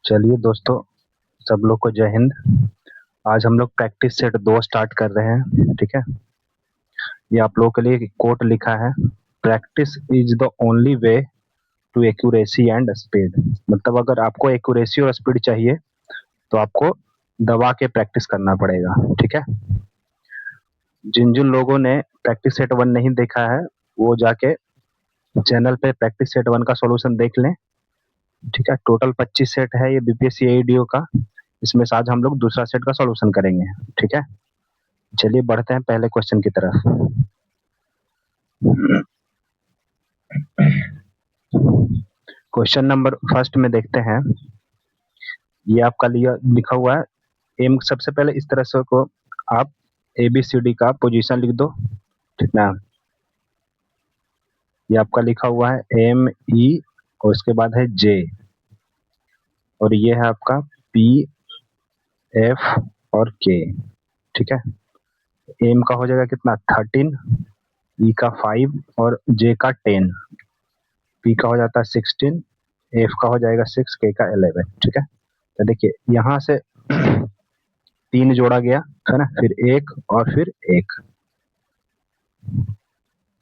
चलिए दोस्तों, सब लोग को जय हिंद। आज हम लोग प्रैक्टिस सेट 2 स्टार्ट कर रहे हैं। ठीक है, ये आप लोगों के लिए एक कोट लिखा है, practice is the only way to accuracy and speed. मतलब अगर आपको एक्यूरेसी और स्पीड चाहिए तो आपको दबा के प्रैक्टिस करना पड़ेगा। ठीक है, जिन जिन लोगों ने प्रैक्टिस सेट 1 नहीं देखा है वो जाके चैनल पे प्रैक्टिस सेट 1 का सॉल्यूशन देख लें। ठीक है, टोटल 25 सेट है ये बीपीएससी एईडीओ का। इसमें से आज हम लोग दूसरा सेट का सॉल्यूशन करेंगे। ठीक है, चलिए बढ़ते हैं पहले क्वेश्चन की तरफ। क्वेश्चन नंबर फर्स्ट में देखते हैं। ये आपका लिखा हुआ है एम। सबसे पहले इस तरह से को आप ABCD का पोजीशन लिख दो। ठीक ना, ये आपका लिखा हुआ है ME और उसके बाद है J और ये है आपका PF और K। ठीक है, एम का हो जाएगा कितना 13, E का 5 और J का 10, P का हो जाता है 16, F का हो जाएगा 6, K का 11। ठीक है, तो देखिए यहाँ से 3 जोड़ा गया है ना, फिर 1 और फिर 1।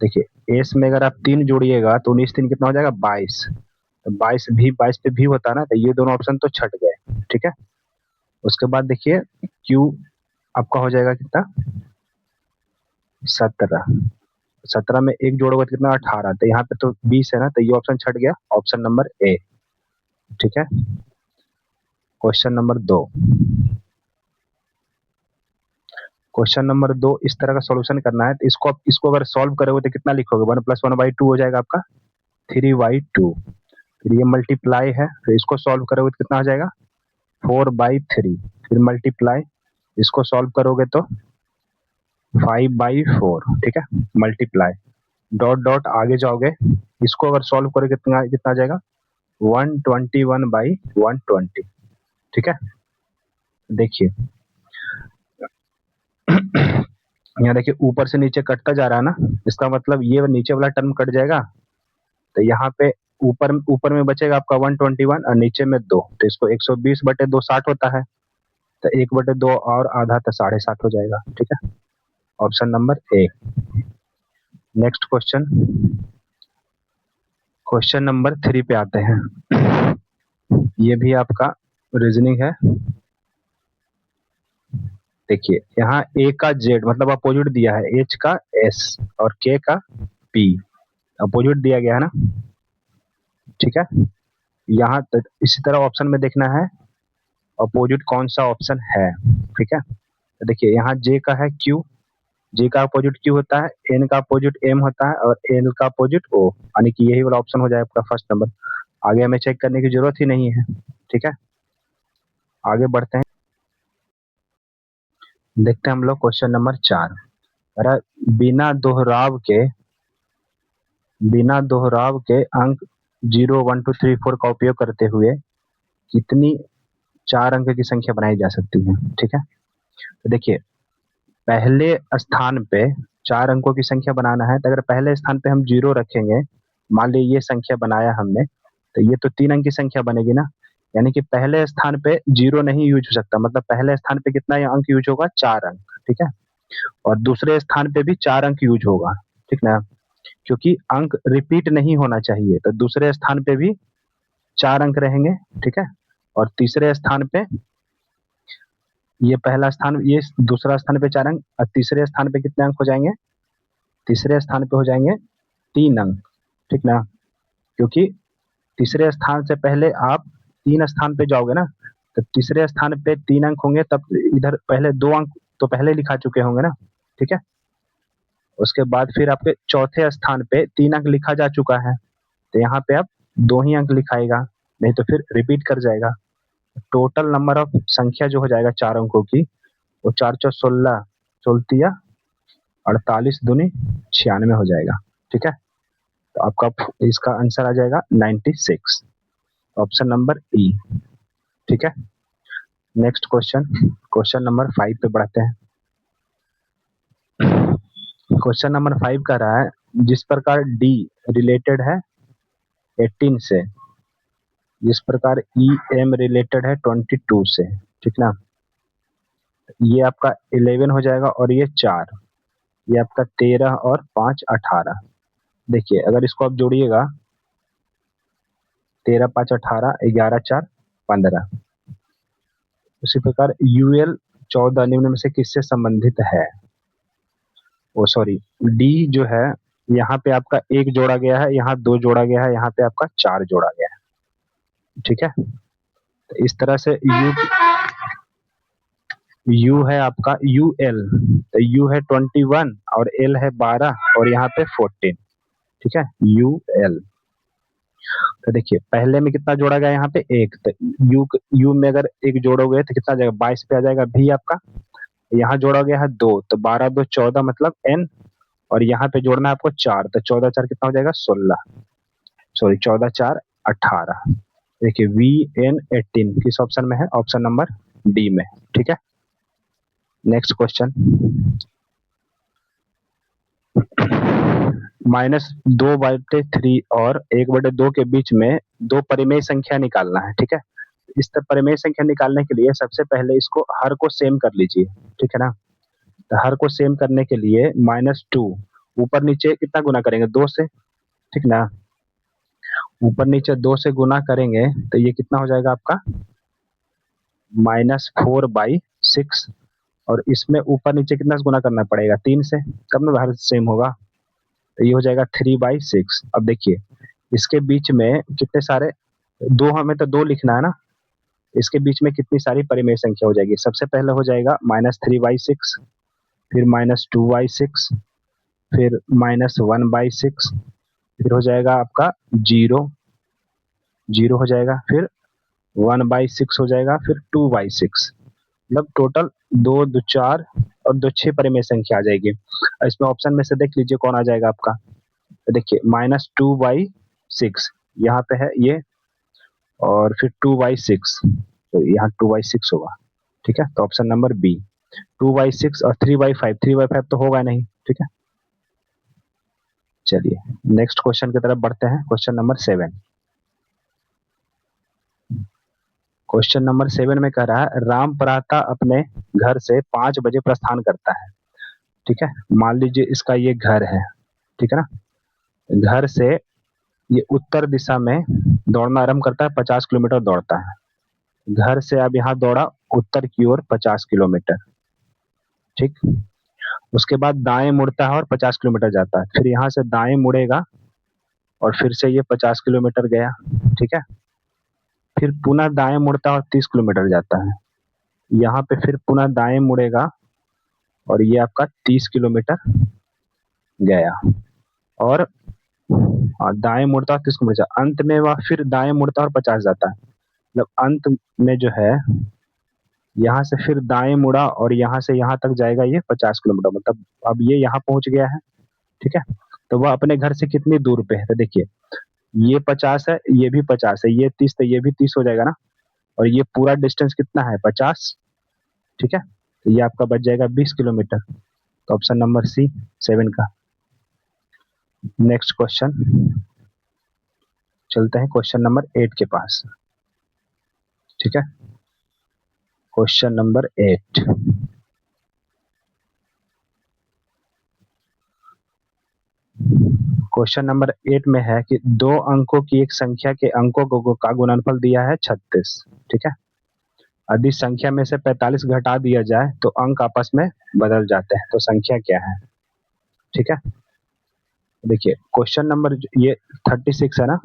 देखिए एस में अगर आप 3 जोड़िएगा तो 19 3 कितना हो जाएगा 22। तो 22 पे भी होता है ना, तो ये दोनों ऑप्शन तो छट गए। ठीक है, उसके बाद देखिए क्यू आपका हो जाएगा कितना 17। 17 में 1 जोड़ोगे तो कितना 18। तो यहाँ पे तो 20 है ना, तो ये ऑप्शन छट गया, ऑप्शन नंबर ए। ठीक है, क्वेश्चन नंबर 2। क्वेश्चन नंबर 2 इस तरह का सॉल्यूशन करना है। तो इसको अगर सॉल्व करोगे तो कितना लिखोगे 1 + 1/2 हो जाएगा आपका 3/2। फिर ये मल्टीप्लाई है, फिर इसको सॉल्व करोगे तो कितना हो जाएगा 4/3। फिर मल्टीप्लाई, इसको सॉल्व करोगे तो 5/4। ठीक है, मल्टीप्लाई, डॉट डॉट आगे जाओगे, इसको अगर सॉल्व करोगे कितना कितना आ जाएगा 121/120। ठीक है, देखिए यहाँ देखिए ऊपर से नीचे कटता जा रहा है ना, इसका मतलब ये नीचे वाला टर्म कट जाएगा। तो यहाँ पे ऊपर ऊपर में बचेगा आपका 121 और नीचे में 2। तो इसको 120/2 60 होता है, तो 1/2 और आधा तो 7.5 हो जाएगा। ठीक है, option number A. Next question, question number 3 पे आते हैं। ये भी आपका रीजनिंग है। देखिए यहाँ ए का जेड मतलब अपोजिट दिया है, एच का एस और के का पी, अपोजिट दिया गया है ना। ठीक है, यहाँ इसी तरह ऑप्शन में देखना है अपोजिट कौन सा ऑप्शन है। ठीक है, तो देखिए यहाँ जे का है क्यू, जे का अपोजिट क्यू होता है, एन का अपोजिट एम होता है और एल का अपोजिट ओ, यानी कि यही वाला ऑप्शन हो जाएगा आपका फर्स्ट नंबर। आगे हमें चेक करने की जरूरत ही नहीं है। ठीक है, आगे बढ़ते हैं, देखते हैं हम लोग क्वेश्चन नंबर 4। अरे बिना दोहराव के अंक 0 1 2 3 4 का उपयोग करते हुए कितनी 4 अंक की संख्या बनाई जा सकती है। ठीक है, तो देखिए पहले स्थान पे 4 अंकों की संख्या बनाना है, तो अगर पहले स्थान पे हम 0 रखेंगे, मान लीजिए ये संख्या बनाया हमने, तो ये तो 3 अंक की संख्या बनेगी ना, यानी कि पहले स्थान पे 0 नहीं यूज हो सकता। मतलब पहले स्थान पे कितना अंक यूज होगा 4 अंक। ठीक है, और दूसरे स्थान पे भी 4 अंक यूज होगा। ठीक ना, क्योंकि अंक रिपीट नहीं होना चाहिए, तो दूसरे स्थान पे भी 4 अंक रहेंगे। ठीक है, और तीसरे स्थान पे ये पहला स्थान, ये दूसरा स्थान पे 4 अंक और तीसरे स्थान पे कितने अंक हो जाएंगे, तीसरे स्थान पे हो जाएंगे 3 अंक। ठीक ना, क्योंकि तीसरे स्थान से पहले आप 3 स्थान पे जाओगे ना, तो तीसरे स्थान पे 3 अंक होंगे, तब इधर पहले 2 अंक तो पहले लिखा चुके होंगे ना। ठीक है, उसके बाद फिर आपके चौथे स्थान पे 3 अंक लिखा जा चुका है, तो यहाँ पे आप 2 ही अंक लिखाएगा, नहीं तो फिर रिपीट कर जाएगा। टोटल नंबर ऑफ संख्या जो हो जाएगा 4 अंकों की, वो 4 4 16, 16 48 दूनी 96 हो जाएगा। ठीक है, तो आपका इसका आंसर आ जाएगा 96, ऑप्शन नंबर ई। ठीक है, नेक्स्ट क्वेश्चन, क्वेश्चन नंबर 5 पे बढ़ते हैं। क्वेश्चन नंबर 5 कह रहा है जिस प्रकार डी रिलेटेड है 18 से, जिस प्रकार ई एम रिलेटेड है 22 से, ठीक ना, ये आपका 11 हो जाएगा और ये 4, ये आपका 13 और 5 18। देखिए अगर इसको आप जोड़िएगा 13 5 18, 11 4 15। उसी प्रकार यूएल 14 निम्न में से किससे संबंधित है? ओ सॉरी, डी जो है यहाँ पे आपका 1 जोड़ा गया है, यहाँ 2 जोड़ा गया है, यहाँ पे आपका 4 जोड़ा गया है, ठीक है। तो इस तरह से यू है आपका यू एल, तो यू है 21 और एल है 12 और यहाँ पे 14, ठीक है, यू एल। तो देखिए पहले में कितना जोड़ा गया यहाँ पे 1, तो यू में अगर 1 जोड़ोगे तो कितना आ जाएगा 22 पे आ जाएगा भी आपका। यहाँ जोड़ा गया है 2, तो 12 2 14 मतलब एन, और यहाँ पे जोड़ना है आपको 4, तो 14 4 कितना हो जाएगा 16, सॉरी 14 4 18। देखिए वी एन 18 किस ऑप्शन में है? ऑप्शन नंबर डी में, ठीक है। नेक्स्ट क्वेश्चन, -2/3 और 1/2 के बीच में दो परिमेय संख्या निकालना है, ठीक है। इस तरह परिमेय संख्या निकालने के लिए सबसे पहले इसको हर को सेम कर लीजिए, ठीक है ना। तो हर को सेम करने के लिए -2 ऊपर नीचे कितना गुना करेंगे 2 से, ठीक ना, ऊपर नीचे 2 से गुना करेंगे तो ये कितना हो जाएगा आपका -4/6, और इसमें ऊपर नीचे कितना से गुना करना पड़ेगा 3 से, कब में बाहर सेम होगा, तो ये हो जाएगा 3/6। अब देखिए इसके बीच में कितने सारे दो, हमें तो 2 लिखना है ना, इसके बीच में कितनी सारी परिमेय संख्या हो जाएगी। सबसे पहले हो जाएगा -3/6, फिर -2/6, फिर -1/6, फिर हो जाएगा आपका 0 0 हो जाएगा, फिर 1/6 हो जाएगा, फिर 2/6, मतलब टोटल 2 2 4 और 2 6 परिमेय संख्या आ जाएगी। इसमें ऑप्शन में से देख लीजिए कौन आ जाएगा आपका। तो देखिए -2/6 यहाँ पे है ये, और फिर 2/6, तो यहाँ 2/6 होगा, ठीक है। तो ऑप्शन नंबर बी 2/6 और 3/5, 3/5 तो होगा नहीं, ठीक है। चलिए नेक्स्ट क्वेश्चन की तरफ बढ़ते हैं। क्वेश्चन नंबर 7, क्वेश्चन नंबर 7 में कह रहा है राम प्रातः अपने घर से 5 बजे प्रस्थान करता है, ठीक है। मान लीजिए इसका ये घर है, ठीक है ना। घर से ये उत्तर दिशा में दौड़ना आरंभ करता है, 50 किलोमीटर दौड़ता है। घर से अब यहाँ दौड़ा उत्तर की ओर 50 किलोमीटर, ठीक। उसके बाद दाएं मुड़ता है और 50 किलोमीटर जाता है, फिर यहाँ से दाएं मुड़ेगा और फिर से ये 50 किलोमीटर गया, ठीक है। फिर पुनः दाएं मुड़ता है और 30 किलोमीटर जाता है, यहाँ पे फिर पुनः दाएं मुड़ेगा और ये आपका 30 किलोमीटर गया, और दाएं मुड़ता है 30 किलोमीटर, अंत में वह फिर दाएं मुड़ता है और 50 जाता है। मतलब अंत में जो है यहाँ से फिर दाएं मुड़ा और यहाँ से यहाँ तक जाएगा ये 50 किलोमीटर, मतलब अब ये यहाँ पहुंच गया है, ठीक है। तो वह अपने घर से कितनी दूर पे है? तो देखिए ये 50 है, ये भी 50 है, ये 30, तो ये भी 30 हो जाएगा ना, और ये पूरा डिस्टेंस कितना है 50, ठीक है। तो ये आपका बच जाएगा 20 किलोमीटर। तो ऑप्शन नंबर सी 7 का। नेक्स्ट क्वेश्चन, चलते हैं क्वेश्चन नंबर 8 के पास, ठीक है। क्वेश्चन नंबर 8, क्वेश्चन नंबर 8 में है कि 2 अंकों की एक संख्या के अंकों का गुणनफल दिया है 36, ठीक है। यदि संख्या में से 45 घटा दिया जाए तो अंक आपस में बदल जाते हैं, तो संख्या क्या है, ठीक है। देखिए क्वेश्चन नंबर ये 36 है ना,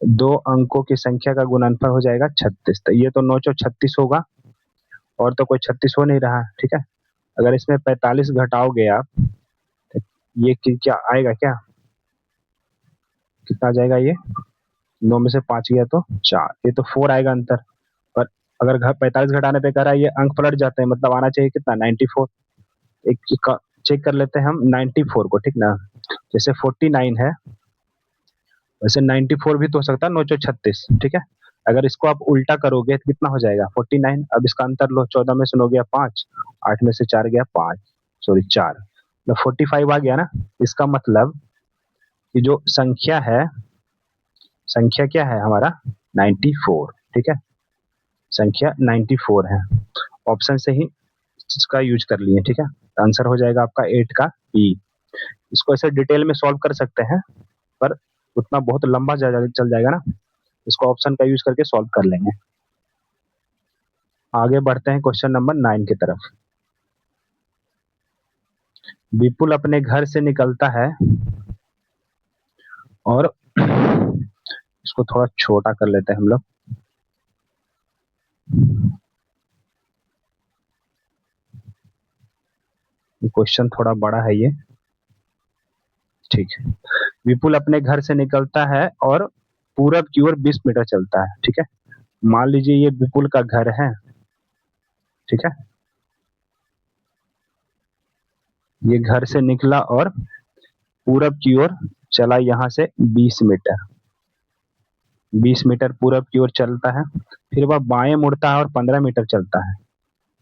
2 अंकों की संख्या का गुणनफल हो जाएगा 36, तो ये तो 9 चौ 36 होगा, और तो कोई 36 हो नहीं रहा, ठीक है। अगर इसमें 45 घटाओगे आप, तो ये क्या आएगा, क्या कितना आ जाएगा, ये 9 में से 5 गया तो 4, ये तो 4 आएगा अंतर। पर अगर 45 घटाने पे कह रहा है ये अंक पलट जाते हैं, मतलब आना चाहिए कितना 94। एक चेक कर लेते हैं हम 94 को, ठीक ना। जैसे 49 है वैसे 94 भी तो हो सकता है, 9 चौ 36, ठीक है। अगर इसको आप उल्टा करोगे तो कितना हो जाएगा 49। अब इसका अंतर लो, 14 में से 9 गया 5, 8 में से 4 गया 5, सॉरी 4, मतलब 45 आ गया ना। इसका मतलब कि जो संख्या है संख्या क्या है हमारा 94, ठीक है, संख्या 94 है। ऑप्शन से ही इसका यूज कर लिए, ठीक है। आंसर हो जाएगा आपका 8 का ई। इसको ऐसे डिटेल में सॉल्व कर सकते हैं, पर उतना बहुत लंबा चल जाएगा ना, इसको ऑप्शन का यूज करके सॉल्व कर लेंगे। आगे बढ़ते हैं क्वेश्चन नंबर 9 की तरफ। विपुल अपने घर से निकलता है और इसको थोड़ा छोटा कर लेते हैं हम लोग। क्वेश्चन थोड़ा बड़ा है ये, ठीक है। विपुल अपने घर से निकलता है और पूरब की ओर 20 मीटर चलता है, ठीक है। मान लीजिए ये विपुल का घर है, ठीक है। ये घर से निकला और पूरब की ओर चला यहाँ से 20 मीटर, 20 मीटर पूरब की ओर चलता है। फिर वह बाएं मुड़ता है और 15 मीटर चलता है।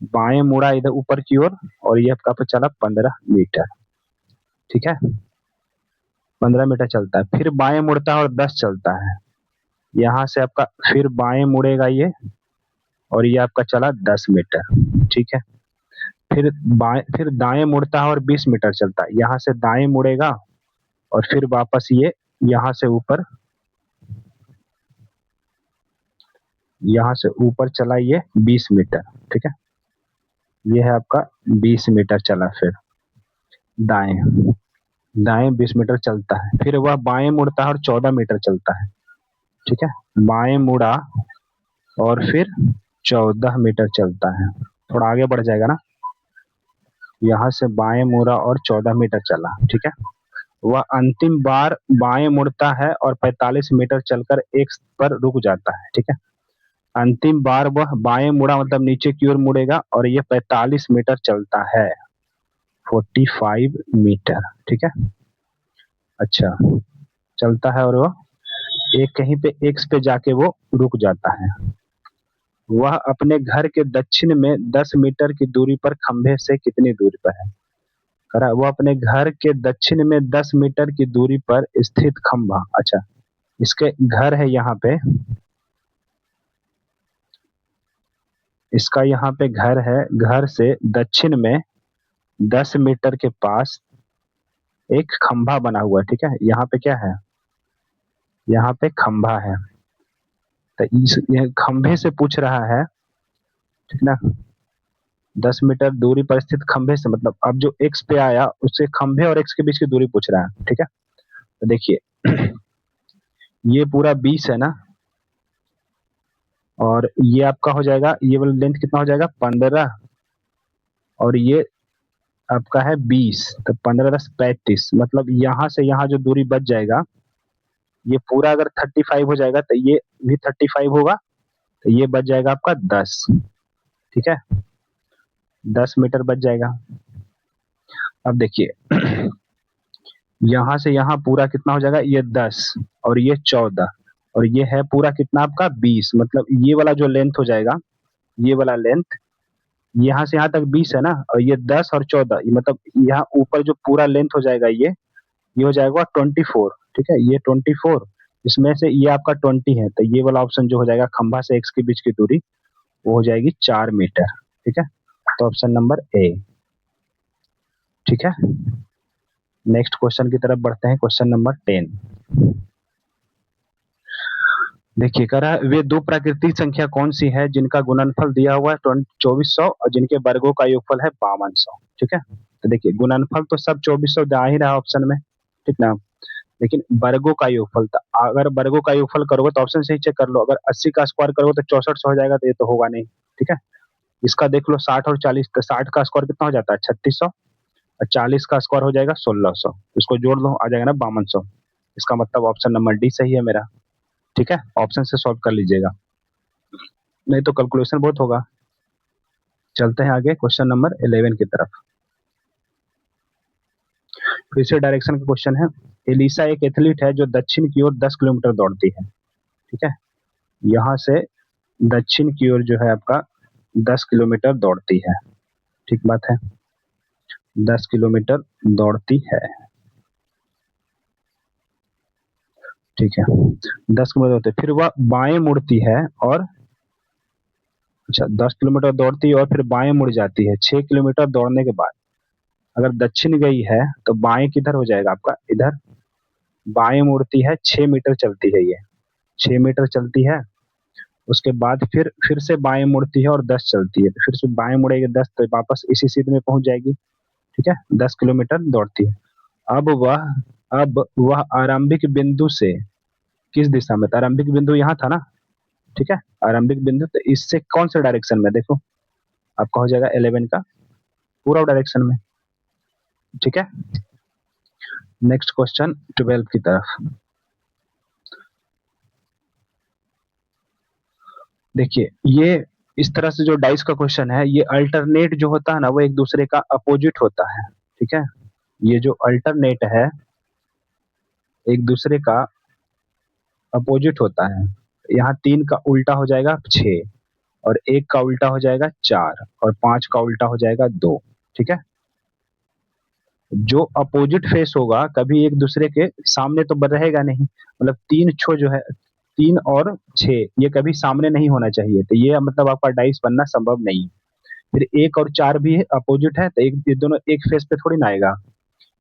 बाएं मुड़ा इधर ऊपर की ओर और ये कहाँ पे चला 15 मीटर, ठीक है। 15 मीटर चलता है, फिर बाएं मुड़ता है और 10 चलता है। यहाँ से आपका फिर बाएं मुड़ेगा ये और ये आपका चला 10 मीटर, ठीक है। फिर दाएं मुड़ता है और 20 मीटर चलता है। यहाँ से दाएं मुड़ेगा और फिर वापस ये यहाँ से ऊपर, यहाँ से ऊपर चला ये 20 मीटर, ठीक है। ये है आपका 20 मीटर चला, फिर दाएं दाएं 20 मीटर चलता है। फिर वह बाएं मुड़ता है और 14 मीटर चलता है, ठीक है। बाएं मुड़ा और फिर 14 मीटर चलता है। थोड़ा आगे बढ़ जाएगा ना, यहाँ से बाएं मुड़ा और 14 मीटर चला, ठीक है। वह अंतिम बार बाएं मुड़ता है और 45 मीटर चलकर एक पर रुक जाता है, ठीक है। अंतिम बार वह बाएं मुड़ा मतलब नीचे की ओर मुड़ेगा और ये 45 मीटर चलता है, 45 मीटर, ठीक है। अच्छा, चलता है और वो एक कहीं पे एक्स पे जाके वो रुक जाता है। वह अपने घर के दक्षिण में 10 मीटर की दूरी पर खंभे से कितनी दूरी पर है? करा वो अपने घर के दक्षिण में 10 मीटर की दूरी पर स्थित खंभा, अच्छा इसके घर है यहाँ पे, इसका यहाँ पे घर है, घर से दक्षिण में 10 मीटर के पास एक खंभा बना हुआ है, ठीक है। यहाँ पे क्या है, यहाँ पे खंभा है, तो इस खंभे से पूछ रहा है, ठीक ना। 10 मीटर दूरी पर स्थित खंभे से मतलब अब जो एक्स पे आया उससे खंभे और एक्स के बीच की दूरी पूछ रहा है, ठीक है। तो देखिए ये पूरा 20 है ना, और ये आपका हो जाएगा, ये वाला लेंथ कितना हो जाएगा 15, और ये आपका है 20, तो 15 10 35, मतलब यहाँ से यहाँ जो दूरी बच जाएगा ये पूरा अगर 35 हो जाएगा तो ये भी 35 होगा, तो ये बच जाएगा आपका 10, ठीक है। 10 मीटर बच जाएगा। अब देखिए यहाँ से यहाँ पूरा कितना हो जाएगा, ये 10 और ये 14 और ये है पूरा कितना आपका 20, मतलब ये वाला जो लेंथ हो जाएगा, ये वाला लेंथ यहाँ से यहाँ तक 20 है ना, और ये 10 और 14, मतलब यहाँ ऊपर जो पूरा लेंथ हो जाएगा ये हो जाएगा 24, ठीक है। ये 24, इसमें से ये आपका 20 है, तो ये वाला ऑप्शन जो हो जाएगा खंभा से एक्स के बीच की दूरी वो हो जाएगी 4 मीटर, ठीक है। तो ऑप्शन नंबर ए, ठीक है। नेक्स्ट क्वेश्चन की तरफ बढ़ते हैं, क्वेश्चन नंबर 10। देखिए कह रहा है वे दो प्राकृतिक संख्या कौन सी है जिनका गुणनफल दिया हुआ है 2400 और जिनके वर्गों का योगफल है 5200, ठीक है। तो देखिए गुणनफल तो सब 2400 आ ही रहा ऑप्शन में, ठीक ना, लेकिन वर्गों का योगफल था, अगर वर्गों का योगफल करोगे तो ऑप्शन से ही चेक कर लो, अगर 80 का स्क्वायर करोगे तो 6400 हो जाएगा, तो ये तो होगा नहीं, ठीक है। इसका देख लो 60 और 40, तो 60 का स्क्वायर कितना हो जाता है 3600 और 40 का स्क्वायर हो जाएगा 1600, इसको जोड़ लो आ जाएगा ना 5200। इसका मतलब ऑप्शन नंबर डी सही है मेरा, ठीक है। ऑप्शन से सॉल्व कर लीजिएगा, नहीं तो कैलकुलेशन बहुत होगा। चलते हैं आगे क्वेश्चन नंबर 11 की तरफ। फिर से डायरेक्शन का क्वेश्चन है। एलिसा एक एथलीट है जो दक्षिण की ओर 10 किलोमीटर दौड़ती है, ठीक है। यहाँ से दक्षिण की ओर जो है आपका 10 किलोमीटर दौड़ती है, ठीक बात है, 10 किलोमीटर दौड़ती है। ठीक है, 10 किलोमीटर दौड़ती है, फिर वह बाएं मुड़ती है और अच्छा 10 किलोमीटर दौड़ती है और फिर बाएं मुड़ जाती है 6 किलोमीटर दौड़ने के बाद। अगर दक्षिण गई है तो बाएं किधर हो जाएगा आपका, इधर। बाएं मुड़ती है 6 मीटर चलती है ये, 6 मीटर चलती है। उसके बाद फिर से बाएं मुड़ती है और 10 चलती है, तो फिर से बाएं मुड़ेगी 10 तो वापस इसी सीध में पहुंच जाएगी। ठीक है, 10 किलोमीटर दौड़ती है। अब वह अब वह आरंभिक बिंदु से किस दिशा में, तो आरंभिक बिंदु यहाँ था ना। ठीक है, आरंभिक बिंदु तो इससे कौन से डायरेक्शन में, देखो आपका हो जाएगा 11 का पूरा डायरेक्शन में। ठीक है, नेक्स्ट क्वेश्चन 12 की तरफ देखिए। ये इस तरह से जो डाइस का क्वेश्चन है, ये अल्टरनेट जो होता है ना, वो एक दूसरे का अपोजिट होता है। ठीक है, ये जो अल्टरनेट है एक दूसरे का अपोजिट होता है। यहाँ 3 का उल्टा हो जाएगा 6, और 1 का उल्टा हो जाएगा 4, और 5 का उल्टा हो जाएगा 2। ठीक है, जो अपोजिट फेस होगा कभी एक दूसरे के सामने तो रहेगा नहीं, मतलब 3 छो जो है, 3 और 6 ये कभी सामने नहीं होना चाहिए, तो ये मतलब आपका डाइस बनना संभव नहीं है। फिर 1 और 4 भी अपोजिट है, तो एक ये दोनों एक फेस पे थोड़ी ना आएगा।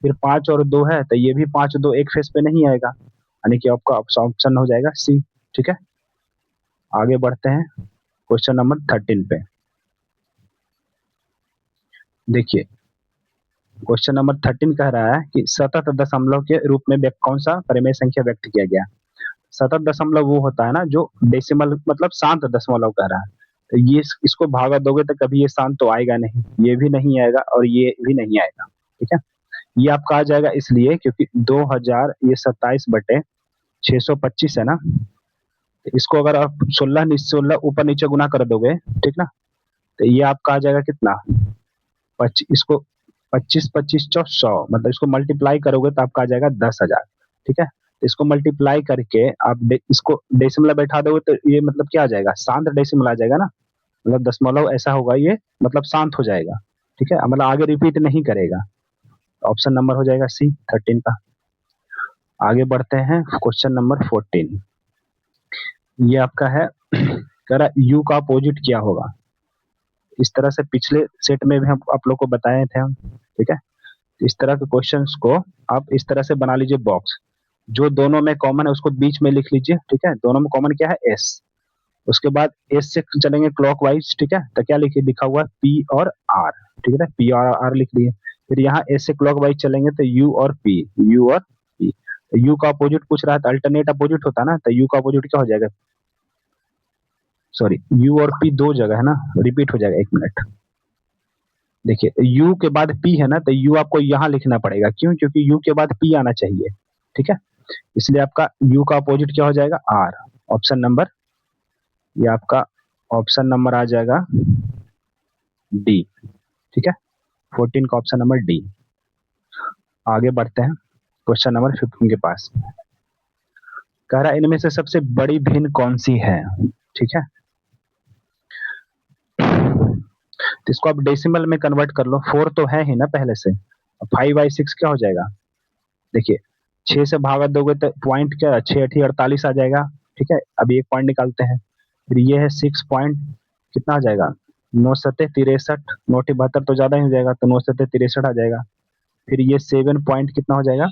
फिर 5 और 2 है, तो ये भी 5 2 एक फेस पे नहीं आएगा, यानी कि आपका ऑप्शन हो जाएगा सी। ठीक है, आगे बढ़ते हैं क्वेश्चन नंबर 13 पे। देखिए, क्वेश्चन नंबर 13 कह रहा है कि सतत दशमलव के रूप में कौन सा परिमेय संख्या व्यक्त किया गया। सतत दशमलव वो होता है ना जो डेसिमल मतलब शांत दशमलव कह रहा है, तो ये इसको भागा दोगे तो कभी ये शांत तो आएगा नहीं, ये भी नहीं आएगा और ये भी नहीं आएगा। ठीक है, ये आपका आ जाएगा इसलिए क्योंकि 2000 ये 27/625 है ना, तो इसको अगर आप 16 ऊपर नीचे गुना कर दोगे, ठीक ना, तो ये आपका आ जाएगा कितना, इसको 25 25 100 मतलब इसको मल्टीप्लाई करोगे तो आपका आ जाएगा 10,000। ठीक है, तो इसको मल्टीप्लाई करके आप इसको डेसिमल बैठा दोगे तो ये मतलब क्या आ जाएगा, शांत डेसिमल आ जाएगा ना, मतलब दशमलव ऐसा होगा ये, मतलब शांत हो जाएगा। ठीक है, मतलब आगे रिपीट नहीं करेगा। ऑप्शन नंबर हो जाएगा सी 13 का। आगे बढ़ते हैं क्वेश्चन नंबर 14। ये आपका है कह रहा यू का अपोजिट क्या होगा। इस तरह से पिछले सेट में भी हम आप लोग को बताए थे हम। ठीक है, तो इस तरह के क्वेश्चंस को आप इस तरह से बना लीजिए बॉक्स, जो दोनों में कॉमन है उसको बीच में लिख लीजिए। ठीक है, दोनों में कॉमन क्या है, एस। उसके बाद एस से चलेंगे क्लॉकवाइज। ठीक है, तो क्या लिखिए, लिखा हुआ है पी और आर। ठीक है, पी और आर लिख लिए। फिर यहाँ एस से क्लॉकवाइज चलेंगे तो यू और पी, यू और पी। यू का अपोजिट पूछ रहा है तो अल्टरनेट अपोजिट होता है ना, तो यू का अपोजिट क्या हो जाएगा, सॉरी यू और पी दो जगह है ना, रिपीट हो जाएगा, एक मिनट। देखिए यू के बाद पी है ना, तो यू आपको यहाँ लिखना पड़ेगा, क्यों, क्योंकि यू के बाद पी आना चाहिए। ठीक है, इसलिए आपका यू का अपोजिट क्या हो जाएगा, आर। ऑप्शन नंबर, ये आपका ऑप्शन नंबर आ जाएगा डी। ठीक है, 14 का ऑप्शन नंबर डी। आगे बढ़ते हैं क्वेश्चन नंबर 15 के पास। कह रहा है इनमें से सबसे बड़ी भिन्न कौन सी है। ठीक है, तो इसको आप डेसिमल में कन्वर्ट कर लो, 4 तो है ही ना पहले से, 5/6 क्या हो जाएगा, देखिए 6 से भागा दोगे तो पॉइंट क्या, 6 8 48 आ जाएगा। ठीक है, अभी एक पॉइंट निकालते हैं। फिर ये है 6 पॉइंट कितना आ जाएगा, 9 7 63, 9 72 तो ज्यादा ही हो जाएगा, तो 9 7 63 आ जाएगा। फिर ये 7 पॉइंट कितना हो जाएगा,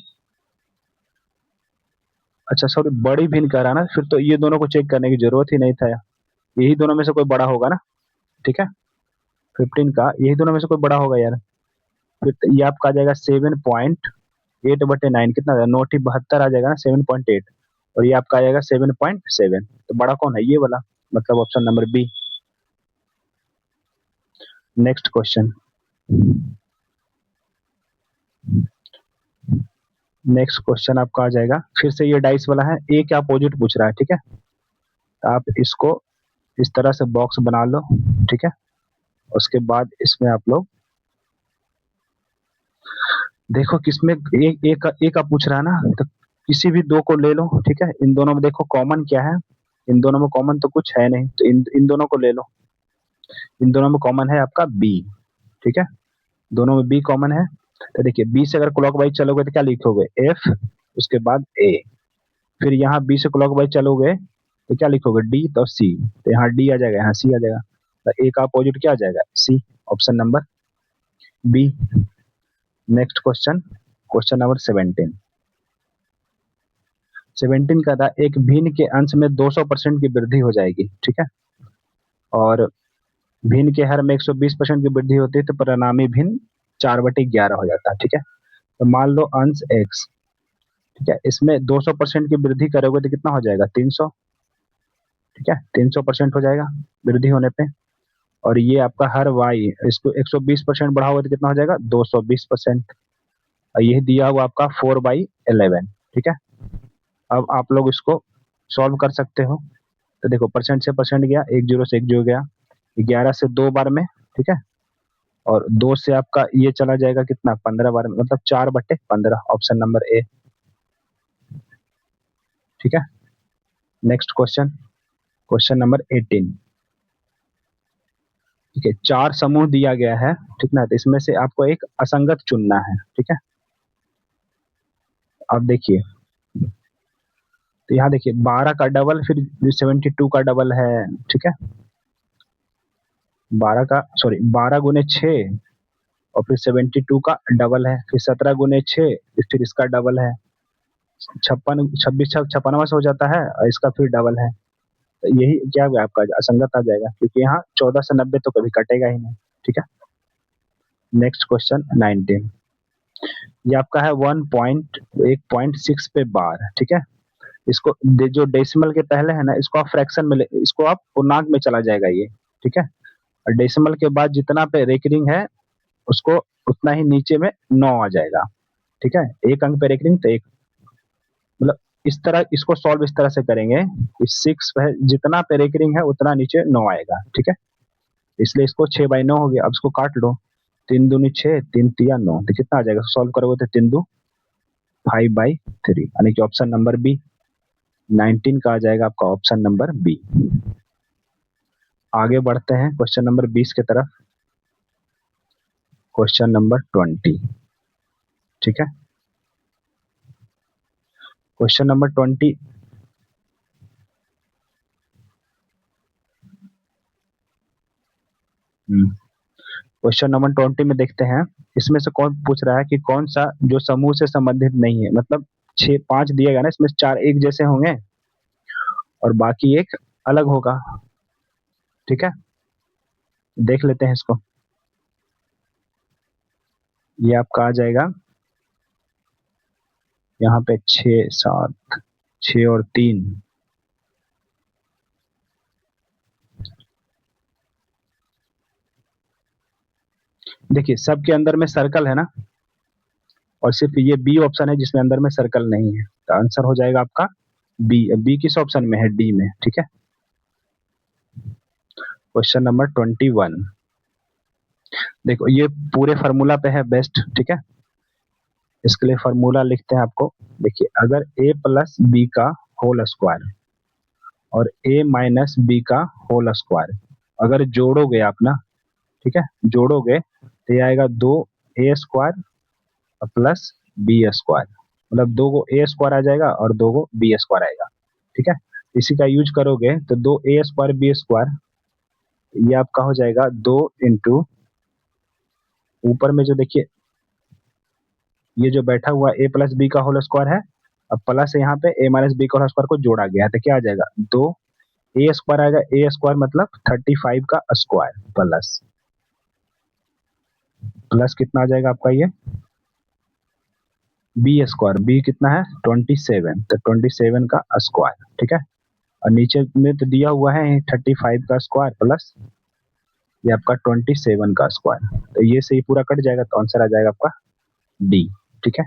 अच्छा सॉरी बड़ी भिन्न कह रहा ना, फिर तो ये दोनों को चेक करने की जरूरत ही नहीं था, यही दोनों में से कोई बड़ा होगा ना। ठीक है, 15 का यही दोनों में से कोई बड़ा होगा यार। फिर तो ये आपका आ जाएगा 7.8/9, कितना 9 72 आ जाएगा ना, 7.8, और ये आपका आ जाएगा 7.7। तो बड़ा कौन है, ये वाला, मतलब option number B. Next question, next question आपका आ जाएगा फिर से ये डाइस वाला है, ए क्या अपोजिट पूछ रहा है। ठीक है, तो आप इसको इस तरह से बॉक्स बना लो। ठीक है, उसके बाद इसमें आप लोग देखो किसमें एक का पूछ रहा है ना, तो किसी भी दो को ले लो। ठीक है, इन दोनों में देखो कॉमन क्या है, इन दोनों में कॉमन तो कुछ है नहीं, तो इन दोनों को ले लो। इन दोनों में कॉमन है आपका बी। ठीक है, दोनों में बी कॉमन है, तो देखिए बी से अगर क्लॉकवाइज चलोगे तो क्या लिखोगे, एफ, उसके बाद ए। फिर यहाँ बी से क्लॉकवाइज चलोगे तो क्या लिखोगे, डी तो सी, तो यहाँ डी आ जाएगा, यहाँ सी आ जाएगा, तो ए का अपोजिट क्या आ जाएगा, C, option number B. Next question, question number 17। 17 का था, एक भिन्न के अंश में 200% की वृद्धि हो जाएगी, ठीक है, और भिन्न के हर में 120% की वृद्धि होती है, तो परिणामी भिन्न 4/11 हो जाता है, ठीक है। तो मान लो अंश x, ठीक है, इसमें 200% की वृद्धि करोगे तो कितना हो जाएगा, 300, ठीक है, 300% हो जाएगा वृद्धि होने पे। और ये आपका हर y, इसको 120% बढ़ाओगे तो कितना हो जाएगा, 220%। और ये दिया हुआ आपका 4/11, ठीक है। अब आप लोग इसको सॉल्व कर सकते हो। तो देखो, परसेंट से परसेंट गया, एक जीरो से एक जीरो गया, 11 से 2 बार में, ठीक है, और 2 से आपका ये चला जाएगा कितना, 15 बार में, मतलब 4/15, ऑप्शन नंबर ए, ठीक है। नेक्स्ट क्वेश्चन, क्वेश्चन नंबर 18, ठीक है, 4 समूह दिया गया है, ठीक ना, तो इसमें से आपको एक असंगत चुनना है, ठीक है। अब देखिए, तो यहाँ देखिए 12 का डबल, फिर 72 का डबल है, ठीक है, 12 गुने 6, और फिर 72 का डबल है, फिर 17 गुने 6, फिर इसका डबल है, 56 हो जाता है, और इसका फिर डबल है। तो यही क्या हुआ आपका, असंगत आ जाएगा, क्योंकि यहाँ 14 से 90 तो कभी कटेगा ही नहीं, ठीक है। नेक्स्ट क्वेश्चन 19, ये आपका है 1.6 पे बार, ठीक है। इसको जो डेसिमल के पहले है ना, इसको आप फ्रैक्शन में इसको आप पूर्णांक में चला जाएगा ये, ठीक है। और डेसिमल के बाद जितना पे रेकरिंग है, उसको उतना ही नीचे में 9 आ जाएगा, ठीक है, एक अंक पे रेकरिंग, तो एक, मतलब इस तरह इसको सॉल्व इस तरह से करेंगे, इस 6 पे जितना पे रेकरिंग है उतना नीचे 9 आएगा, ठीक है। इसलिए इसको 6/9 हो गया। अब इसको काट लो, 3 दूनी 6, 3 तिया 9, तो कितना आ जाएगा, सॉल्व करोगे तो 3 दू 5/3, यानी कि ऑप्शन नंबर बी, 19 का आ जाएगा आपका ऑप्शन नंबर बी। आगे बढ़ते हैं क्वेश्चन नंबर 20 की तरफ, क्वेश्चन नंबर 20, ठीक है। क्वेश्चन नंबर 20, क्वेश्चन नंबर 20 में देखते हैं, इसमें से कौन पूछ रहा है कि कौन सा जो समूह से संबंधित नहीं है, मतलब 5 दिया गया ना, इसमें से 4 एक जैसे होंगे और बाकी एक अलग होगा, ठीक है। देख लेते हैं इसको, ये आपका आ जाएगा यहाँ पे 6 7, 6 और 3, देखिए सबके अंदर में सर्कल है ना, और सिर्फ ये बी ऑप्शन है जिसमें अंदर में सर्कल नहीं है, तो आंसर हो जाएगा आपका बी। बी किस ऑप्शन में है, डी में, ठीक है। क्वेश्चन नंबर 21, देखो ये पूरे फार्मूला पे है बेस्ट, ठीक है। इसके लिए फार्मूला लिखते हैं आपको, देखिए अगर a प्लस बी का होल स्क्वायर और a माइनस बी का होल स्क्वायर अगर जोड़ोगे आप ना, ठीक है, जोड़ोगे तो ये आएगा 2a² प्लस b², मतलब 2 को a² आ जाएगा और 2 को b² आएगा, ठीक है। इसी का यूज करोगे तो 2a² b², ये आपका हो जाएगा 2 इंटू, ऊपर में जो देखिए ये जो बैठा हुआ a प्लस बी का होल स्क्वायर है, अब प्लस यहाँ पे a माइनस बी का होल स्क्वायर को जोड़ा गया है, तो क्या आ जाएगा, 2a² आएगा, a² मतलब 35 का स्क्वायर, प्लस प्लस कितना आ जाएगा आपका ये b², b कितना है 27, तो 27 का स्क्वायर, ठीक है। और नीचे में तो दिया हुआ है 35 का स्क्वायर प्लस ये आपका 27 का स्क्वायर, तो ये से ही पूरा कट जाएगा, तो आंसर आ जाएगा आपका डी, ठीक है।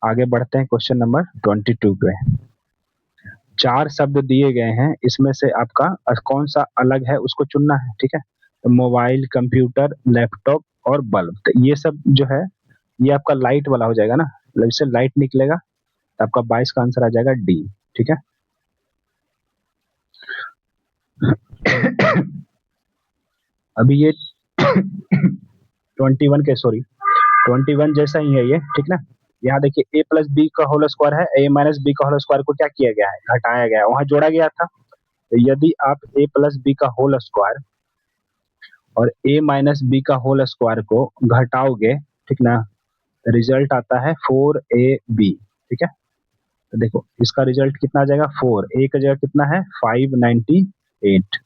आगे बढ़ते हैं क्वेश्चन नंबर 22 पे, 4 शब्द दिए गए हैं, इसमें से आपका कौन सा अलग है उसको चुनना है, ठीक है। तो मोबाइल, कंप्यूटर, लैपटॉप और बल्ब, तो ये सब जो है ये आपका लाइट वाला हो जाएगा ना, मतलब इससे लाइट निकलेगा, तो आपका 22 का आंसर आ जाएगा डी, ठीक है। अभी ये 21 के, सॉरी 21 जैसा ही है ये, ठीक ना। यहाँ देखिए ए प्लस बी का होल स्क्वायर है, ए माइनस बी का होल स्क्वायर को क्या किया गया है, घटाया गया है, वहां जोड़ा गया था। तो यदि आप ए प्लस बी का होल स्क्वायर और ए माइनस बी का होल स्क्वायर को घटाओगे, ठीक ना, रिजल्ट आता है 4ab, ठीक है। तो देखो इसका रिजल्ट कितना आ जाएगा, 4, ए की जगह कितना है 598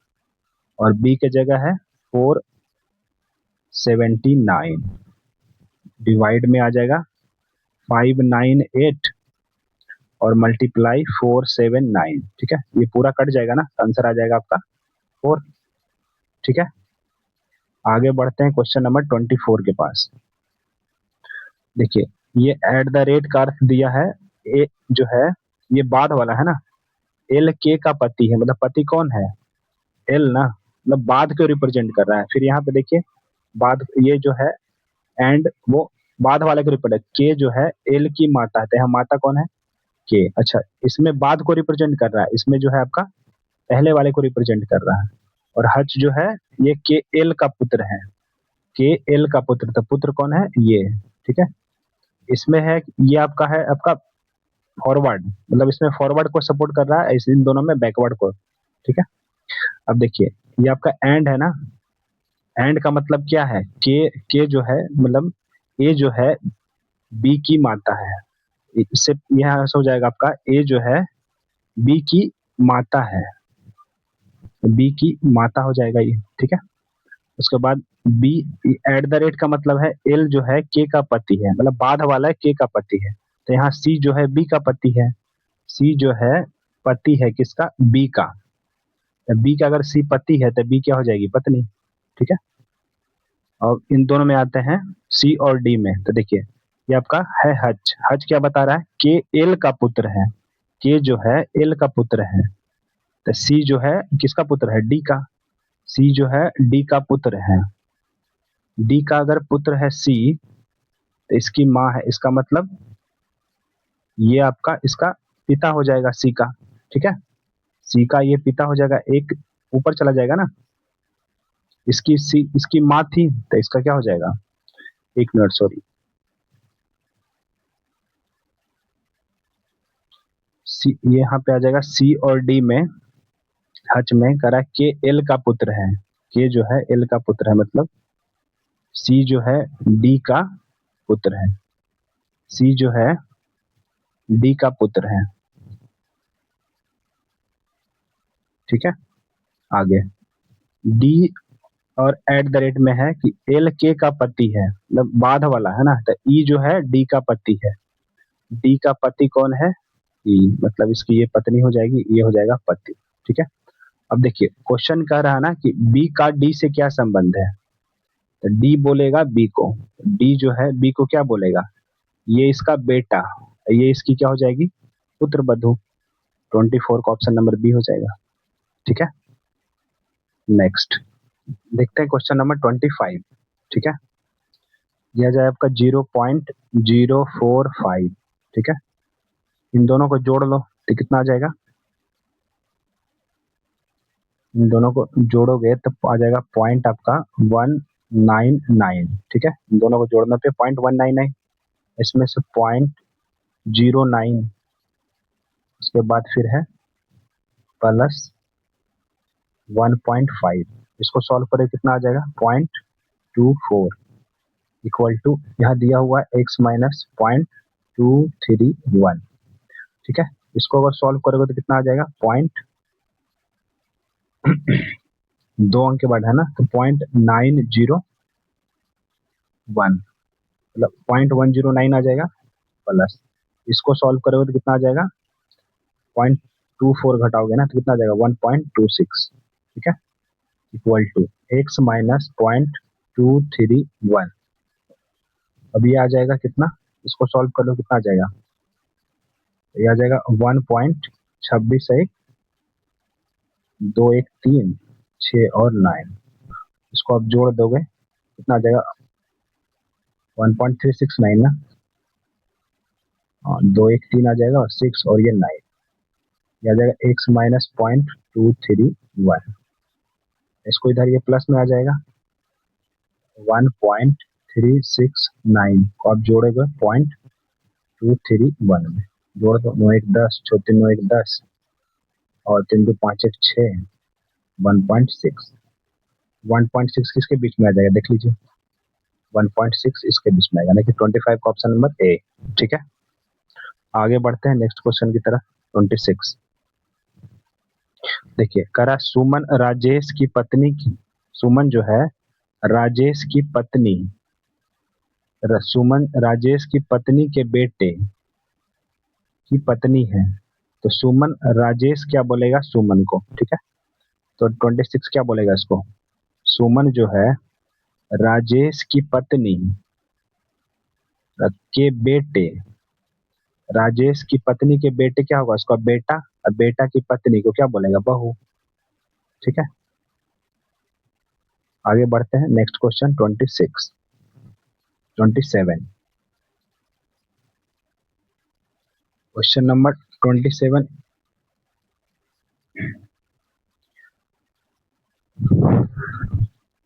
और बी की जगह है 479, डिवाइड में आ जाएगा 598 और मल्टीप्लाई 479, ठीक है, ये पूरा कट जाएगा ना, आंसर आ जाएगा आपका 4, ठीक है। आगे बढ़ते हैं क्वेश्चन नंबर 24 के पास। देखिए ये एट द रेट का अर्थ दिया है, ए जो है ये बाद वाला है ना, एल के का पति है, मतलब पति कौन है, एल ना, मतलब बाद को रिप्रेजेंट कर रहा है। फिर यहाँ पे देखिए बाद ये जो है एंड वो बाद वाले को रिप्रेजेंट, के जो है एल की माता है, तो यहाँ माता कौन है, के। अच्छा इसमें बाद को रिप्रेजेंट कर रहा है, इसमें जो है आपका पहले वाले को रिप्रेजेंट कर रहा है। और हच जो है ये के एल का पुत्र है, के एल का पुत्र, तो पुत्र कौन है, ये, ठीक है। इसमें है ये आपका है आपका फॉरवर्ड, मतलब इसमें फॉरवर्ड को सपोर्ट कर रहा है, इन दोनों में बैकवर्ड को, ठीक है। अब देखिए ये आपका एंड है ना, एंड का मतलब क्या है, के जो है मतलब ए जो है बी की माता है, इससे यहाँ से हो जाएगा आपका ए जो है बी की माता है, बी की माता हो जाएगा ये, ठीक है। उसके बाद बी एट द रेट का मतलब है एल जो है के का पति है, मतलब बाद वाला है के का पति है, तो यहाँ सी जो है बी का पति है, सी जो है पति है किसका, बी का, तो बी का अगर सी पति है तो बी क्या हो जाएगी, पत्नी, ठीक है। और इन दोनों में आते हैं सी और डी में, तो देखिए ये आपका है हज, हज क्या बता रहा है, के एल का पुत्र है, के जो है एल का पुत्र है, तो सी जो है किसका पुत्र है, डी का, सी जो है डी का पुत्र है, डी का अगर पुत्र है सी तो इसकी माँ है, इसका मतलब ये आपका इसका पिता हो जाएगा सी का, ठीक है। सी का ये पिता हो जाएगा, एक ऊपर चला जाएगा ना, इसकी सी इसकी माँ थी तो इसका क्या हो जाएगा, एक मिनट सॉरी, सी ये यहाँ पे आ जाएगा सी और डी में, हच में करा के एल का पुत्र है, के जो है एल का पुत्र है, मतलब सी जो है डी का पुत्र है, सी जो है डी का पुत्र है, ठीक है। आगे डी और एट द रेट में है कि एल के का पति है, मतलब बाद वाला है ना, तो ई जो है डी का पति है, डी का पति कौन है, ई, मतलब इसकी ये पत्नी हो जाएगी, ये हो जाएगा पति, ठीक है। अब देखिए क्वेश्चन कह रहा है ना कि बी का डी से क्या संबंध है, तो डी बोलेगा बी को, डी जो है बी को क्या बोलेगा, ये इसका बेटा, ये इसकी क्या हो जाएगी, पुत्र बधू, 24 का ऑप्शन नंबर बी हो जाएगा, ठीक है। नेक्स्ट देखते हैं क्वेश्चन नंबर 25, ठीक है। दिया जाए आपका 0.045, ठीक है। इन दोनों को जोड़ लो तो कितना आ जाएगा, इन दोनों को जोड़ोगे तो आ जाएगा पॉइंट आपका 199, ठीक है। इन दोनों को जोड़ने पे 0.199, इसमें से 0.09, उसके बाद फिर है प्लस 1.5, इसको सॉल्व करें कितना आ जाएगा 0.24 इक्वल टू यहाँ दिया हुआ है x माइनस 0.231, ठीक है। इसको अगर सॉल्व करोगे तो कितना आ जाएगा, पॉइंट 2 अंक के बाद है ना, तो 0.901, मतलब 0.109 आ जाएगा, प्लस इसको सॉल्व करोगे तो कितना आ जाएगा, 0.24 घटाओगे ना तो कितना आ जाएगा 1.26, ठीक है, इक्वल टू x माइनस 0.231, अब ये आ जाएगा कितना, इसको सॉल्व कर लो कितना आ जाएगा, ये आ जाएगा 1.26, 2 1 3 6 और 9, इसको आप जोड़ दोगे कितना आ जाएगा 1.369 ना, 2 1 3 आ जाएगा और 6 और ये 9, ये आ जाएगा x माइनस 0.231, इसको इधर ये प्लस में आ जाएगा 1.369 को आप जोड़ेगा 2 3 1 में जोड़ दो, 9 1 10, 6 3 9 1 10 और 3 2 5 1 6, 1.6। 1.6 किसके बीच में आ जाएगा देख लीजिए, 1.6 इसके बीच में आएगा, यानी कि 25 का ऑप्शन नंबर ए। ठीक है, आगे बढ़ते हैं नेक्स्ट क्वेश्चन की तरफ। 26 देखिए, करा सुमन राजेश की पत्नी की, सुमन जो है राजेश की पत्नी, सुमन राजेश की पत्नी के बेटे की पत्नी है, तो सुमन राजेश क्या बोलेगा सुमन को, ठीक है। तो 26 क्या बोलेगा इसको, सुमन जो है राजेश की पत्नी के बेटे, राजेश की पत्नी के बेटे क्या होगा उसका बेटा, और बेटा की पत्नी को क्या बोलेगा बहू। ठीक है, आगे बढ़ते हैं next question 26 27। Question number 27,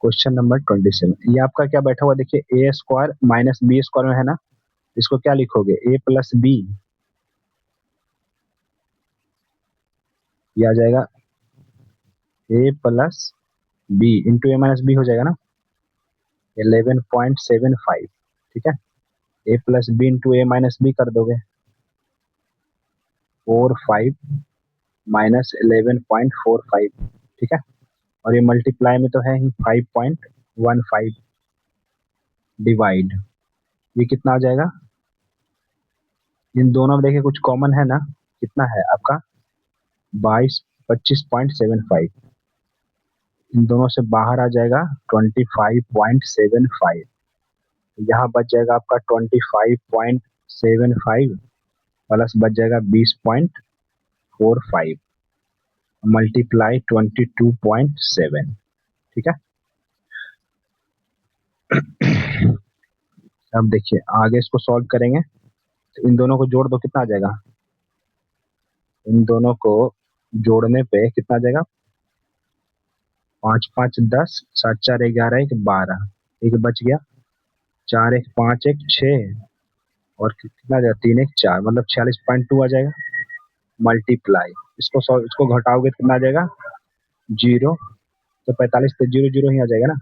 question number 27 ये आपका क्या बैठा हुआ देखिए, ए स्क्वायर माइनस बी स्क्वायर में है ना, इसको क्या लिखोगे ए प्लस बी, ये आ जाएगा ए प्लस बी इंटू ए माइनस बी हो जाएगा ना, 11.75। ठीक है, ए प्लस बी इंटू ए माइनस बी कर दोगे, 45 माइनस 11.45। ठीक है, और ये मल्टीप्लाई में तो है ही 5.15 डिवाइड, ये कितना आ जाएगा, इन दोनों में देखिए कुछ कॉमन है ना, कितना है आपका 25.75, इन दोनों से बाहर आ जाएगा 25.75, यहाँ बच जाएगा आपका 25.75 प्लस बच जाएगा 20.45 मल्टीप्लाई 22.7। ठीक है, अब देखिए आगे इसको सॉल्व करेंगे, तो इन दोनों को जोड़ दो कितना आ जाएगा, इन दोनों को जोड़ने पे कितना आ जाएगा, 5 5 10, 7 4 11 1 12, एक बच गया, 4 1 5 1 6 और कितना आ जाएगा 3 1 4, मतलब 46.2 आ जाएगा मल्टीप्लाई, इसको इसको घटाओगे तो कितना आ जाएगा जीरो, तो 45 तो जीरो जीरो ही आ जाएगा ना,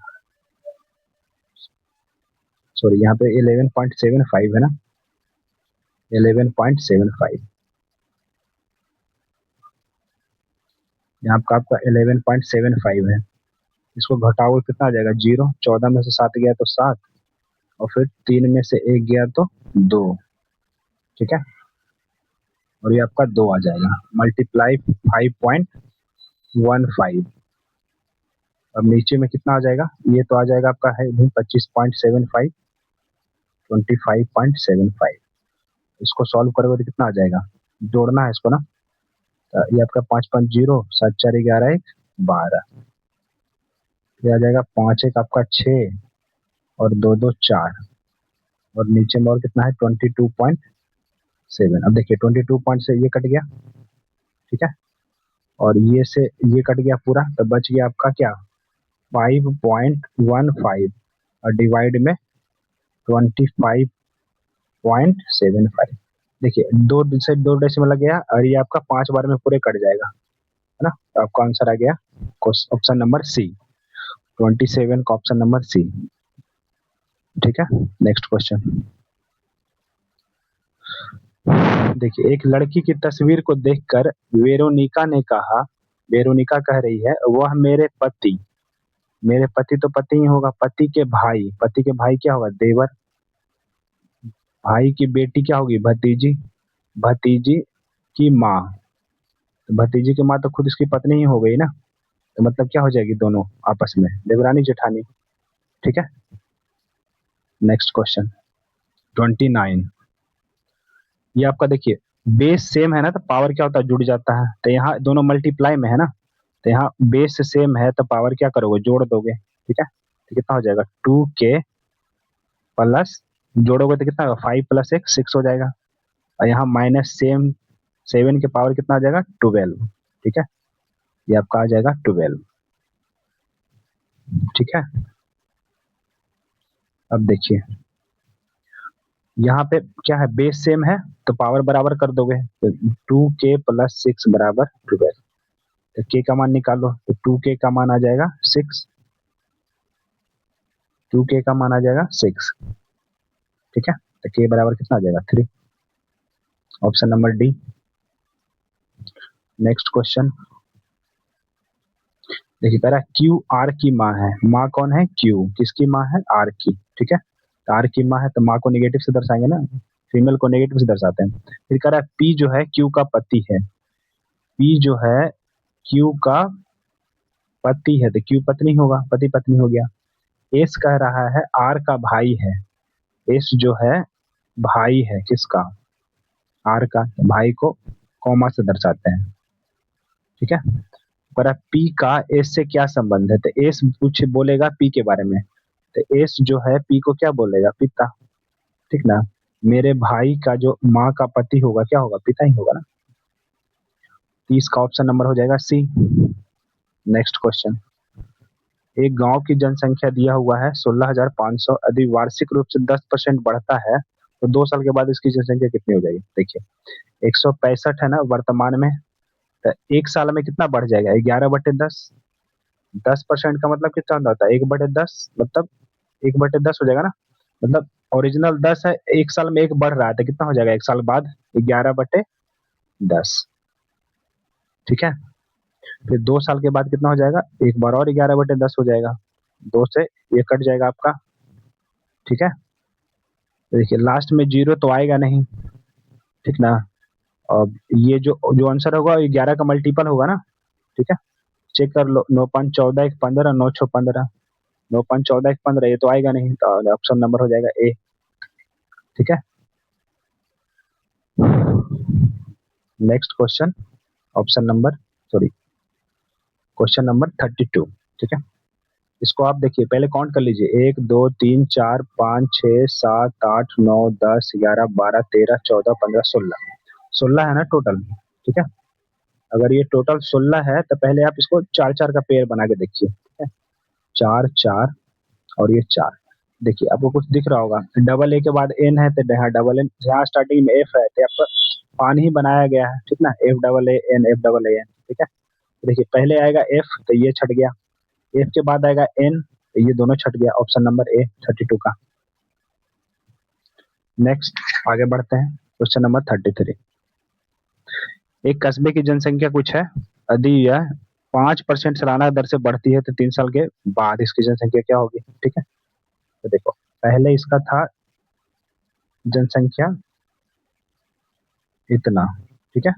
सॉरी यहाँ पे 11.75 है ना, 11.75 यहाँ का आपका 11.75 है, इसको घटाओगे कितना आ जाएगा जीरो, 14 में से 7 गया तो 7 और फिर 3 में से 1 गया तो 2। ठीक है, और ये आपका 2 आ जाएगा मल्टीप्लाई 5.15। अब नीचे में कितना आ जाएगा, ये तो आ जाएगा आपका है 25.75, 25.75, इसको सॉल्व करोगे तो कितना आ जाएगा, जोड़ना है इसको ना, तो ये आपका 5 5 0, 7 4 11 1 12, ये आ जाएगा 5 1 आपका 6 और 2 2 4, और नीचे में और कितना है 22.7। अब देखिए 22 से ये कट गया, ठीक है, और ये से ये कट गया पूरा, तो बच गया आपका क्या 5.15 और डिवाइड में 25.75। देखिए दो से दो डेसिमल लग गया और ये आपका 5 बार में पूरे कट जाएगा, है ना, तो आपका आंसर आ गया ऑप्शन नंबर सी, 27 का ऑप्शन नंबर सी। ठीक है, नेक्स्ट क्वेश्चन देखिए, एक लड़की की तस्वीर को देखकर वेरोनिका ने कहा, वेरोनिका कह रही है वह मेरे पति, मेरे पति तो पति ही होगा, पति के भाई, पति के भाई क्या होगा देवर, भाई की बेटी क्या होगी भतीजी, भतीजी की माँ, तो भतीजी की माँ तो खुद इसकी पत्नी ही हो गई ना, तो मतलब क्या हो जाएगी दोनों आपस में देवरानी जेठानी। ठीक है, नेक्स्ट क्वेश्चन 29, ये आपका देखिए बेस सेम है ना, तो पावर क्या होता है जुड़ जाता है, तो यहाँ दोनों मल्टीप्लाई में है ना, तो यहाँ बेस सेम है तो पावर क्या करोगे जोड़ दोगे। ठीक है, तो कितना हो जाएगा 2k प्लस, जोड़ोगे तो कितना होगा 5 प्लस 1 6 हो जाएगा, और यहाँ माइनस सेम 7 के पावर कितना आ जाएगा 12। ठीक है, ये आपका आ जाएगा 12। ठीक है, अब देखिए यहाँ पे क्या है, बेस सेम है तो पावर बराबर कर दोगे, तो 2k प्लस 6 बराबर 12। तो k का मान निकालो, तो 2k का मान आ जाएगा 6, 2k का मान आ जाएगा 6, ठीक है। तो k बराबर कितना आ जाएगा 3, option number D. Next question देखिए, कह रहा है क्यू आर की माँ है, माँ कौन है, क्यू, किसकी माँ है, आर की, ठीक है। तो आर की माँ है तो माँ को नेगेटिव से दर्शाएंगे ना, फीमेल को नेगेटिव से दर्शाते हैं। फिर कह रहा है पी जो है क्यू का पति है, पी जो है क्यू का पति है, तो क्यू पत्नी होगा, पति पत्नी हो गया। एस कह रहा है आर का भाई है, एस जो है भाई है किसका, आर का, भाई को कॉमा से दर्शाते हैं, ठीक है। पर पी का एस से क्या संबंध है, तो एस कुछ बोलेगा पी के बारे में, तो एस जो है पी को क्या बोलेगा, पिता, ठीक ना। मेरे भाई का जो माँ का पति होगा क्या होगा, पिता ही होगा ना। 30 का ऑप्शन नंबर हो जाएगा सी। नेक्स्ट क्वेश्चन, एक गांव की जनसंख्या दिया हुआ है 16,500, यदि वार्षिक रूप से 10% बढ़ता है तो 2 साल के बाद इसकी जनसंख्या कितनी हो जाएगी। देखिए 165 है ना वर्तमान में, तो एक साल में कितना बढ़ जाएगा, 11/10, 10% का मतलब कितना होता है, 1/10, मतलब 1/10 हो जाएगा ना, मतलब ओरिजिनल 10 है, एक साल में एक बढ़ रहा है तो कितना हो जाएगा एक साल बाद, 11/10, ठीक है। फिर 2 साल के बाद कितना हो जाएगा, एक बार और 11/10 हो जाएगा, 2 से ये कट जाएगा आपका, ठीक है। तो देखिए लास्ट में जीरो तो आएगा नहीं, ठीक ना। अब ये जो जो आंसर होगा ये 11 का मल्टीपल होगा ना, ठीक है। चेक कर लो, 9 5 14 1 15, 9 6 15, 9 5 14 1 15, ये तो आएगा नहीं, तो ऑप्शन नंबर हो जाएगा ए, ठीक है। Next question, option number, sorry, question number 32, ठीक है। इसको आप देखिए पहले काउंट कर लीजिए, 1 2 3 4 5 6 7 8 9 10 11 12 13 14 15 16, 16 है ना टोटल, ठीक है। अगर ये टोटल 16 है तो पहले आप इसको चार चार का पेयर बना के देखिए, ठीक है। 4 4 और ये 4, देखिए आपको कुछ दिख रहा होगा, डबल ए के बाद एन है तो यहाँ डबल एन, यहाँ स्टार्टिंग में एफ है तो आपका पान ही बनाया गया है, ठीक ना, F double A N, F double A N, ठीक है। तो देखिए पहले आएगा एफ तो ये छट गया, एफ के बाद आएगा एन तो ये दोनों छट गया, ऑप्शन नंबर ए 32 का। नेक्स्ट आगे बढ़ते हैं, क्वेश्चन नंबर 33, एक कस्बे की जनसंख्या कुछ है, यदि यह 5% सालाना दर से बढ़ती है तो 3 साल के बाद इसकी जनसंख्या क्या होगी, ठीक है। तो देखो पहले इसका था जनसंख्या इतना, ठीक है,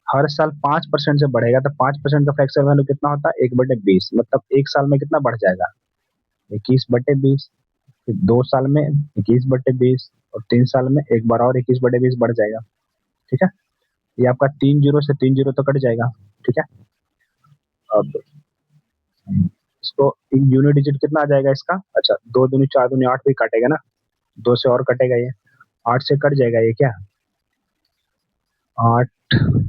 हर साल 5% से बढ़ेगा तो 5% का फ्रैक्शन वैल्यू कितना होता है, 1/20, मतलब एक साल में कितना बढ़ जाएगा, 21/20, फिर 2 साल में 21/20, और 3 साल में एक बार और 21/20 बढ़ जाएगा, ठीक है। ये आपका 3 जीरो से 3 जीरो तो कट जाएगा, ठीक है। अब इसको यूनिट डिजिट कितना आ जाएगा इसका, अच्छा 2 दूनी 4 दूनी 8 भी काटेगा ना, 2 से और कटेगा ये, 8 से कट जाएगा ये क्या, 8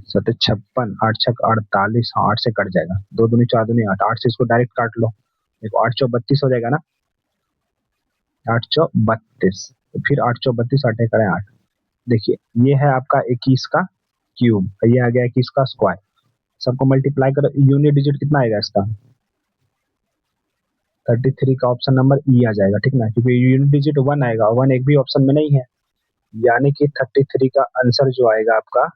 7 56, 8 6 48, 8 से कट जाएगा, 2 दूनी 4 दूनी 8, 8 से इसको डायरेक्ट काट लो, देखो 8 चौ 32 हो जाएगा ना, 8 चौ 32, तो फिर 8 चौ 32, 8 करें 8, देखिए ये है आपका 21 का क्यूब, ये आ गया 21 का स्क्वायर, सबको मल्टीप्लाई करो, यूनिट डिजिट कितना आएगा इसका, 33 का ऑप्शन नंबर ई आ जाएगा, ठीक ना, क्योंकि यूनिट डिजिट 1 आएगा, 1 एक भी ऑप्शन में नहीं है, यानी कि 33 का आंसर जो आएगा आपका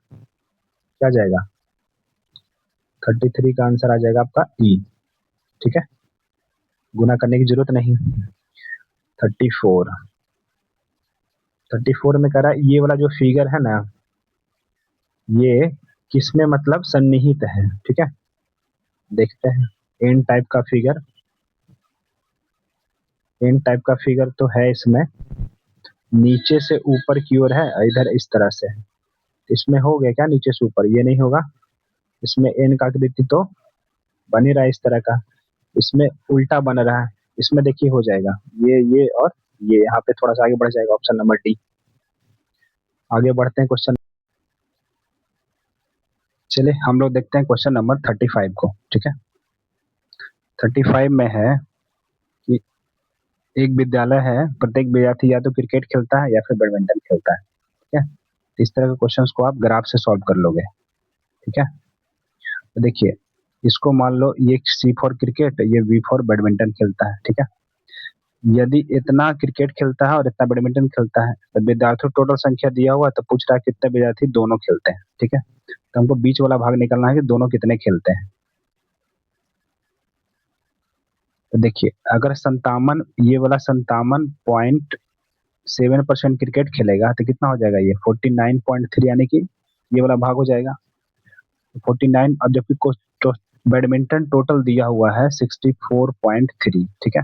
क्या जाएगा, 33 का आंसर आ जाएगा आपका ई, ठीक है, गुना करने की जरूरत नहीं। 34, 34 में कह रहा है ये वाला जो फिगर है ना, ये किसमें मतलब सन्निहित है, ठीक है। देखते हैं, एन टाइप का फिगर, एन टाइप का फिगर तो है इसमें, नीचे से ऊपर की ओर है, इधर इस तरह से है, इसमें हो गया क्या नीचे से ऊपर, ये नहीं होगा, इसमें एन का आकृति तो बन ही रहा है इस तरह का, इसमें उल्टा बन रहा है, इसमें देखिए हो जाएगा ये और ये यहाँ पे थोड़ा सा आगे बढ़ जाएगा, ऑप्शन नंबर डी। आगे बढ़ते हैं क्वेश्चन, चलिए हम लोग देखते हैं क्वेश्चन नंबर 35 को, ठीक है। 35 में है कि एक विद्यालय है, प्रत्येक विद्यार्थी या तो क्रिकेट खेलता है या फिर बैडमिंटन खेलता है, ठीक है। तो इस तरह के क्वेश्चंस को आप ग्राफ से सॉल्व कर लोगे, ठीक है। तो देखिए, इसको मान लो ये सी फॉर क्रिकेट, ये वी फॉर बैडमिंटन खेलता है, ठीक है। यदि इतना क्रिकेट खेलता है और इतना बैडमिंटन खेलता है, तो विद्यार्थी टोटल संख्या दिया हुआ है, तो पूछ रहा है कितने विद्यार्थी दोनों खेलते हैं, ठीक है। तो हमको बीच वाला भाग निकालना है कि दोनों कितने खेलते हैं। तो देखिए, अगर 57, ये वाला 57.7% क्रिकेट खेलेगा तो कितना हो जाएगा, ये 49.3, यानी कि ये वाला भाग हो जाएगा 49। अब जबकि बैडमिंटन टोटल दिया हुआ है 64.3, ठीक है।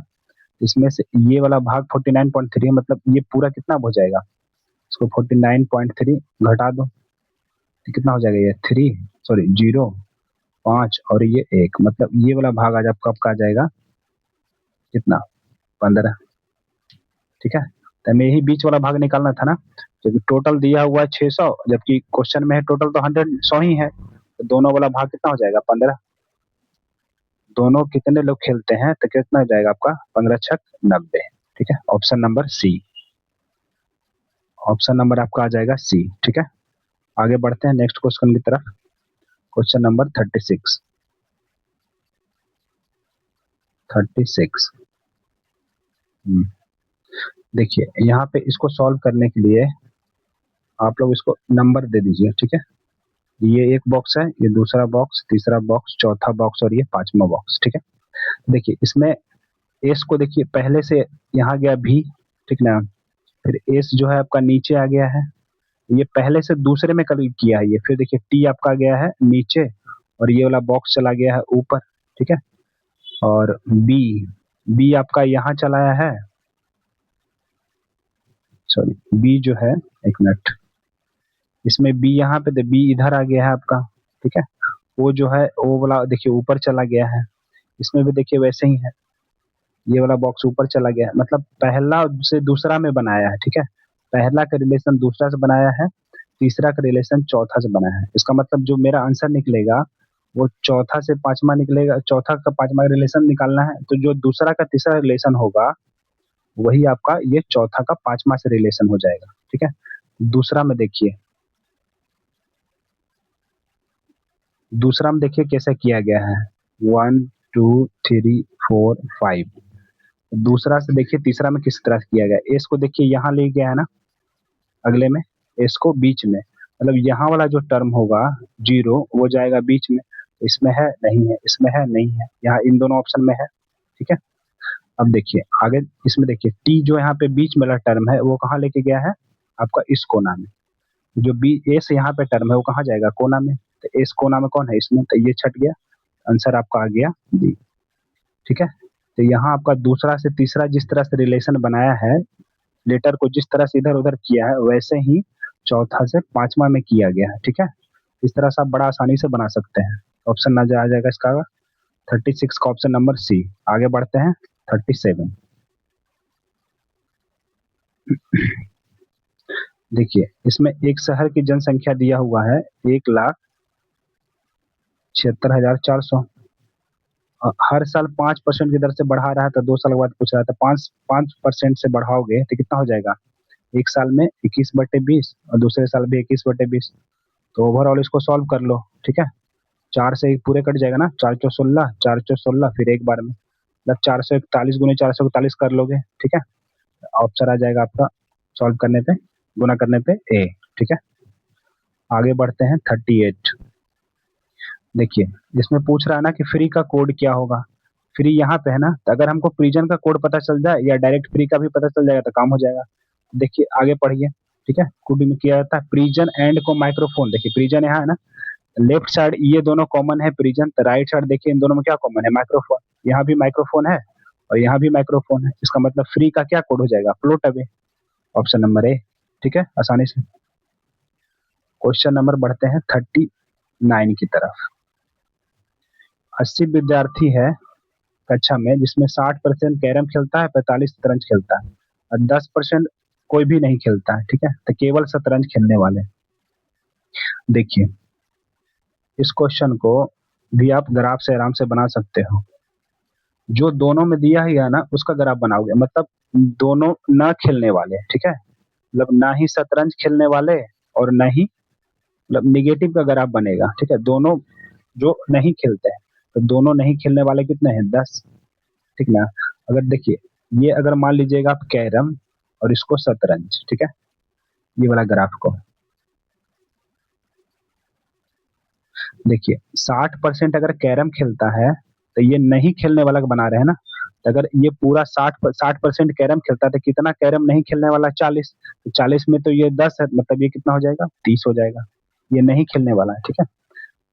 इसमें से ये वाला भाग 49.3 है, मतलब ये पूरा कितना हो जाएगा, इसको 49.3 घटा दो तो कितना हो जाएगा, ये 0, 5 और ये 1, मतलब ये वाला भाग आज आपका आपका आ जाएगा कितना, 15, ठीक है। तो हमें यही बीच वाला भाग निकालना था ना, क्योंकि टोटल दिया हुआ है 600, जबकि क्वेश्चन में है टोटल तो 100 ही है, तो दोनों वाला भाग कितना हो जाएगा, 15। दोनों कितने लोग खेलते हैं तो कितना हो जाएगा आपका, 15 छक 90, ठीक है। Option number C, option number आपका आ जाएगा सी, ठीक है। आगे बढ़ते हैं नेक्स्ट क्वेश्चन की तरफ। Question number 36। 36। देखिए, यहाँ पे इसको सॉल्व करने के लिए आप लोग इसको नंबर दे दीजिए, ठीक है। ये एक बॉक्स है, ये दूसरा बॉक्स, तीसरा बॉक्स, चौथा बॉक्स और ये पांचवा बॉक्स, ठीक है। देखिए, इसमें एस को देखिए पहले से यहाँ गया भी, ठीक ना, फिर एस जो है आपका नीचे आ गया है, ये पहले से दूसरे में कल किया है ये, फिर देखिए टी आपका गया है नीचे और ये वाला बॉक्स चला गया है ऊपर, ठीक है। और बी, बी आपका यहाँ चलाया है, सॉरी बी जो है, एक मिनट, इसमें बी यहाँ पे, बी इधर आ गया है आपका, ठीक है। वो जो है वो वाला देखिए ऊपर चला गया है, इसमें भी देखिए वैसे ही है, ये वाला बॉक्स ऊपर चला गया है, मतलब पहला से दूसरा में बनाया है, ठीक है। पहला का रिलेशन दूसरा से बनाया है, तीसरा का रिलेशन चौथा से बनाया है। इसका मतलब जो मेरा आंसर निकलेगा वो चौथा से पांचवा निकलेगा, चौथा का पांचवा रिलेशन निकालना है, तो जो दूसरा का तीसरा रिलेशन होगा वही आपका ये चौथा का पांचवा से रिलेशन हो जाएगा, ठीक है। दूसरा में देखिए, दूसरा में देखिए कैसे किया गया है, 1 2 3 4 5। दूसरा से देखिए तीसरा में किस तरह से किया गया, एस को देखिए यहाँ ले गया है ना, अगले में एस को बीच में, मतलब यहाँ वाला जो टर्म होगा 0 वो जाएगा बीच में, इसमें है नहीं है, इसमें है नहीं है, यहाँ इन दोनों ऑप्शन में है, ठीक है। अब देखिए आगे, इसमें देखिए टी जो यहाँ पे बीच में वाला टर्म है वो कहाँ लेके गया है, आपका इस कोना में। जो बी एस यहाँ पे टर्म है वो कहाँ जाएगा, कोना में, तो एस कोना में कौन है, इसमें, तो ये छट गया, आंसर आपका आ गया डी, ठीक है। तो यहाँ आपका दूसरा से तीसरा जिस तरह से रिलेशन बनाया है, लेटर को जिस तरह से इधर उधर किया है, वैसे ही चौथा से पांचवा में किया गया है, ठीक है। इस तरह से आप बड़ा आसानी से बना सकते हैं। ऑप्शन आ जाएगा इसका 36 का ऑप्शन नंबर सी। आगे बढ़ते हैं 37। देखिए, इसमें एक शहर की जनसंख्या दिया हुआ है 1,76,400, हर साल 5% की दर से बढ़ा रहा है, तो 2 साल के बाद पूछ रहा था 5% से बढ़ाओगे तो कितना हो जाएगा, एक साल में 21/20 और दूसरे साल भी 21/20। तो ओवरऑल इसको सॉल्व कर लो, ठीक है। 4 से 1 पूरे कट जाएगा ना, 4 चौ 16, 4 चौ 16, फिर एक बार में, मतलब 441 गुने 441 कर लोगे, ठीक है। ऑप्शन आ जाएगा आपका सॉल्व करने पे, गुना करने पे ए, ठीक है। आगे बढ़ते हैं 38। देखिए, इसमें पूछ रहा है ना कि फ्री का कोड क्या होगा, फ्री यहाँ पे है ना, तो अगर हमको प्रिजन का कोड पता चल जाए या डायरेक्ट फ्री का भी पता चल जाएगा तो काम हो जाएगा। देखिए आगे पढ़िए, ठीक है। कोड में किया जाता है प्रिजन एंड को माइक्रोफोन, देखिए प्रिजन यहाँ है ना, लेफ्ट साइड ये दोनों कॉमन है प्रिजन, तो राइट साइड देखिए इन दोनों में क्या कॉमन है, माइक्रोफोन, यहाँ भी माइक्रोफोन है और यहाँ भी माइक्रोफोन है, इसका मतलब फ्री का क्या कोड हो जाएगा, float away, option number A, ठीक है, आसानी से। क्वेश्चन नंबर बढ़ते हैं 39 की तरफ। 80 विद्यार्थी है कक्षा में, जिसमें 60% कैरम खेलता है, 45 शतरंज खेलता है और 10% कोई भी नहीं खेलता है, ठीक है, तो केवल शतरंज खेलने वाले। देखिए, इस क्वेश्चन को भी आप ग्राफ से आराम से बना सकते हो। जो दोनों में दिया ही है ना उसका ग्राफ बनाओगे, मतलब दोनों ना खेलने वाले, ठीक है, मतलब ना ही शतरंज खेलने वाले और ना ही, मतलब निगेटिव का ग्राफ बनेगा, ठीक है, दोनों जो नहीं खेलते हैं, तो दोनों नहीं खेलने वाले कितने हैं, 10, ठीक ना। अगर देखिए, ये अगर मान लीजिएगा आप कैरम और इसको शतरंज, ठीक है, ये वाला ग्राफ को देखिए, 60% अगर कैरम खेलता है तो ये नहीं खेलने वाला का बना रहे हैं ना। तो अगर ये पूरा 60% कैरम खेलता है तो कितना कैरम नहीं खेलने वाला, 40, तो 40 में तो ये 10 है, मतलब ये कितना हो जाएगा, 30 हो जाएगा, ये नहीं खेलने वाला है, ठीक है।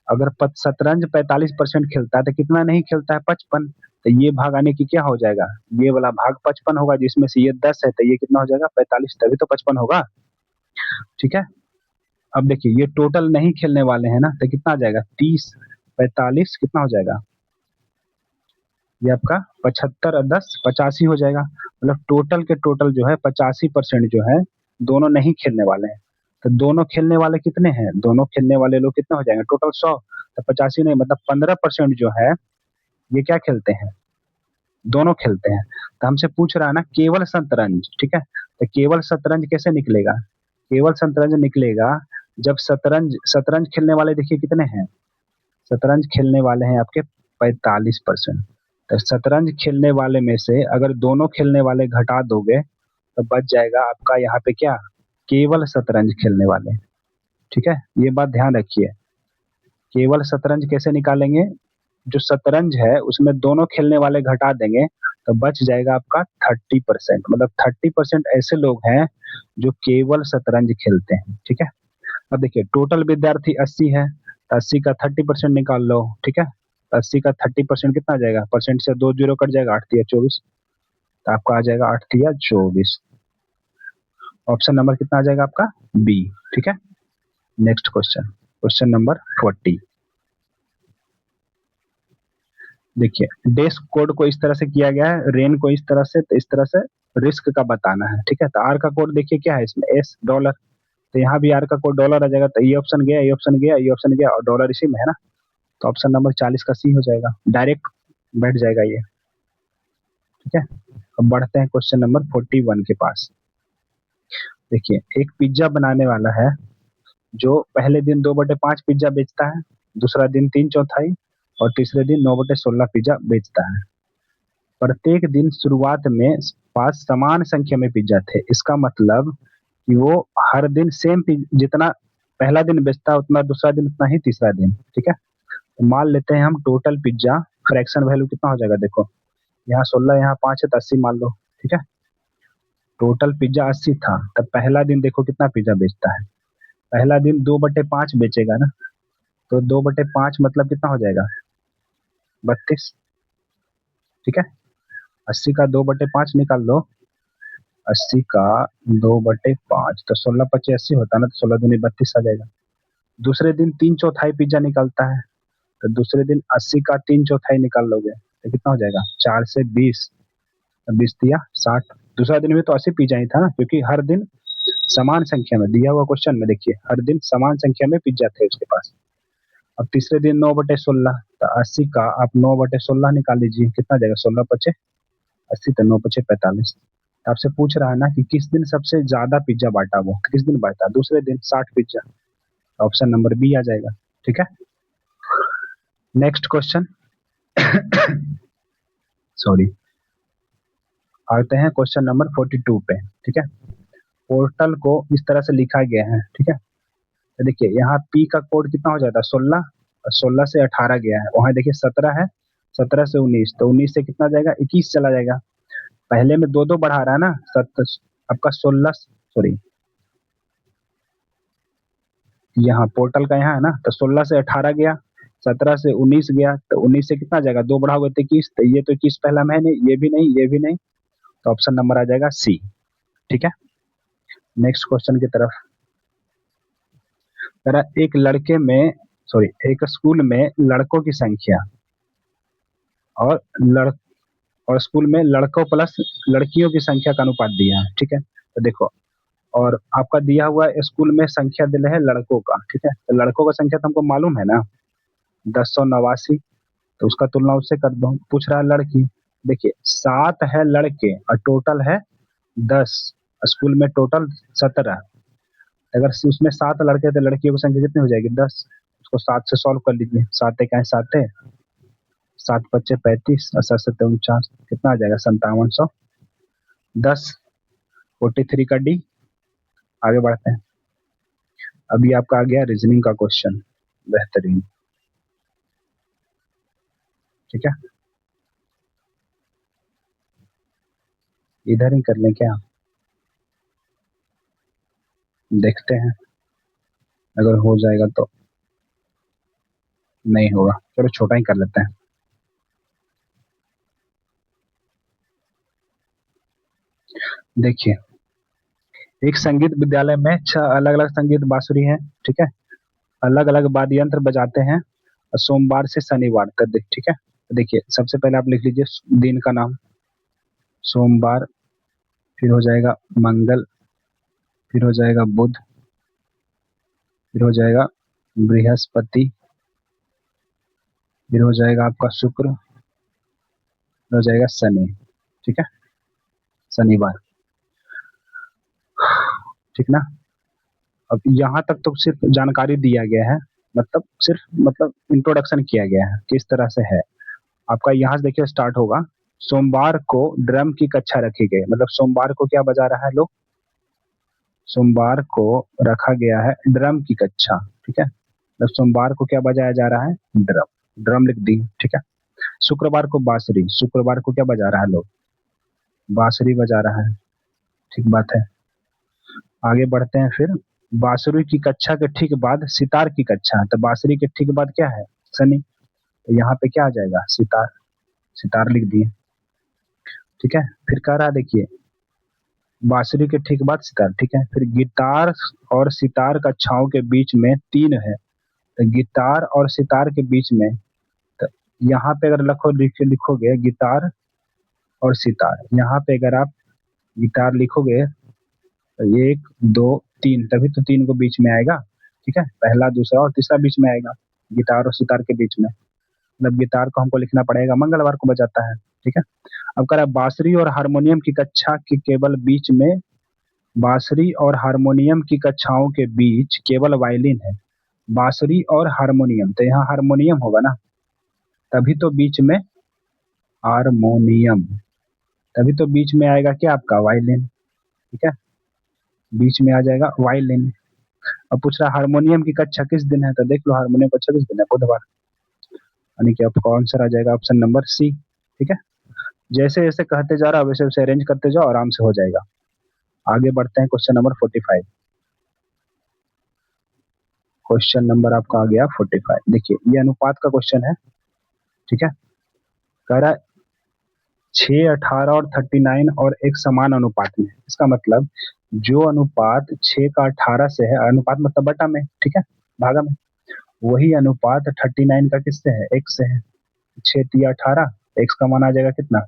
अगर शतरंज 45% खेलता है तो कितना नहीं खेलता है, 55, तो ये भाग आने की क्या हो जाएगा, ये वाला भाग 55 होगा, जिसमें से ये 10 है तो ये कितना हो जाएगा, 45, तभी तो 55 होगा, ठीक है। अब देखिए, ये टोटल नहीं खेलने वाले हैं ना, तो कितना आ जाएगा, 30, 45 कितना हो जाएगा, ये आपका 75 और 10 85 हो जाएगा, मतलब टोटल के टोटल जो है 85% जो है दोनों नहीं खेलने वाले हैं। तो दोनों खेलने वाले कितने हैं, दोनों खेलने वाले लोग कितने हो जाएंगे, टोटल 100, तो 85 नहीं, मतलब 15% जो है ये क्या खेलते हैं, दोनों खेलते हैं। तो हमसे पूछ रहा है ना केवल शतरंज, ठीक है, तो केवल शतरंज कैसे निकलेगा, केवल शतरंज निकलेगा जब शतरंज शतरंज खेलने वाले देखिए कितने हैं, शतरंज खेलने वाले हैं आपके 45%। तो शतरंज खेलने वाले में से अगर दोनों खेलने वाले घटा दोगे तो बच जाएगा आपका यहाँ पे क्या, केवल शतरंज खेलने वाले, ठीक है, ये बात ध्यान रखिए। केवल शतरंज कैसे निकालेंगे, जो शतरंज है उसमें दोनों खेलने वाले घटा देंगे तो बच जाएगा आपका 30%, मतलब 30% ऐसे लोग हैं जो केवल शतरंज खेलते हैं, ठीक है। अब देखिए, टोटल विद्यार्थी 80 है, तो 80 का 30% निकाल लो, ठीक है, तो 80 का 30% कितना आ जाएगा, परसेंट से 2 जीरो कट जाएगा, 8 तिया 24, तो आपका आ जाएगा 8 तिया 24, ऑप्शन नंबर कितना आ जाएगा आपका, बी, ठीक है। Next question, question number 40। देखिए, डेस्क कोड को इस तरह से किया गया है, रेन को इस तरह से, तो इस तरह से रिस्क का बताना है, ठीक है। तो आर का कोड देखिए क्या है इसमें, एस डॉलर, तो यहाँ भी आर का कोड डॉलर आ जाएगा, तो ये ऑप्शन गया, ये ऑप्शन गया, ये ऑप्शन गया, और डॉलर इसी में है ना, तो ऑप्शन नंबर 40 का सी हो जाएगा, डायरेक्ट बैठ जाएगा ये, ठीक है। अब बढ़ते हैं क्वेश्चन नंबर 41 के पास। देखिए, एक पिज्जा बनाने वाला है जो पहले दिन 2/5 पिज्जा बेचता है, दूसरा दिन 3/4 और तीसरे दिन 9/16 पिज्जा बेचता है। प्रत्येक दिन शुरुआत में पास समान संख्या में पिज्जा थे, इसका मतलब कि वो हर दिन सेम जितना पहला दिन बेचता है उतना दूसरा दिन, उतना ही तीसरा दिन, ठीक है। तो मान लेते हैं हम टोटल पिज्जा, फ्रैक्शन वैल्यू कितना हो जाएगा, देखो यहाँ 16, यहाँ 5 है तो 80 मान लो, ठीक है। टोटल पिज्जा 80 था, तब पहला दिन देखो कितना पिज्जा बेचता है, पहला दिन 2/5 बेचेगा ना, तो 2/5 मतलब कितना हो जाएगा, 32, ठीक है। 80 का 2/5 निकाल लो, 80 का 2/5, तो 16×5 = 80 होता है ना, तो 16×2 = 32 आ जाएगा। दूसरे दिन 3/4 पिज्जा निकलता है, तो दूसरे दिन 80 का 3/4 निकाल लोगे तो कितना हो जाएगा, 4 से 20, 20 दिया 60। दूसरा दिन में तो 80 पिज्जा ही था ना, क्योंकि हर दिन समान संख्या में दिया हुआ क्वेश्चन में, देखिए हर दिन समान संख्या में पिज्जा थे उसके पास। अब तीसरे दिन 9/16, तो 80 का आप 9/16 निकाल लीजिए, कितना जाएगा, 16×5 = 80, तो 9×5 = 45। आपसे पूछ रहा है ना कि किस दिन सबसे ज्यादा पिज्जा बांटा, वो किस दिन बांटा, दूसरे दिन 60 पिज्जा, ऑप्शन नंबर बी आ जाएगा, ठीक है। नेक्स्ट क्वेश्चन, सॉरी, आते हैं क्वेश्चन नंबर 42 पे, ठीक है। पोर्टल को इस तरह से लिखा गया है, ठीक है। तो देखिए, यहाँ पी का कोड कितना हो जाता है, 16, और 16 से 18 गया है, वहाँ देखिए 17 है, 17 से 19, तो 19 से कितना जाएगा, 21 चला जाएगा। पहले में दो दो बढ़ा रहा है ना, आपका 16, सॉरी, यहाँ पोर्टल का यहाँ है ना, तो 16 से 18 गया, 17 से 19 गया, तो 19 से कितना जाएगा, दो बढ़ाओगे तो 21, तो ये तो 21 पहला में है नहीं, ये भी नहीं, ये भी नहीं, तो ऑप्शन नंबर आ जाएगा सी, ठीक है। नेक्स्ट क्वेश्चन की तरफ, जरा एक लड़के में, सॉरी, एक स्कूल में लड़कों की संख्या और और स्कूल में लड़कों प्लस लड़कियों की संख्या का अनुपात दिया है, ठीक है। तो देखो, और आपका दिया हुआ स्कूल में संख्या दिया है लड़कों का, ठीक है, तो लड़कों का संख्या तो हमको मालूम है ना, 1089, तो उसका तुलना उससे कर दो। पूछ रहा है लड़की, देखिए 7 है लड़के और टोटल है 10, स्कूल में टोटल 17। अगर उसमें 7 लड़के तो लड़कियों की संख्या कितनी हो जाएगी? 10। उसको 7 से सॉल्व कर लीजिए। 7 एक है 7 है, 7 पच्चे 35 और 7 सत्ते 49, कितना आ जाएगा? 5710। 43 का डी। आगे बढ़ते हैं। अभी आपका आ गया रीजनिंग का क्वेश्चन, बेहतरीन। ठीक है, इधर ही कर लें क्या? देखते हैं, अगर हो जाएगा तो। नहीं होगा, चलो छोटा ही कर लेते हैं। देखिए, एक संगीत विद्यालय में 6 अलग अलग संगीत बांसुरी है। ठीक है, अलग अलग वाद्य यंत्र बजाते हैं सोमवार से शनिवार तक। ठीक है, देखिए सबसे पहले आप लिख लीजिए दिन का नाम, सोमवार, फिर हो जाएगा मंगल, फिर हो जाएगा बुध, फिर हो जाएगा बृहस्पति, फिर हो जाएगा आपका शुक्र, फिर हो जाएगा शनि। ठीक है, शनिवार। ठीक ना? अब यहाँ तक तो सिर्फ जानकारी दिया गया है, मतलब सिर्फ मतलब इंट्रोडक्शन किया गया है किस तरह से है। आपका यहाँ से देखिए स्टार्ट होगा। सोमवार को ड्रम की कक्षा रखी गई, मतलब सोमवार को क्या बजा रहा है लोग? सोमवार को रखा गया है ड्रम की कक्षा। ठीक है, मतलब सोमवार को क्या बजाया जा रहा है? ड्रम। ड्रम लिख दी। ठीक है, शुक्रवार को बांसुरी, शुक्रवार को क्या बजा रहा है लोग? बांसुरी बजा रहा है। ठीक बात है। आगे बढ़ते हैं फिर। बांसुरी की कक्षा के ठीक बाद सितार की कक्षा है, तो बांसुरी के ठीक बाद क्या है? शनि। तो यहाँ पे क्या आ जाएगा? सितार। सितार लिख दिए। ठीक है, फिर कह रहा देखिए बांसुरी के ठीक बाद सितार। ठीक है, फिर गिटार और सितार कक्षाओं के बीच में 3 है, तो गिटार और सितार के बीच में, तो यहाँ पे अगर लिखोगे गिटार और सितार, यहाँ पे अगर आप गिटार लिखोगे तो 1 2 3, तभी तो 3 को बीच में आएगा। ठीक है, पहला दूसरा और तीसरा बीच में आएगा गिटार और सितार के बीच में। मतलब गिटार को हमको लिखना पड़ेगा मंगलवार को बजाता है। ठीक है, अब कह रहा है बांसुरी और हारमोनियम की कक्षा के केवल बीच में, बांसुरी और हारमोनियम की कक्षाओं के बीच केवल वायलिन है। बांसुरी और हारमोनियम, तो यहाँ हारमोनियम होगा ना, तभी तो बीच में हारमोनियम, तभी तो बीच में आएगा क्या आपका? वायलिन। ठीक है, बीच में आ जाएगा वायलिन। अब पूछ रहा हारमोनियम की कक्षा किस दिन है, तो देख लो हारमोनियम कक्षा किस दिन है? बुधवार। यानी कि आपका आंसर आ जाएगा ऑप्शन नंबर सी। ठीक है, जैसे जैसे कहते जा रहा वैसे वैसे अरेंज करते जाओ, आराम से हो जाएगा। आगे बढ़ते हैं क्वेश्चन नंबर 45। क्वेश्चन नंबर आपका आ गया 45। देखिए ये अनुपात का क्वेश्चन है। ठीक है, कह रहा है 6, 18 और 39 और एक समान अनुपात में। इसका मतलब जो अनुपात 6 का 18 से है, अनुपात मतलब बटा में, ठीक है, भागा में, वही अनुपात 39 का किससे है? एक से है। 6 तिया 18, एक्स का मान आ जाएगा कितना?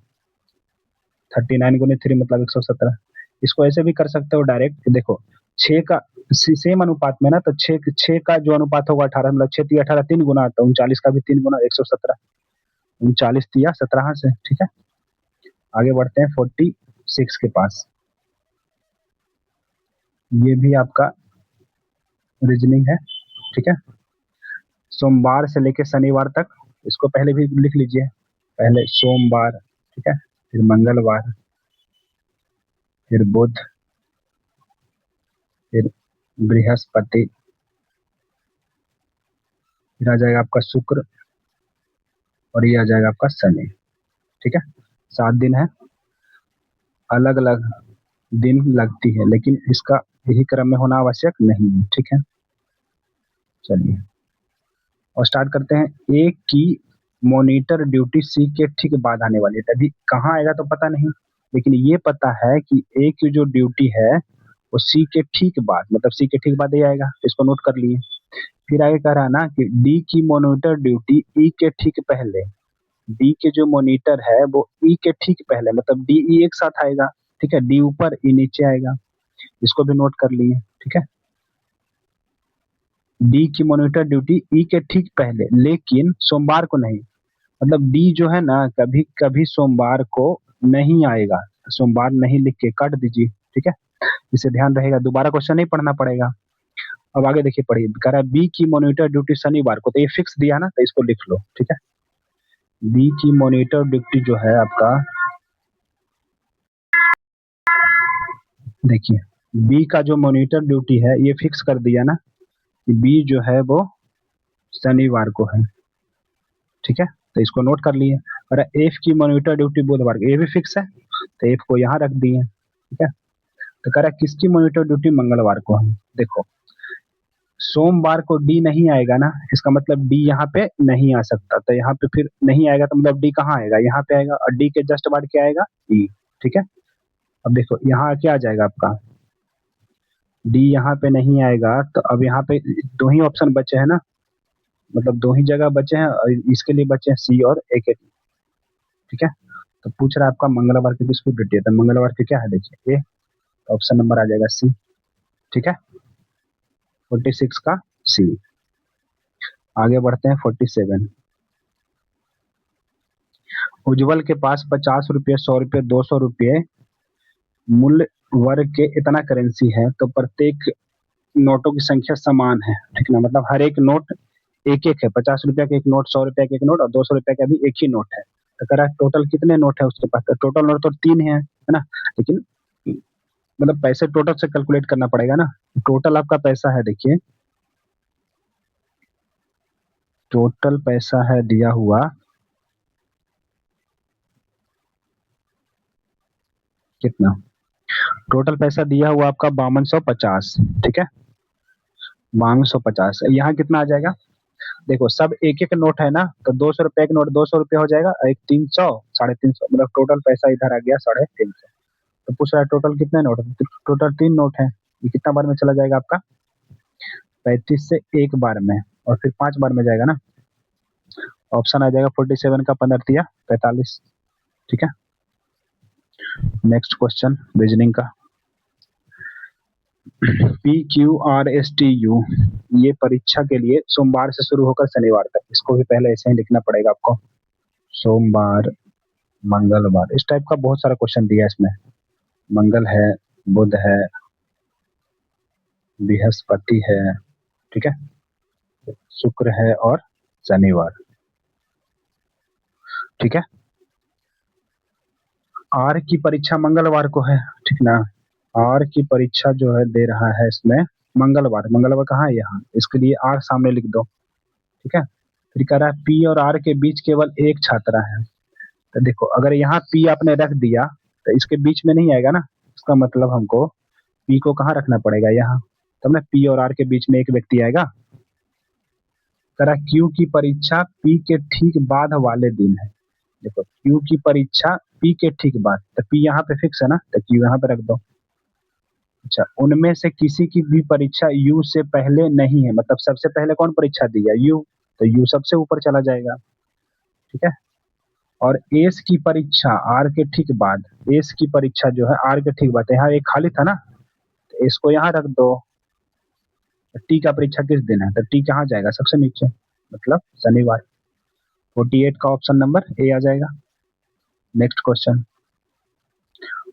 39 गुने 3 मतलब 117। इसको ऐसे भी कर सकते हो डायरेक्ट, देखो 6 का सेम अनुपात में ना, तो 6 का जो अनुपात होगा 18, मतलब 6 तिया 18 3 गुना, तो 39 का भी 3 गुना 117। 39 तिया 17 से। ठीक है, आगे बढ़ते हैं 46 के पास। ये भी आपका रीजनिंग है। ठीक है, सोमवार से लेकर शनिवार तक, इसको पहले भी लिख लीजिए। पहले सोमवार, ठीक है, फिर मंगलवार, फिर बुध, फिर बृहस्पति, फिर आ जाएगा आपका शुक्र, और ये आ जाएगा आपका शनि। ठीक है, 7 दिन है, अलग अलग दिन लगती है, लेकिन इसका यही क्रम में होना आवश्यक नहीं है। ठीक है, चलिए और स्टार्ट करते हैं। ए की मॉनिटर ड्यूटी सी के ठीक बाद आने वाली है, तभी कहाँ आएगा तो पता नहीं, लेकिन ये पता है कि ए की जो ड्यूटी है वो सी के ठीक बाद, मतलब सी के ठीक बाद ही आएगा, इसको नोट कर लिए। फिर आगे कह रहा है ना कि डी की मॉनिटर ड्यूटी ई के ठीक पहले, डी के जो मॉनिटर है वो ई के ठीक पहले, मतलब डी ई एक साथ आएगा। ठीक है, डी ऊपर ई नीचे आएगा, इसको भी नोट कर लिए। ठीक है, डी की मॉनिटर ड्यूटी ई के ठीक पहले, लेकिन सोमवार को नहीं, मतलब डी जो है ना, कभी कभी सोमवार को नहीं आएगा, सोमवार नहीं लिख के काट दीजिए, ठीक है। इसे ध्यान रहेगा, दोबारा क्वेश्चन नहीं पढ़ना पड़ेगा। अब आगे देखिए, पढ़िए, कह रहा है बी की मॉनिटर ड्यूटी शनिवार को, तो ये फिक्स दिया ना, तो इसको लिख लो, ठीक है। बी की मॉनिटर ड्यूटी जो है आपका, देखिए बी का जो मॉनिटर ड्यूटी है ये फिक्स कर दिया ना, कि बी जो है वो शनिवार को है, ठीक है। तो इसको नोट कर लिए। और एफ की मॉनिटर ड्यूटी बुधवार को, ये भी फिक्स है, तो एफ को यहाँ रख दिए, ठीक है। तो कह रहा है किसकी मॉनिटर ड्यूटी मंगलवार को है। देखो सोमवार को डी नहीं आएगा ना, इसका मतलब डी यहाँ पे नहीं आ सकता, तो यहाँ पे फिर नहीं आएगा, तो मतलब डी कहाँ आएगा, यहाँ पे आएगा, और डी के जस्ट बाद क्या आएगा, ई, ठीक है। अब देखो यहाँ क्या आ जाएगा आपका, डी यहाँ पे नहीं आएगा, तो अब यहाँ पे दो ही ऑप्शन बचे हैं ना, मतलब दो ही जगह बचे हैं, और इसके लिए बचे हैं सी और ए के, ठीक है। तो पूछ रहा है आपका मंगलवार की किसको ड्यूटी है, तो मंगलवार की क्या है, देखिए ए, ऑप्शन नंबर आ जाएगा सी, ठीक है। 46 का सी। आगे बढ़ते हैं 47। उज्जवल के पास 50 रुपये, 100 रुपये, 200 रुपये मूल्य वर्ग के इतना करेंसी है, तो प्रत्येक नोटों की संख्या समान है, ठीक ना, मतलब हर एक नोट एक एक है, 50 रुपया का एक नोट, 100 रुपया का एक नोट, और 200 रुपया का भी एक ही नोट है। तो कह रहा है टोटल कितने नोट है उसके पास, तो टोटल नोट तो 3 है ना, लेकिन मतलब पैसे टोटल से कैलकुलेट करना पड़ेगा ना। टोटल आपका पैसा है, देखिए टोटल पैसा है दिया हुआ कितना, टोटल पैसा दिया हुआ आपका 5250, ठीक है, 5250। यहाँ कितना आ जाएगा, देखो सब एक एक नोट है ना, तो 200 रुपए एक नोट 200 रुपये हो जाएगा, एक 300, 350, मतलब टोटल पैसा इधर आ गया 350। तो पूछ रहा है टोटल कितने नोट है, तो टोटल 3 नोट है, ये कितना बार में चला जाएगा आपका, 35 से एक बार में, और फिर 5 बार में जाएगा ना। ऑप्शन आ जाएगा 47 का 15 दिया 45, ठीक है। नेक्स्ट क्वेश्चन रीजनिंग का, P Q R S T U, ये परीक्षा के लिए सोमवार से शुरू होकर शनिवार तक, इसको भी पहले ऐसे ही लिखना पड़ेगा आपको, सोमवार, मंगलवार, इस टाइप का बहुत सारा क्वेश्चन दिया है इसमें, मंगल है, बुध है, बृहस्पति है, ठीक है, शुक्र है और शनिवार, ठीक है। आर की परीक्षा मंगलवार को है, ठीक ना, आर की परीक्षा जो है दे रहा है इसमें मंगलवार, मंगलवार कहाँ है, यहाँ, इसके लिए आर सामने लिख दो, ठीक है। फिर कह रहा है पी और आर के बीच केवल एक छात्रा है, तो देखो अगर यहाँ पी आपने रख दिया तो इसके बीच में नहीं आएगा ना, इसका मतलब हमको पी को कहाँ रखना पड़ेगा, यहाँ, तब ना पी और आर के बीच में एक व्यक्ति आएगा। कह रहा क्यू की परीक्षा पी के ठीक बाद वाले दिन है, देखो क्यू की परीक्षा पी के ठीक बाद, तो पी यहाँ पे फिक्स है ना, तो क्यू यहाँ पे रख दो। अच्छा, उनमें से किसी की भी परीक्षा यू से पहले नहीं है, मतलब सबसे पहले कौन परीक्षा दिया, यू, तो यू सबसे ऊपर चला जाएगा, ठीक है। और एस की परीक्षा आर के ठीक बाद, एस की परीक्षा जो है आर के ठीक बाद, तो यहाँ एक खाली था ना, तो एस को यहाँ रख दो। टी का परीक्षा किस दिन है, तो टी कहाँ जाएगा, सबसे नीचे, मतलब शनिवार। 48 का ऑप्शन नंबर ए आ जाएगा। नेक्स्ट क्वेश्चन,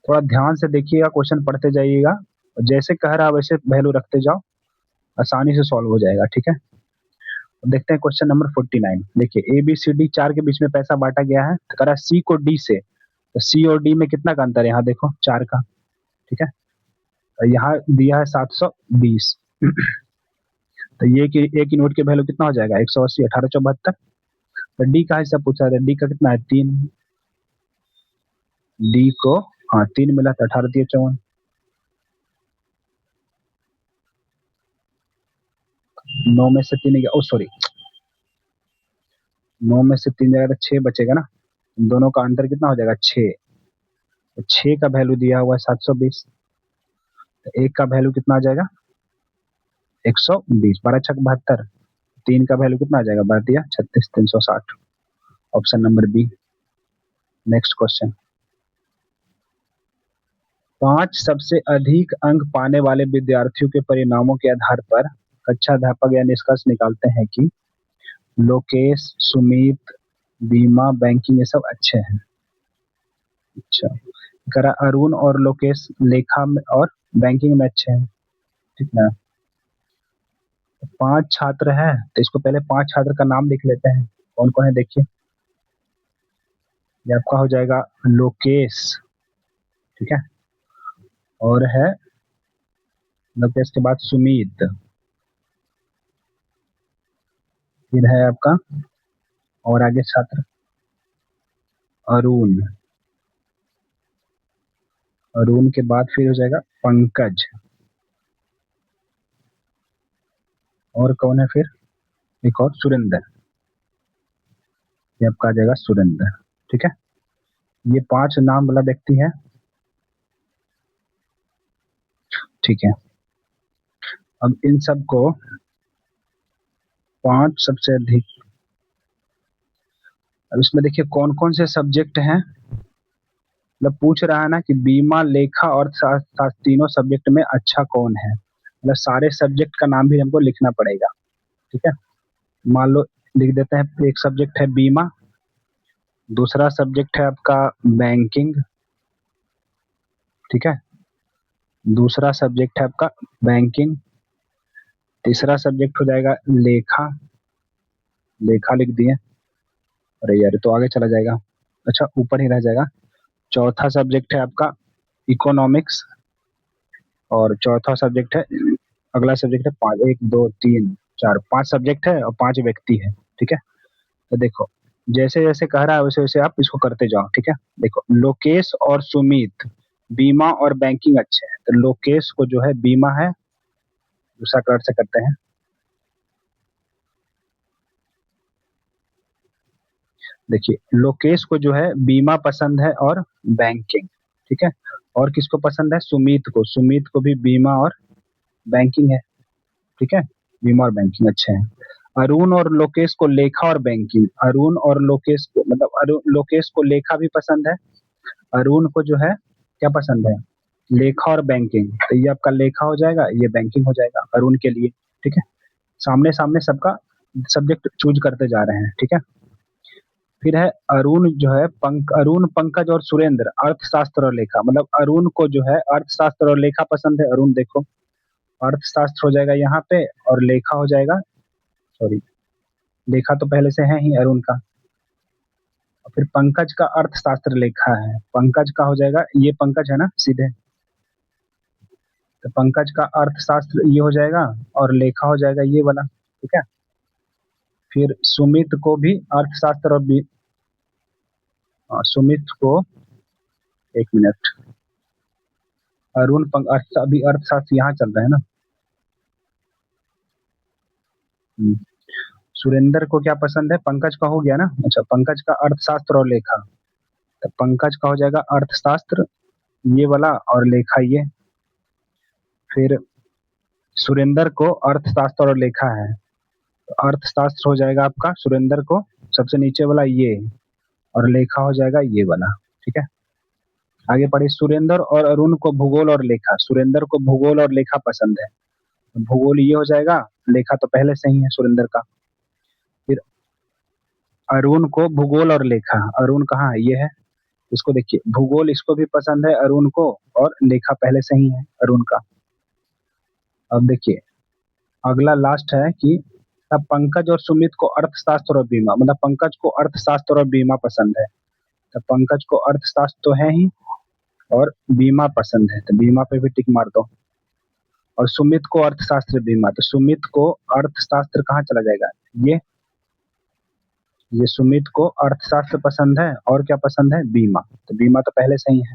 थोड़ा ध्यान से देखिएगा, क्वेश्चन पढ़ते जाइएगा, और जैसे कह रहा है वैसे वैल्यू रखते जाओ, आसानी से सॉल्व हो जाएगा, ठीक है। देखते हैं क्वेश्चन नंबर 49। देखिए ए बी सी डी चार के बीच में पैसा बांटा गया है, तो कह रहा है सी को डी से, तो सी और डी में कितना का अंतर है, यहाँ देखो 4 का, ठीक है। तो यहाँ दिया है 720, तो ये कि एक नोट की वैल्यू कितना हो जाएगा, 180, 1872। तो डी का हिस्सा पूछा है, डी का कितना है 3, डी को हाँ 3 मिला, तो 18 दिए 54, 9 में से 3 गया, ओ सॉरी 9 में से 3 जाएगा तो 6 बचेगा ना, दोनों का अंतर कितना हो जाएगा 6, तो 6 का वैल्यू दिया हुआ है 720, तो एक का वैल्यू कितना आ जाएगा 120, 12 छक 72, 3 का वैल्यू कितना आ जाएगा, बढ़ दिया 36, 360, option number B. Next question, 5 सबसे अधिक अंक पाने वाले विद्यार्थियों के परिणामों के आधार पर कक्षा अध्यापक यह निष्कर्ष निकालते हैं कि लोकेश, सुमित, बीमा बैंकिंग ये सब अच्छे हैं। अच्छा, करा अरुण और लोकेश लेखा में और बैंकिंग में अच्छे हैं, ठीक है। 5 छात्र हैं, तो इसको पहले 5 छात्र का नाम लिख लेते हैं। कौन-कौन है देखिए। ये आपका हो जाएगा लोकेश, ठीक है। और है लोकेश के बाद सुमित, फिर है आपका और आगे छात्र अरुण, अरुण के बाद फिर हो जाएगा पंकज, और कौन है फिर, एक और सुरेंद्र, ये आपका आ जाएगा सुरेंद्र, ठीक है। ये 5 नाम वाला व्यक्ति है, ठीक है। अब इन सबको 5 सबसे अधिक, अब इसमें देखिए कौन-कौन से सब्जेक्ट हैं, मतलब पूछ रहा है ना कि बीमा, लेखा और तीनों सब्जेक्ट में अच्छा कौन है, मतलब सारे सब्जेक्ट का नाम भी हमको लिखना पड़ेगा, ठीक है। मान लो लिख देते हैं, एक सब्जेक्ट है बीमा, दूसरा सब्जेक्ट है आपका बैंकिंग, ठीक है। दूसरा सब्जेक्ट है आपका बैंकिंग, तीसरा सब्जेक्ट हो जाएगा लेखा, लेखा लिख दिए। अरे यार ये तो आगे चला जाएगा, अच्छा ऊपर ही रह जाएगा। चौथा सब्जेक्ट है आपका इकोनॉमिक्स, और चौथा सब्जेक्ट है, अगला सब्जेक्ट है 5, 1 2 3 4 5 सब्जेक्ट है और 5 व्यक्ति है, ठीक है। तो देखो जैसे जैसे कह रहा है वैसे वैसे आप इसको करते जाओ, ठीक है। देखो लोकेश और सुमित बीमा और बैंकिंग अच्छे हैं, तो लोकेश को जो है बीमा है, दूसरा कलर से करते हैं। देखिए लोकेश को जो है बीमा पसंद है और बैंकिंग, ठीक है। और किसको पसंद है, सुमित को, सुमित को भी बीमा और बैंकिंग है, ठीक है। बीमा और बैंकिंग अच्छे हैं। अरुण और लोकेश को लेखा और बैंकिंग, अरुण और लोकेश को, मतलब अरुण लोकेश को लेखा भी पसंद है, अरुण को जो है क्या पसंद है, लेखा और बैंकिंग, तो ये आपका लेखा हो जाएगा, ये बैंकिंग हो जाएगा अरुण के लिए, ठीक है। सामने सामने सबका सब्जेक्ट चूज करते जा रहे हैं, ठीक है। फिर है अरुण जो है अरुण, पंकज और सुरेंद्र अर्थशास्त्र और लेखा, मतलब अरुण को जो है अर्थशास्त्र और लेखा पसंद है, अरुण देखो अर्थशास्त्र हो जाएगा यहाँ पे, और लेखा हो जाएगा, सॉरी लेखा तो पहले से है ही अरुण का। और फिर पंकज का अर्थशास्त्र लेखा है, पंकज का हो जाएगा, ये पंकज है ना सीधे, तो पंकज का अर्थशास्त्र ये हो जाएगा, और लेखा हो जाएगा ये वाला, ठीक है। फिर सुमित को भी अर्थशास्त्र और सुमित को, एक मिनट, अरुण अभी अर्थशास्त्र यहाँ चल रहा है ना। सुरेंद्र को क्या पसंद है, पंकज का हो गया ना, अच्छा पंकज का अर्थशास्त्र और लेखा, तो पंकज का हो जाएगा अर्थशास्त्र ये वाला, और लेखा ये। फिर सुरेंद्र को अर्थशास्त्र और लेखा है, तो अर्थशास्त्र हो जाएगा आपका सुरेंद्र को सबसे नीचे वाला ये, और लेखा हो जाएगा ये वाला, ठीक है। आगे पढ़िए, सुरेंद्र और अरुण को भूगोल और लेखा, सुरेंद्र को भूगोल और लेखा पसंद है, तो भूगोल ये हो जाएगा, लेखा तो पहले से ही है सुरेंद्र का। फिर अरुण को भूगोल और लेखा, अरुण कहाँ है, ये है, इसको देखिए भूगोल इसको भी पसंद है अरुण को, और लेखा पहले से ही है अरुण का। अब देखिए अगला लास्ट है कि अब पंकज और सुमित को अर्थशास्त्र और बीमा, मतलब पंकज को अर्थशास्त्र और बीमा पसंद है, तो पंकज को अर्थशास्त्र तो है ही, और बीमा पसंद है, तो बीमा पे भी टिक मार दो। और सुमित को अर्थशास्त्र बीमा, तो सुमित को अर्थशास्त्र कहाँ चला जाएगा, ये सुमित को अर्थशास्त्र पसंद है, और क्या पसंद है, बीमा, तो बीमा तो पहले से ही है,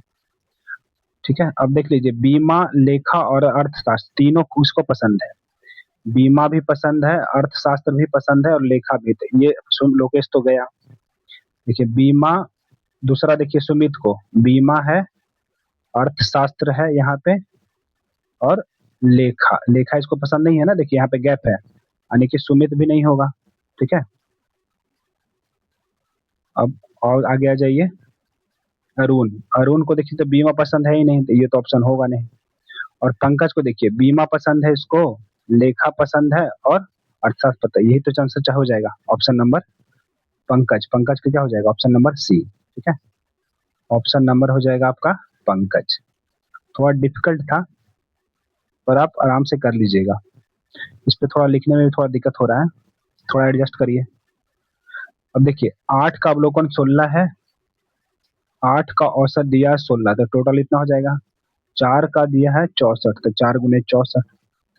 ठीक है। अब देख लीजिए बीमा, लेखा और अर्थशास्त्र तीनों उसको पसंद है, बीमा भी पसंद है, अर्थशास्त्र भी पसंद है, और लेखा भी, तो ये सुन लोकेश तो गया। देखिए बीमा, दूसरा देखिए सुमित को बीमा है, अर्थशास्त्र है यहाँ पे, और लेखा, लेखा इसको पसंद नहीं है ना, देखिए यहाँ पे गैप है, यानी कि सुमित भी नहीं होगा, ठीक है। अब और आगे आ जाइए, अरुण, अरुण को देखिए तो बीमा पसंद है ही नहीं, तो ये तो ऑप्शन होगा नहीं। और पंकज को देखिए बीमा पसंद है इसको, लेखा पसंद है, और अर्थशास्त्र पता है, यही तो आंसर हो जाएगा ऑप्शन नंबर पंकज, पंकज का क्या हो जाएगा ऑप्शन नंबर सी। ठीक है, ऑप्शन नंबर हो जाएगा आपका पंकज। थोड़ा डिफिकल्ट था पर आप आराम से कर लीजिएगा। इस पे थोड़ा लिखने में भी थोड़ा दिक्कत हो रहा है, थोड़ा एडजस्ट करिए। अब देखिए 8 का अवलोकन 16 है, 8 का औसत दिया है 16, तो टोटल इतना हो जाएगा। 4 का दिया है 64, तो 4 गुने 64,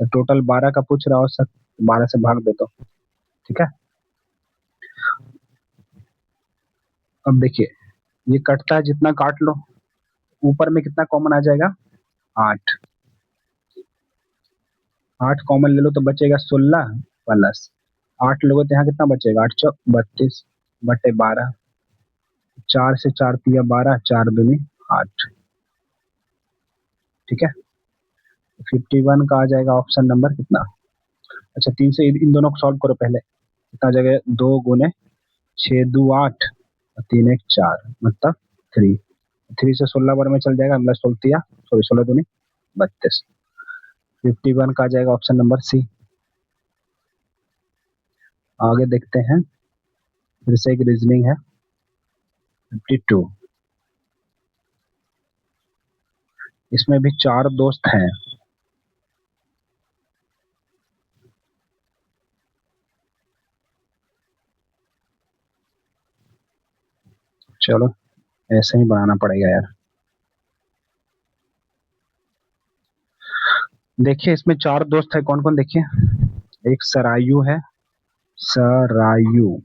तो टोटल 12 का पूछ रहा है औसत, 12 से भाग दे दो। ठीक है, अब देखिए ये कटता है, जितना काट लो ऊपर में कितना कॉमन आ जाएगा 8, 8 कॉमन ले लो तो बचेगा 16 प्लस 8 लोगे तो यहाँ कितना बचेगा 8 चौक 32 बटे 12, 4 से 4 तिया 12, 4 दूनी 8। ठीक है, 51 का आ जाएगा ऑप्शन नंबर कितना, अच्छा 3 से इन दोनों को सॉल्व करो पहले, कितना आ जाएगा 2 गुने 6 दू 8 और 3 1 4 मतलब 3, 3 से 16 बार में चल जाएगा, मतलब 16 तिया सॉरी 16 दूनी 32। 51 का आ जाएगा ऑप्शन नंबर सी। आगे देखते हैं, फिर से एक रीजनिंग है 52, इसमें भी 4 दोस्त हैं। चलो ऐसे ही बनाना पड़ेगा यार। देखिए इसमें 4 दोस्त है, कौन कौन देखिए, एक सरायु है, सरायु,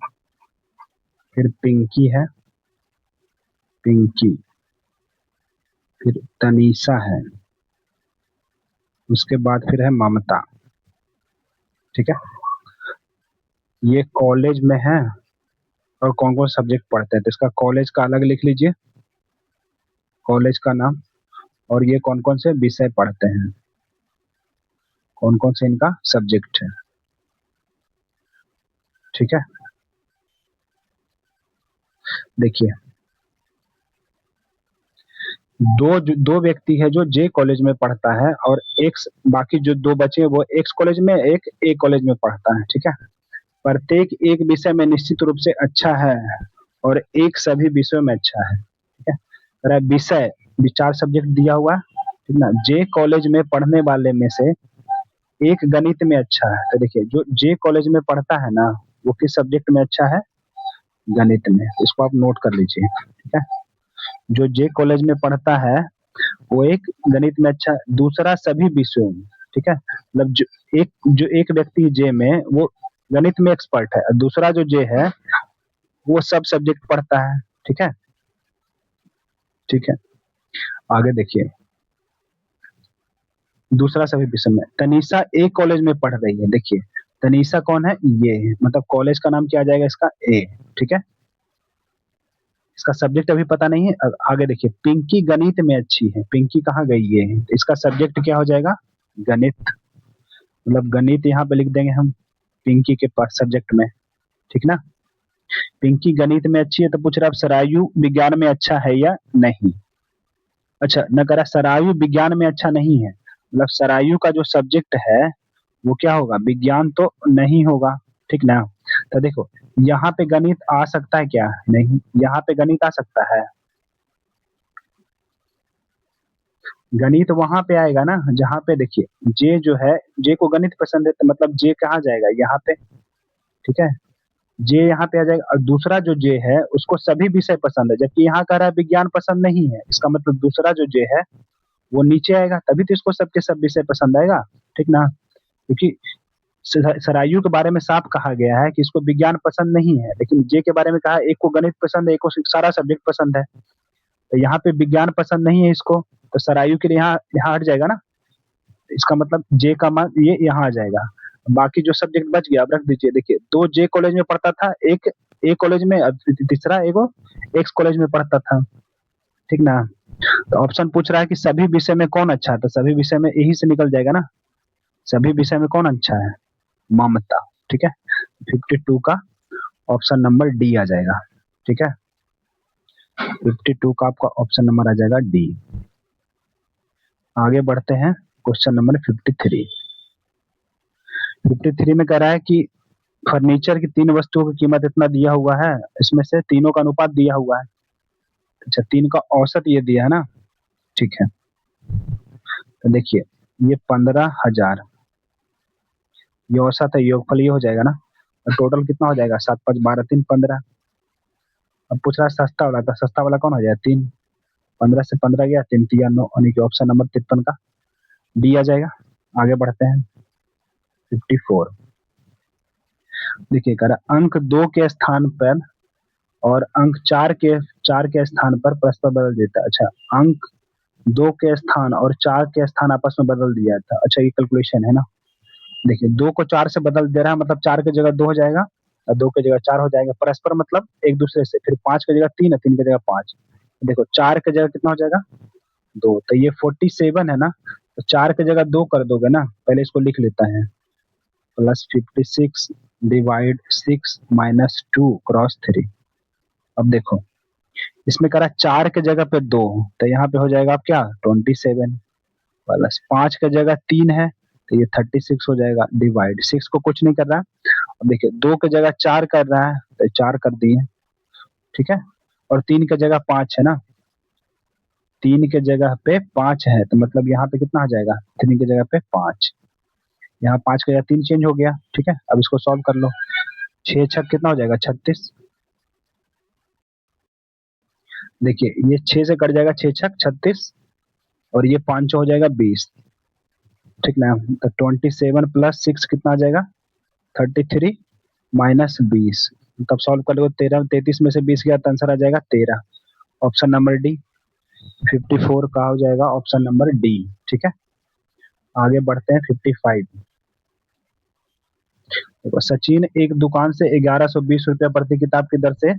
फिर पिंकी है, पिंकी, फिर तनीषा है, उसके बाद फिर है ममता। ठीक है, ये कॉलेज में है और कौन कौन सब्जेक्ट पढ़ते हैं, तो इसका कॉलेज का अलग लिख लीजिए, कॉलेज का नाम, और ये कौन कौन से विषय पढ़ते हैं, कौन कौन से इनका सब्जेक्ट है। ठीक है, देखिए दो व्यक्ति है जो जे कॉलेज में पढ़ता है और एक बाकी जो 2 बचे वो एक्स कॉलेज में, एक ए कॉलेज में पढ़ता है। ठीक है, प्रत्येक एक विषय में निश्चित रूप से अच्छा है और एक सभी विषयों में अच्छा है। ठीक है, अरे विषय भी 4 सब्जेक्ट दिया हुआ है, ठीक ना, जे कॉलेज में पढ़ने वाले में से एक गणित में अच्छा है, तो देखिए जो जे कॉलेज में पढ़ता है ना वो किस सब्जेक्ट में अच्छा है, गणित में, तो इसको आप नोट कर लीजिए। ठीक है, जो जे कॉलेज में पढ़ता है वो एक गणित में अच्छा, दूसरा सभी विषयों में। ठीक है, मतलब जो एक व्यक्ति जे में वो गणित में एक्सपर्ट है और दूसरा जो जे है वो सब सब्जेक्ट पढ़ता है। ठीक है, ठीक है, आगे देखिए दूसरा सभी विषय में, तनीषा एक कॉलेज में पढ़ रही है, देखिए तनीषा कौन है, ये है, मतलब कॉलेज का नाम क्या आ जाएगा इसका ए। ठीक है, इसका सब्जेक्ट अभी पता नहीं है, आगे देखिए पिंकी गणित में अच्छी है, पिंकी कहाँ गई ये है, तो इसका सब्जेक्ट क्या हो जाएगा गणित, मतलब गणित यहाँ पे लिख देंगे हम पिंकी के पास सब्जेक्ट में। ठीक ना, पिंकी गणित में अच्छी है तो पूछ रहा है अब सरायु विज्ञान में अच्छा है या नहीं। अच्छा न करा सरायु विज्ञान में अच्छा नहीं है, मतलब सरायु का जो सब्जेक्ट है वो क्या होगा, विज्ञान तो नहीं होगा। ठीक ना, तो देखो यहाँ पे गणित आ सकता है क्या, नहीं, यहाँ पे गणित आ सकता है, गणित वहां पे आएगा ना जहाँ पे देखिए जे जो है, जे को गणित पसंद है तो मतलब जे कहाँ जाएगा यहाँ पे। ठीक है, जे यहाँ पे आ जाएगा और दूसरा जो जे है उसको सभी विषय पसंद है, जबकि यहाँ कह रहा है विज्ञान पसंद नहीं है, इसका मतलब दूसरा जो जे है वो नीचे आएगा, तभी तो इसको सबके सब विषय पसंद आएगा। ठीक ना, क्योंकि सरायु के बारे में साफ कहा गया है कि इसको विज्ञान पसंद नहीं है, लेकिन जे के बारे में कहा एक को गणित पसंद है, एक को सारा सब्जेक्ट पसंद है, तो यहाँ पे विज्ञान पसंद नहीं है इसको, तो सरायु के लिए यहाँ यहाँ हट जाएगा ना, इसका मतलब जे का मान ये यहाँ आ जाएगा। बाकी जो सब्जेक्ट बच गया अब रख दीजिए, देखिए 2 जे कॉलेज में पढ़ता था, एक ए कॉलेज में, अब तीसरा एगो एक्स कॉलेज में पढ़ता था। ठीक ना, तो ऑप्शन पूछ रहा है कि सभी विषय में कौन अच्छा है, तो सभी विषय में यही से निकल जाएगा ना, सभी विषय में कौन अच्छा है, ममता। ठीक है, 52 का ऑप्शन नंबर डी आ जाएगा। ठीक है, 52 का आपका ऑप्शन नंबर आ जाएगा डी। आगे बढ़ते हैं क्वेश्चन नंबर 53। 53 में कह रहा है कि फर्नीचर की 3 वस्तुओं की कीमत इतना दिया हुआ है, इसमें से तीनों का अनुपात दिया हुआ है। अच्छा, 3 का औसत ये दिया है ना, ठीक है। तो देखिए ये 15,000 ये औसत है, योगफल ये हो जाएगा ना, और टोटल कितना हो जाएगा 7 5 12 3 15। अब पूछ रहा है सस्ता वाला, तो सस्ता वाला कौन हो जाएगा 3, 15 से 15 गया, 3 3 9 यानी कि ऑप्शन नंबर 53 का डी आ जाएगा। आगे बढ़ते हैं 54। देखिए कह रहा अंक 2 के स्थान पर और अंक 4 के स्थान पर परस्पर बदल देता है। अच्छा, अंक 2 के स्थान और 4 के स्थान आपस में बदल दिया था। अच्छा, ये कैलकुलेशन है ना। देखिए 2 को 4 से बदल दे रहा है, मतलब 4 की जगह 2 हो जाएगा और 2 की जगह 4 हो जाएगा। परस्पर मतलब एक दूसरे से, फिर 5 की जगह 3 है, 3 की जगह 5। देखो 4 की जगह कितना हो जाएगा 2, तो ये 47 है ना, तो 4 की जगह 2 कर दोगे ना, पहले इसको लिख लेता है, प्लस 56 डिवाइड 6 माइनस 2 क्रॉस 3। अब देखो इसमें करा 4 के जगह पे 2, तो यहाँ पे हो जाएगा आप क्या 27, प्लस 5 के जगह 3 है, तो ये 36 हो जाएगा, डिवाइड 6 को कुछ नहीं कर रहा। अब देखिए 2 की जगह 4 कर रहा है, तो 4 कर दिए, ठीक है। और 3 की जगह 5 है ना, 3 के जगह पे 5 है, तो मतलब यहाँ पे कितना आ जाएगा 3 की जगह पे 5, यहाँ 5 की जगह 3 चेंज हो गया, ठीक है। अब इसको सॉल्व कर लो, 6 छक कितना हो जाएगा 36। देखिए ये 6 से कट जाएगा, 6 छक 36, और ये 5 हो जाएगा 20, ठीक ना। तो 27 प्लस 6 कितना आ जाएगा 33 माइनस 20, तब सॉल्व कर लो, 13 33 में से 20 गया तो आंसर आ जाएगा 13, ऑप्शन नंबर डी। 54 का हो जाएगा ऑप्शन नंबर डी, ठीक है। आगे बढ़ते हैं 55। देखो सचिन एक दुकान से 1120 रुपया प्रति किताब की दर से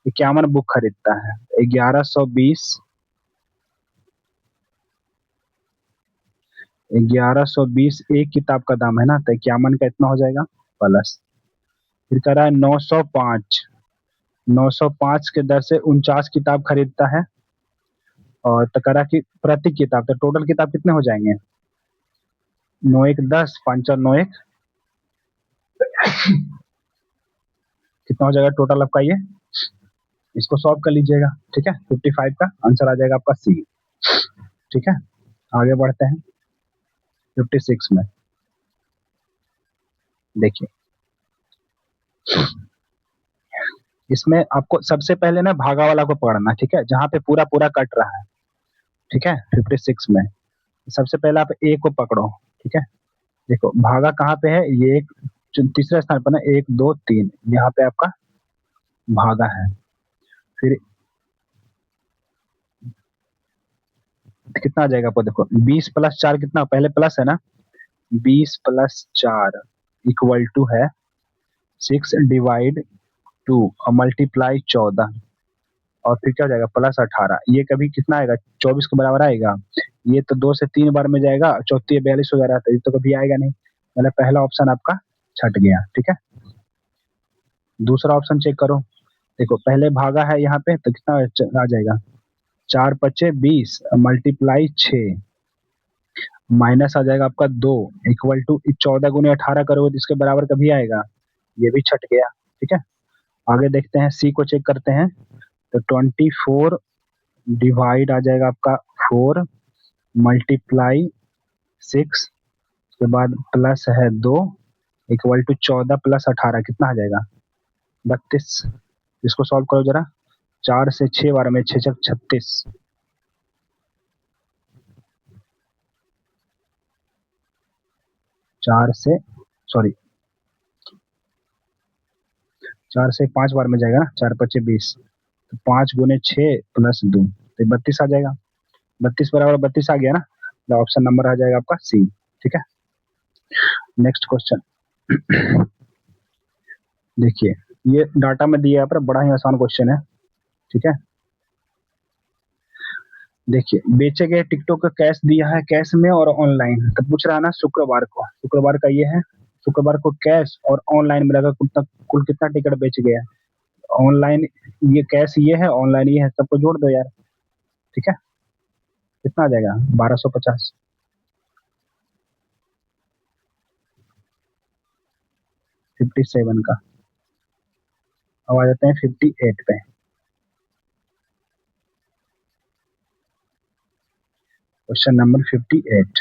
51 बुक खरीदता है। 1120 एक किताब का दाम है ना, तो 51 का इतना हो जाएगा प्लस, फिर कह रहा है 905 के दर से 49 किताब खरीदता है, और तो कह रहा कि प्रति किताब, तो टोटल किताब कितने हो जाएंगे 9 1 10 5 और 9 1 कितना हो जाएगा टोटल आपका ये, इसको सॉल्व कर लीजिएगा, ठीक है। 55 का आंसर आ जाएगा आपका सी, ठीक है। आगे बढ़ते हैं 56 में। देखिए इसमें आपको सबसे पहले ना भागा वाला को पढ़ना, ठीक है, जहाँ पे पूरा पूरा कट रहा है, ठीक है। 56 में सबसे पहले आप ए को पकड़ो, ठीक है। देखो भागा कहाँ पे है, ये एक तीसरे स्थान पर ना, 1 2 3 यहाँ पे आपका भागा है। फिर कितना आ जाएगा आपको, देखो 20 प्लस 4 कितना, पहले प्लस है ना, 20 प्लस 4 इक्वल टू है 6 डिवाइड 2 और मल्टीप्लाई 14, और फिर क्या हो जाएगा प्लस 18, ये कभी कितना आएगा 24 के बराबर आएगा, ये तो 2 से 3 बार में जाएगा, चौथी 42 हो जा रहा था, ये तो कभी आएगा नहीं, मतलब पहला ऑप्शन आपका छट गया, ठीक है। दूसरा ऑप्शन चेक करो, देखो पहले भागा है यहाँ पे, तो कितना आ जाएगा 4 पच्चे 20 मल्टीप्लाई 6 माइनस आ जाएगा आपका 2 इक्वल टू 14 गुने 18 करोगे तो इसके बराबर कभी आएगा, ये भी छट गया, ठीक है। आगे देखते हैं सी को चेक करते हैं, तो 24 डिवाइड आ जाएगा आपका 4 मल्टीप्लाई 6 के बाद प्लस है 2 इक्वल टू 14 प्लस 18 कितना आ जाएगा 32। इसको सॉल्व करो जरा, 4 से 6 बार में 6 छक 36, 4 से सॉरी 4 से 5 बार में जाएगा ना, 4 पच्चे 20, तो 5 गुने 6 प्लस 2 तो 32 आ जाएगा, 32 बराबर 32 आ गया ना, तो ऑप्शन नंबर आ जाएगा आपका सी, ठीक है। नेक्स्ट क्वेश्चन देखिए, ये डाटा में दिया है पर बड़ा ही आसान क्वेश्चन है, ठीक है। देखिए बेचे गए टिकटों का कैश दिया है, कैश में और ऑनलाइन, तो पूछ रहा है ना शुक्रवार को, शुक्रवार का ये है, शुक्रवार को कैश और ऑनलाइन मिलाकर कुल कितना टिकट बेच गया। ऑनलाइन ये कैश ये है, ऑनलाइन ये है, सबको जोड़ दो यार, ठीक है। कितना आ जाएगा 1250। 57 का। अब आ जाते हैं 58 पे। Question number 58।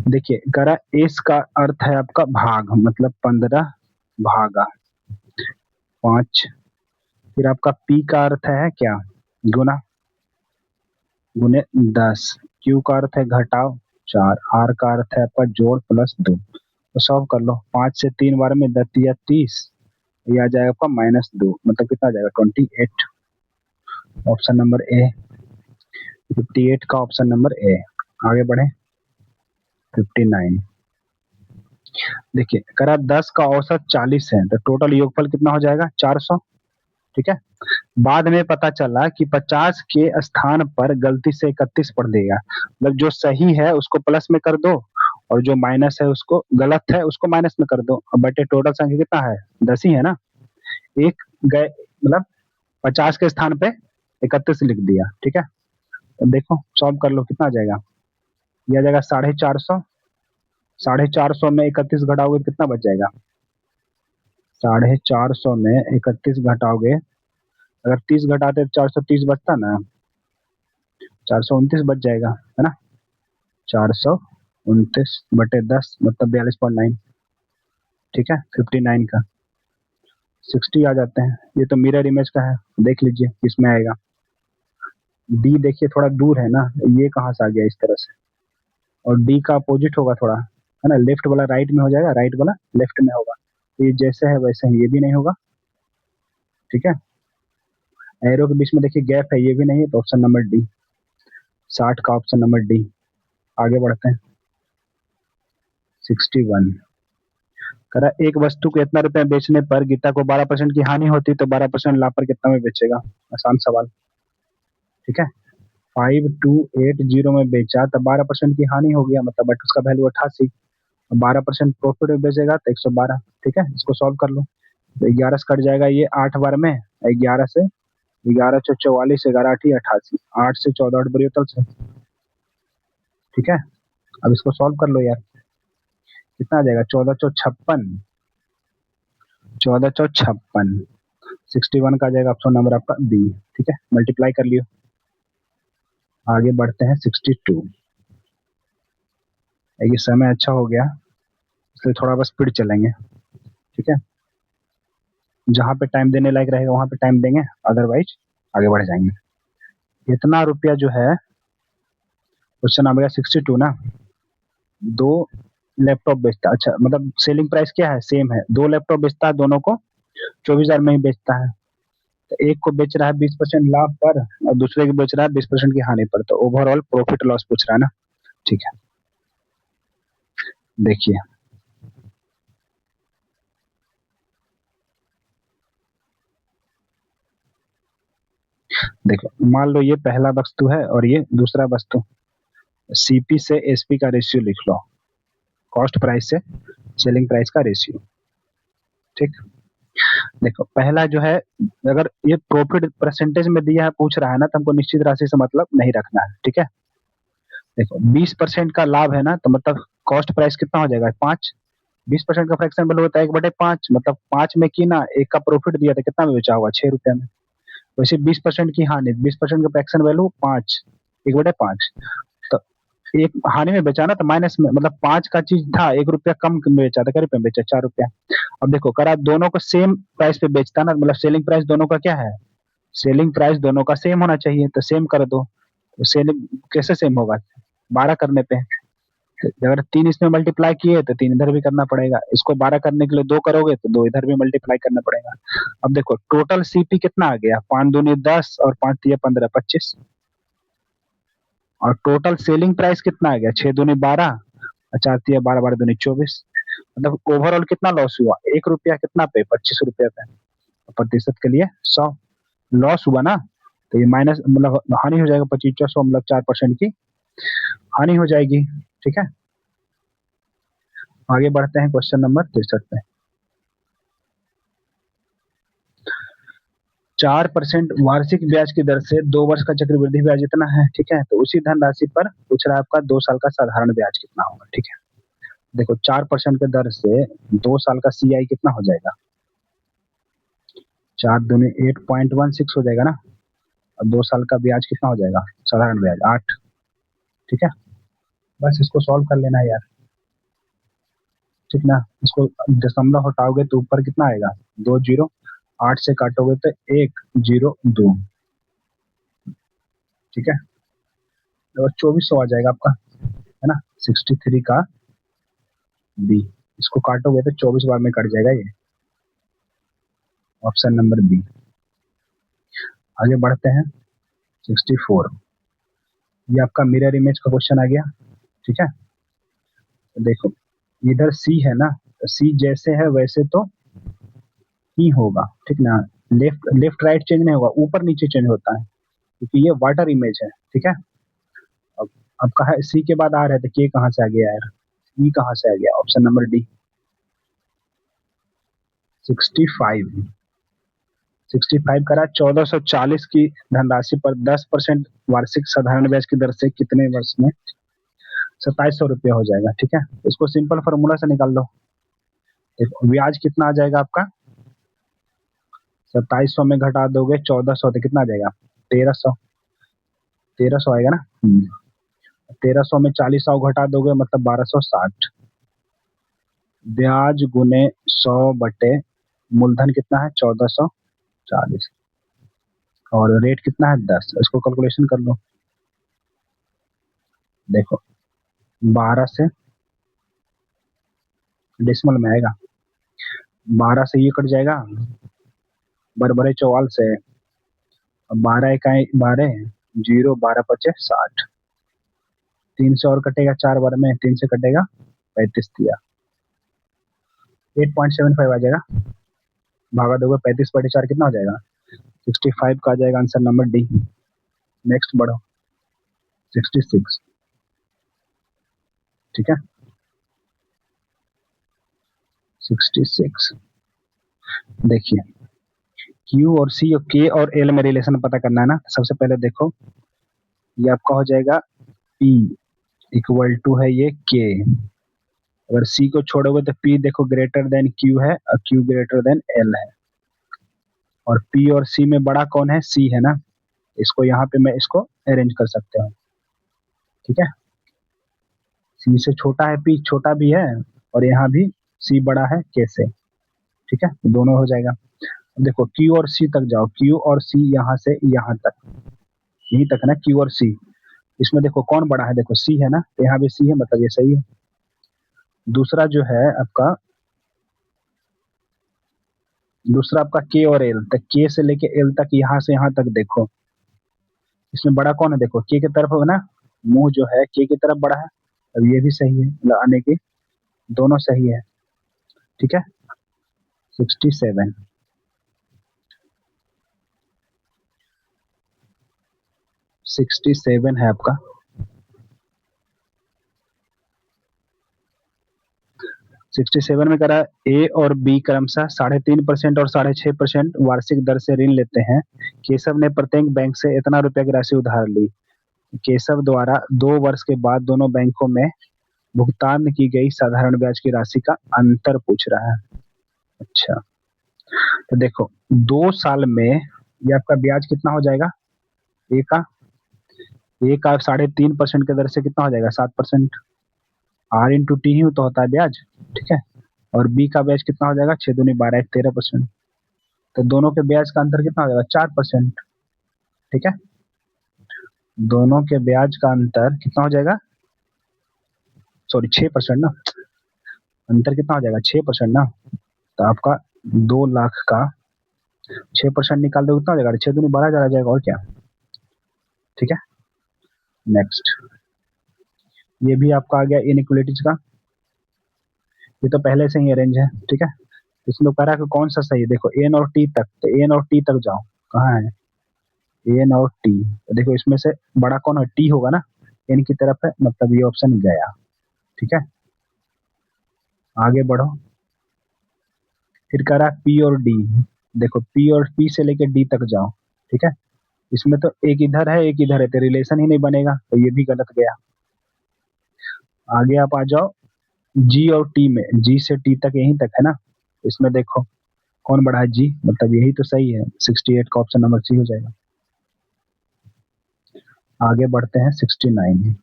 देखिए करा एस का अर्थ है आपका भाग, मतलब 15 भागा 5। फिर आपका पी का अर्थ है क्या, गुना, गुने 10। क्यू का अर्थ है घटाओ 4। आर का अर्थ है आपका जोड़ प्लस 2। तो सॉल्व कर लो, 5 से 3 बार में 10 या 30, ये आ जाएगा आपका -2, मतलब कितना आ जाएगा 28। ऑप्शन नंबर ए, 58 का ऑप्शन नंबर ए। आगे बढ़े 59। देखिए करा 10 का औसत 40 है, तो टोटल योगफल कितना हो जाएगा 400। ठीक है, बाद में पता चला कि 50 के स्थान पर गलती से 31 पढ़ देगा, मतलब जो सही है उसको प्लस में कर दो और जो माइनस है उसको, गलत है उसको माइनस में कर दो। अब बटे टोटल संख्या कितना है 10 ही है ना, एक गए, मतलब 50 के स्थान पे 31 लिख दिया। ठीक है, तो देखो सॉल्व कर लो कितना आ जाएगा, यह आ जाएगा 450। 450 में 31 घटाओगे तो कितना बच जाएगा, 450 में 31 घटाओगे, अगर 30 घटाते तो 430 बचता ना, 429 बच जाएगा, है ना। 429 बटे 10 मतलब 42.9। ठीक है, 59 का 60 आ जाते हैं। ये तो मिरर इमेज का है, देख लीजिए किसमें आएगा। डी देखिए थोड़ा दूर है ना, ये कहाँ से आ गया इस तरह से, और डी का अपोजिट होगा थोड़ा, है ना, लेफ्ट वाला राइट में हो जाएगा, राइट वाला लेफ्ट में होगा। तो ये जैसे है वैसे ही ये भी नहीं होगा। ठीक है, एरो के बीच में देखिए गैप है, ये भी नहीं है, तो ऑप्शन नंबर डी, 60 का ऑप्शन नंबर डी। आगे बढ़ते हैं 61। करा एक वस्तु को इतना रुपए में बेचने पर गीता को 12% की हानि होती, तो 12% लाभ पर कितना में बेचेगा। आसान सवाल। ठीक है, 5280 में बेचा तो 12% की हानि हो गया, मतलब बट उसका वैल्यू 88, 12% प्रॉफिट में बेचेगा तो 112। ठीक है, इसको सॉल्व कर लो, तो 11 से कट जाएगा ये 8 बार में, 11 से 11 से 44, 11 8 88, 8 से 14 8 बड़ी होटल से। ठीक है, अब इसको सॉल्व कर लो यार, कितना आ जाएगा 1456, 1456, 61 का आ जाएगा ऑप्शन नंबर आपका बी। ठीक है, मल्टीप्लाई कर लियो। आगे बढ़ते हैं 62। ये समय अच्छा हो गया इसलिए थोड़ा बस स्पीड चलेंगे। ठीक है, जहाँ पे टाइम देने लायक रहेगा वहां पे टाइम देंगे, अदरवाइज आगे बढ़ जाएंगे। इतना रुपया जो है, क्वेश्चन नंबर 62 ना, दो लैपटॉप बेचता, अच्छा मतलब सेलिंग प्राइस क्या है सेम है, दो लैपटॉप बेचता है, दोनों को 24,000 में ही बेचता है। तो एक को बेच रहा है 20% लाभ पर और दूसरे को बेच रहा है 20% की हानि पर, तो ओवरऑल प्रॉफिट लॉस पूछ रहा है ना। ठीक है, देखिए देखो, मान लो ये पहला वस्तु है और ये दूसरा वस्तु, सीपी से एसपी का रेशियो लिख लो, कॉस्ट प्राइस से सेलिंग प्राइस का रेशियो। ठीक, देखो पहला जो है, अगर ये प्रॉफिट परसेंटेज में दिया है पूछ रहा है ना, तो हमको निश्चित राशि से मतलब नहीं रखना है। ठीक है, देखो 20% का लाभ है ना, तो मतलब कॉस्ट प्राइस कितना हो जाएगा 5, 20% का फ्रैक्शन वैल्यू होता है 1/5, मतलब 5 में की ना, एक का प्रॉफिट दिया था कितना में बेचा होगा 6 रुपए में। वैसे 20% की हानि, 20% का फ्रैक्शन वैल्यू 5, 1/5, तो एक हानि में बेचा ना, तो माइनस में, मतलब 5 का चीज था 1 रुपया कम में बेचा था, क्या रुपये में बेचा 4 रुपया। अब देखो करा दोनों को सेम प्राइस पे बेचता ना, मतलब सेलिंग प्राइस दोनों का क्या है, सेलिंग प्राइस दोनों का सेम होना चाहिए, तो सेम कर दो। तो सेलिंग कैसे सेम होगा, 12 करने पे, तो अगर 3 इसमें मल्टीप्लाई किए तो 3 इधर भी करना पड़ेगा, इसको 12 करने के लिए 2 करोगे तो 2 इधर भी मल्टीप्लाई करना पड़ेगा। अब देखो टोटल सीपी कितना आ गया, 5 दूनी 10 और 5 तिया 15, 25, और टोटल सेलिंग प्राइस कितना आ गया 6 दूनी 12 और 4 तिया 12, 12 दूनी 24, मतलब ओवरऑल कितना लॉस हुआ 1 रुपया कितना पे 25 रुपया पे, प्रतिशत के लिए 100 लॉस हुआ ना, तो ये माइनस मतलब हानि हो जाएगा 2500, मतलब 4% की हानि हो जाएगी। ठीक है, आगे बढ़ते हैं क्वेश्चन नंबर 63 पे। 4% वार्षिक ब्याज की दर से 2 वर्ष का चक्रवृद्धि ब्याज इतना है। ठीक है, तो उसी धनराशि पर पूछ रहा है आपका 2 साल का साधारण ब्याज कितना होगा। ठीक है, देखो 4% के दर से 2 साल का CI कितना हो जाएगा? 4 दूनी 8.16 हो जाएगा ना। और 2 साल का ब्याज कितना हो जाएगा? साधारण ब्याज 8। ठीक है, बस इसको सॉल्व कर लेना है यार। ठीक ना, इसको दशमलव हटाओगे तो ऊपर कितना आएगा? 2 जीरो। 8 से काटोगे तो 102। ठीक है, और 2400 आ जाएगा आपका, है ना। 63 का बी, इसको काटोगे तो 24 बार में कट जाएगा ये। Option number B. आगे बढ़ते हैं। 64, ये आपका मिरर इमेज का क्वेश्चन आ गया। ठीक है, तो देखो इधर सी है ना, तो सी जैसे है वैसे तो ही होगा। ठीक ना, लेफ्ट लेफ्ट राइट चेंज नहीं होगा, ऊपर नीचे चेंज होता है, क्योंकि ये वाटर इमेज है। ठीक है, अब अब कहा सी के बाद आ रहा है, तो के कहाँ से आ गया यार? ई कहाँ से आ गया? Option number D. 65, 65 करा 1440 की धनराशि पर 10% वार्षिक साधारण ब्याज की दर से कितने वर्ष में 2700 रुपया हो जाएगा? ठीक है, इसको सिंपल फॉर्मूला से निकाल दो। देखो ब्याज कितना आ जाएगा आपका? 2700 में घटा दोगे 1400 तो कितना आ जाएगा? 1300। 1300 आएगा ना। 1300 में 40 घटा दोगे मतलब 1260। ब्याज गुने 100 बटे मूलधन कितना है? 1440, और रेट कितना है? 10। इसको कैलकुलेशन कर लो। देखो 12 से डेसिमल में आएगा, 12 से ये कट जाएगा, बड़े चौवाल से। 12 इकाई 12, 0 12 25 60। 3 से और कटेगा 4 बार में, 3 से कटेगा 35 दिया, 8.75 आ जाएगा। भागा दोगे 35/4 कितना हो जाएगा? 65 का आ जाएगा आंसर नंबर डी। नेक्स्ट बढ़ो। 66। ठीक है, 66 देखिए, क्यू और सी और के और एल में रिलेशन पता करना है ना। सबसे पहले देखो ये आपका हो जाएगा पी इक्वल टू है ये के। अगर सी को छोड़ोगे तो पी देखो ग्रेटर देन क्यू है और क्यू ग्रेटर देन एल है, और पी और सी में बड़ा कौन है? सी है ना। इसको यहाँ पे मैं इसको अरेंज कर सकते हैं। ठीक है, सी से छोटा है पी, छोटा भी है, और यहाँ भी सी बड़ा है के से। ठीक है, दोनों हो जाएगा। देखो क्यू और सी तक जाओ, क्यू और सी यहाँ से यहाँ तक, यहीं तक है ना क्यू और सी। इसमें देखो कौन बड़ा है? देखो सी है ना, तो यहाँ भी सी है, मतलब ये सही है। दूसरा जो है आपका, दूसरा आपका के और एल, तक के से लेके एल तक, यहाँ से यहाँ तक देखो, इसमें बड़ा कौन है? देखो के की तरफ है ना, मुंह जो है के की तरफ बड़ा है। अब ये भी सही है, मतलब आने की दोनों सही है। ठीक है, 67। 67 है आपका। 67 में करा ए और बी क्रमशः 3.5% और 6.5% वार्षिक दर से ऋण लेते हैं। केशव ने प्रत्येक बैंक से इतना रुपया की राशि उधार ली। केशव द्वारा 2 वर्ष के बाद दोनों बैंकों में भुगतान की गई साधारण ब्याज की राशि का अंतर पूछ रहा है। अच्छा, तो देखो 2 साल में ये आपका ब्याज कितना हो जाएगा? ए का 3.5% के दर से कितना हो जाएगा? 7%। आर इंटू टी ही तो होता है ब्याज। ठीक है, और बी का ब्याज कितना हो जाएगा? 6 दूनी 12, 13%। तो दोनों के ब्याज का अंतर कितना हो जाएगा? 4%। ठीक है, दोनों के ब्याज का अंतर कितना हो जाएगा? सॉरी 6% ना, अंतर कितना हो जाएगा? 6% ना। तो आपका 2 लाख का 6% निकाल दो, कितना हो जाएगा? 6 दूनी 12 आ जाएगा, और क्या। ठीक है, नेक्स्ट, ये भी आपका आ गया इनइक्वलिटीज का। ये तो पहले से ही अरेंज है। ठीक है, इसमें कह रहा है कि कौन सा सही है। देखो एन और टी तक, तो एन और टी तक जाओ, कहाँ है एन और टी? तो देखो इसमें से बड़ा कौन है? टी होगा ना, एन की तरफ है, मतलब ये ऑप्शन गया। ठीक है, आगे बढ़ो। फिर कह रहा है पी और डी। देखो पी और पी से लेके डी तक जाओ। ठीक है, इसमें तो एक इधर है एक इधर है, तो रिलेशन ही नहीं बनेगा, तो ये भी गलत गया। आगे आप आ जाओ, जी और टी में, जी से टी तक यहीं तक है ना, इसमें देखो कौन बड़ा है, जी, मतलब यही तो सही है, 68 का ऑप्शन नंबर सी हो जाएगा। आगे बढ़ते हैं 69।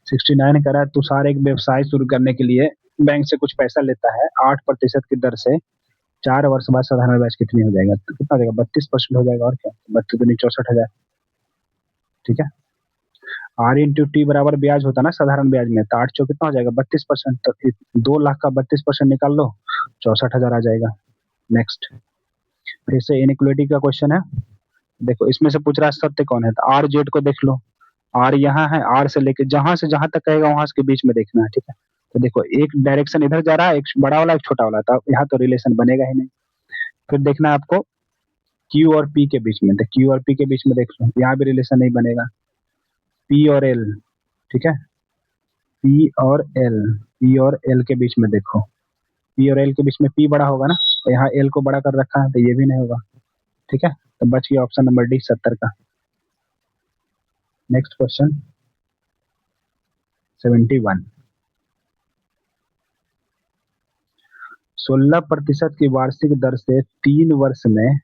69 कह रहा है तुषार एक व्यवसाय शुरू करने के लिए बैंक से कुछ पैसा लेता है 8% की दर से, 4 वर्ष बाद साधारण ब्याज कितनी हो जाएगा, तो कितना हो जाएगा, 32% हो जाएगा, और क्या, 32×64,000। ठीक है, आर इंटू टी बराबर ब्याज होता है ना साधारण ब्याज में, तो 8 चौ कितना हो जाएगा, 32%, तो 2 लाख का 32% निकाल लो, 64,000 आ जाएगा। नेक्स्ट, फिर से इनइक्वालिटी का क्वेश्चन है। देखो इसमें से पूछ रहा है सत्य कौन है, तो आर जेड को देख लो, आर यहाँ है, आर से लेके जहां से जहां तक कहेगा वहां के बीच में देखना है। ठीक है, तो देखो एक डायरेक्शन इधर जा रहा है, एक बड़ा वाला एक छोटा वाला, तो यहाँ तो रिलेशन बनेगा ही नहीं। फिर देखना है आपको क्यू और पी के बीच में, तो क्यू और पी के बीच में देख लो, यहाँ भी रिलेशन नहीं बनेगा। पी और एल, ठीक है, पी और एल, पी और एल के बीच में देखो, पी और एल के बीच में पी बड़ा होगा ना, तो यहाँ एल को बड़ा कर रखा है, तो ये भी नहीं होगा। ठीक है, तो बच गया ऑप्शन नंबर डी 70 का। Next question 71। 16% की वार्षिक दर से 3 वर्ष में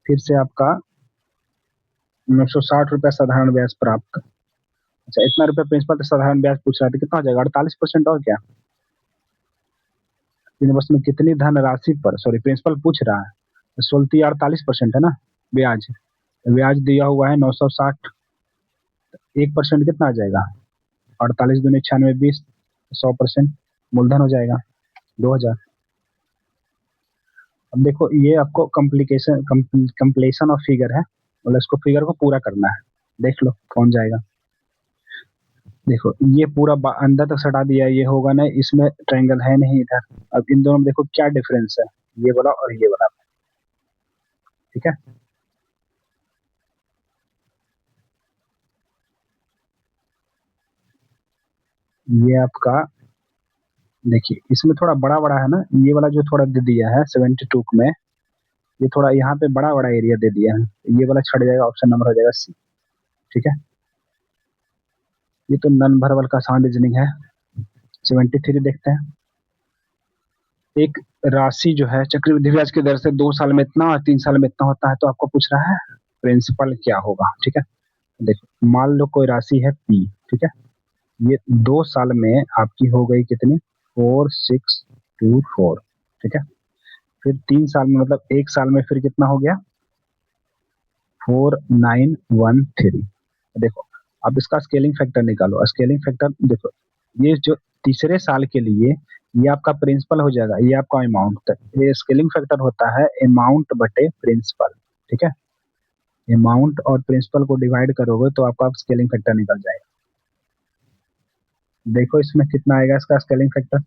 फिर से आपका 960 रुपया साधारण ब्याज प्राप्त। अच्छा, इतना रुपया प्रिंसिपल तो साधारण ब्याज पूछ रहा था, कितना हो जाएगा, 48%, और क्या, 3 वर्ष में कितनी धन राशि पर, सॉरी प्रिंसिपल पूछ रहा है, तो 48% है ना ब्याज, ब्याज दिया हुआ है 960, 1% कितना आ जाएगा, 48×96 20, 100% मूलधन हो जाएगा 2000। अब देखो ये आपको कंप्लीशन ऑफ फिगर है, मतलब इसको फिगर को पूरा करना है, देख लो कौन जाएगा। देखो ये पूरा अंदर तक सटा दिया, ये होगा ना, इसमें ट्रायंगल है नहीं इधर। अब इन दोनों में देखो क्या डिफरेंस है, ये वाला और ये वाला। ठीक है, ये आपका देखिए इसमें थोड़ा बड़ा बड़ा है ना, ये वाला जो थोड़ा दे दिया है 72 में, ये थोड़ा यहाँ पे बड़ा बड़ा एरिया दे दिया है, ये वाला छट जाएगा, ऑप्शन नंबर हो जाएगा सी। ठीक है, ये तो नन भरवल का आसान रीजनिंग है। 73 देखते हैं। एक राशि जो है चक्रवृद्धि ब्याज की दर से 2 साल में इतना और 3 साल में इतना होता है, तो आपको पूछ रहा है प्रिंसिपल क्या होगा। ठीक है, देखो मान लो कोई राशि है पी, ठीक है, ये 2 साल में आपकी हो गई कितनी, 4624। ठीक है, फिर 3 साल में, मतलब 1 साल में फिर कितना हो गया, 4913। देखो अब इसका स्केलिंग फैक्टर निकालो, स्केलिंग फैक्टर देखो, ये जो तीसरे साल के लिए ये आपका प्रिंसिपल हो जाएगा, ये आपका अमाउंट, ये स्केलिंग फैक्टर होता है अमाउंट बटे प्रिंसिपल। ठीक है, अमाउंट और प्रिंसिपल को डिवाइड करोगे तो आपका स्केलिंग फैक्टर निकल जाएगा। देखो इसमें कितना आएगा इसका स्केलिंग फैक्टर,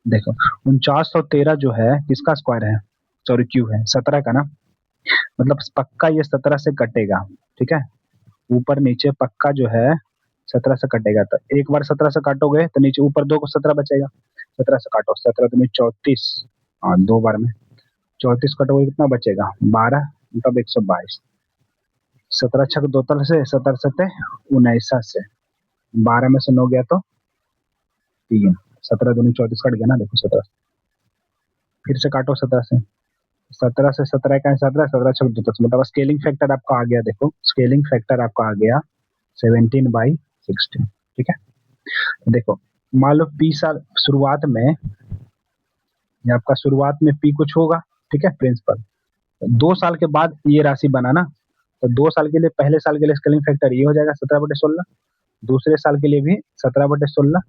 देखो 4913 जो है किसका स्क्वायर है, सॉरी क्यू है 17 का ना, मतलब पक्का ये 17 से कटेगा। ठीक है, ऊपर नीचे पक्का जो है 17 से कटेगा, तो एक बार 17 से काटोगे तो नीचे ऊपर 2 को 17 बचेगा, 17 से काटो, 17 दूनी 34, हाँ 2 बार में 34 कटोगे कितना बचेगा, 12, मतलब 122। 17 छक 2 तल से 17 सते 19 से 12 में से 9 गया तो 3, 17 दूनी 34 कट गया ना, देखो 17, फिर से काटो 17 से, 17 से 17 का 17, 17 छक 2 तक, मतलब स्केलिंग फैक्टर आपका आ गया, देखो स्केलिंग फैक्टर आपका आ गया 17/16। ठीक है, देखो मान लो पी साल शुरुआत में, या आपका शुरुआत में पी कुछ होगा, ठीक है प्रिंसिपल, 2 साल के बाद ये राशि बना ना, तो 2 साल के लिए, पहले साल के लिए स्केलिंग फैक्टर ये हो जाएगा 17/16, दूसरे साल के लिए भी 17/16,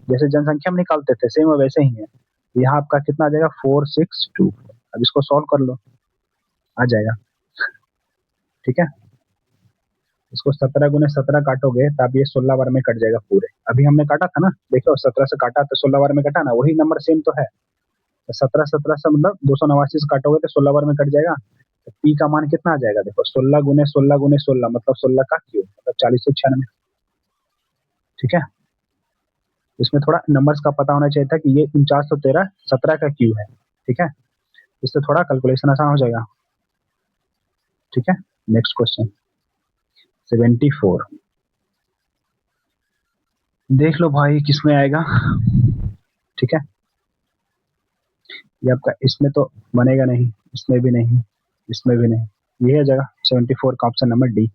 जैसे जनसंख्या में निकालते थे सेम वैसे ही है। यहाँ आपका कितना आ जाएगा 4624। अब इसको सॉल्व कर लो, आ जाएगा। ठीक है, इसको 17×17 काटोगे तो आप ये 16 बार में कट जाएगा पूरे, अभी हमने काटा था ना, देखो 17 से काटा तो 16 बार में कटा ना, वही नंबर सेम तो है, तो 17 से मतलब 289 से काटोगे तो 16 बार में कट जाएगा, तो पी का मान कितना आ जाएगा, देखो 16×16×16, मतलब 16 का क्यूब, मतलब 4096। ठीक है, इसमें थोड़ा नंबर्स का पता होना चाहिए था कि ये 4913 17 का क्यू है। ठीक है, इससे थोड़ा कैलकुलेशन आसान हो जाएगा। ठीक है, नेक्स्ट क्वेश्चन 74। देख लो भाई किसमें आएगा, ठीक है। ये आपका इसमें तो बनेगा नहीं, इसमें भी नहीं, इसमें भी नहीं, ये है जगह 74 का option number D.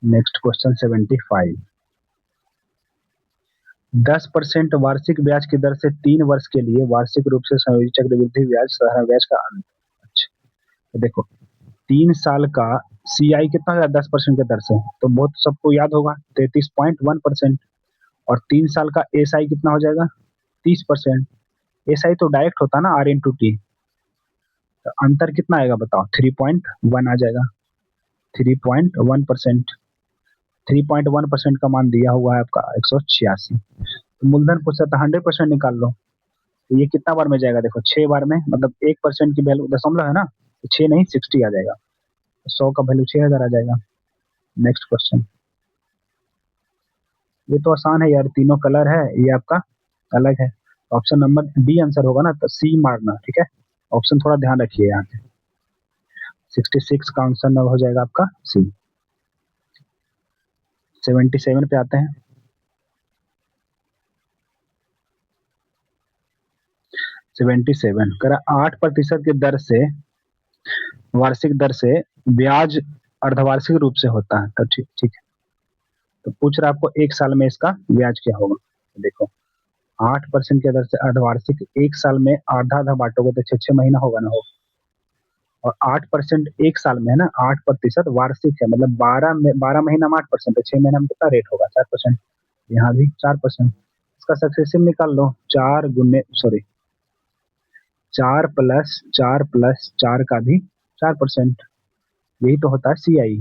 Next question 75। 10% वार्षिक ब्याज की दर से 3 वर्ष के लिए वार्षिक रूप से समायोजित चक्रवृद्धि ब्याज साधारण ब्याज का अंत। अच्छा, तो देखो 3 साल का सीआई कितना होगा 10% के दर से, तो बहुत सबको याद होगा 33.1%। और 3 साल का एसआई कितना हो जाएगा 30%। एसआई तो डायरेक्ट होता है ना, R/T। तो अंतर कितना आएगा बताओ, 3.1 आ जाएगा, 3.1%। 3.1% का मान दिया हुआ है आपका 186। तो मूलधन पूछा था 100% निकाल लो। तो ये कितना बार में जाएगा देखो, 6 बार में, मतलब 1% की वैल्यू दशमलव है ना, तो 6 नहीं 60 आ जाएगा, 100 का वैल्यू 6000 आ जाएगा। नेक्स्ट क्वेश्चन, ये तो आसान है यार, तीनों कलर है, ये आपका अलग है। ऑप्शन नंबर डी आंसर होगा ना, तो सी मारना, ठीक है। ऑप्शन थोड़ा ध्यान रखिए यहाँ पे। 66 का आंसर हो जाएगा आपका सी। 77 पे आते हैं। 77 करा 8% की दर से, वार्षिक दर से ब्याज अर्धवार्षिक रूप से होता है, तो ठीक ठीक है। तो पूछ रहा है आपको 1 साल में इसका ब्याज क्या होगा। तो देखो 8% की दर से अर्धवार्षिक, 1 साल में आधा आधा बांटोगे तो 6 6 महीना होगा ना, हो। और 8% 1 साल में है ना, 8% वार्षिक है, मतलब 12 महीना में 8%, तो 6 महीना में कितना रेट होगा 4%। यहाँ भी 4%। इसका सक्सेसिव निकाल लो, 4 + 4 + 4 का भी 4%। यही तो होता है सीआई।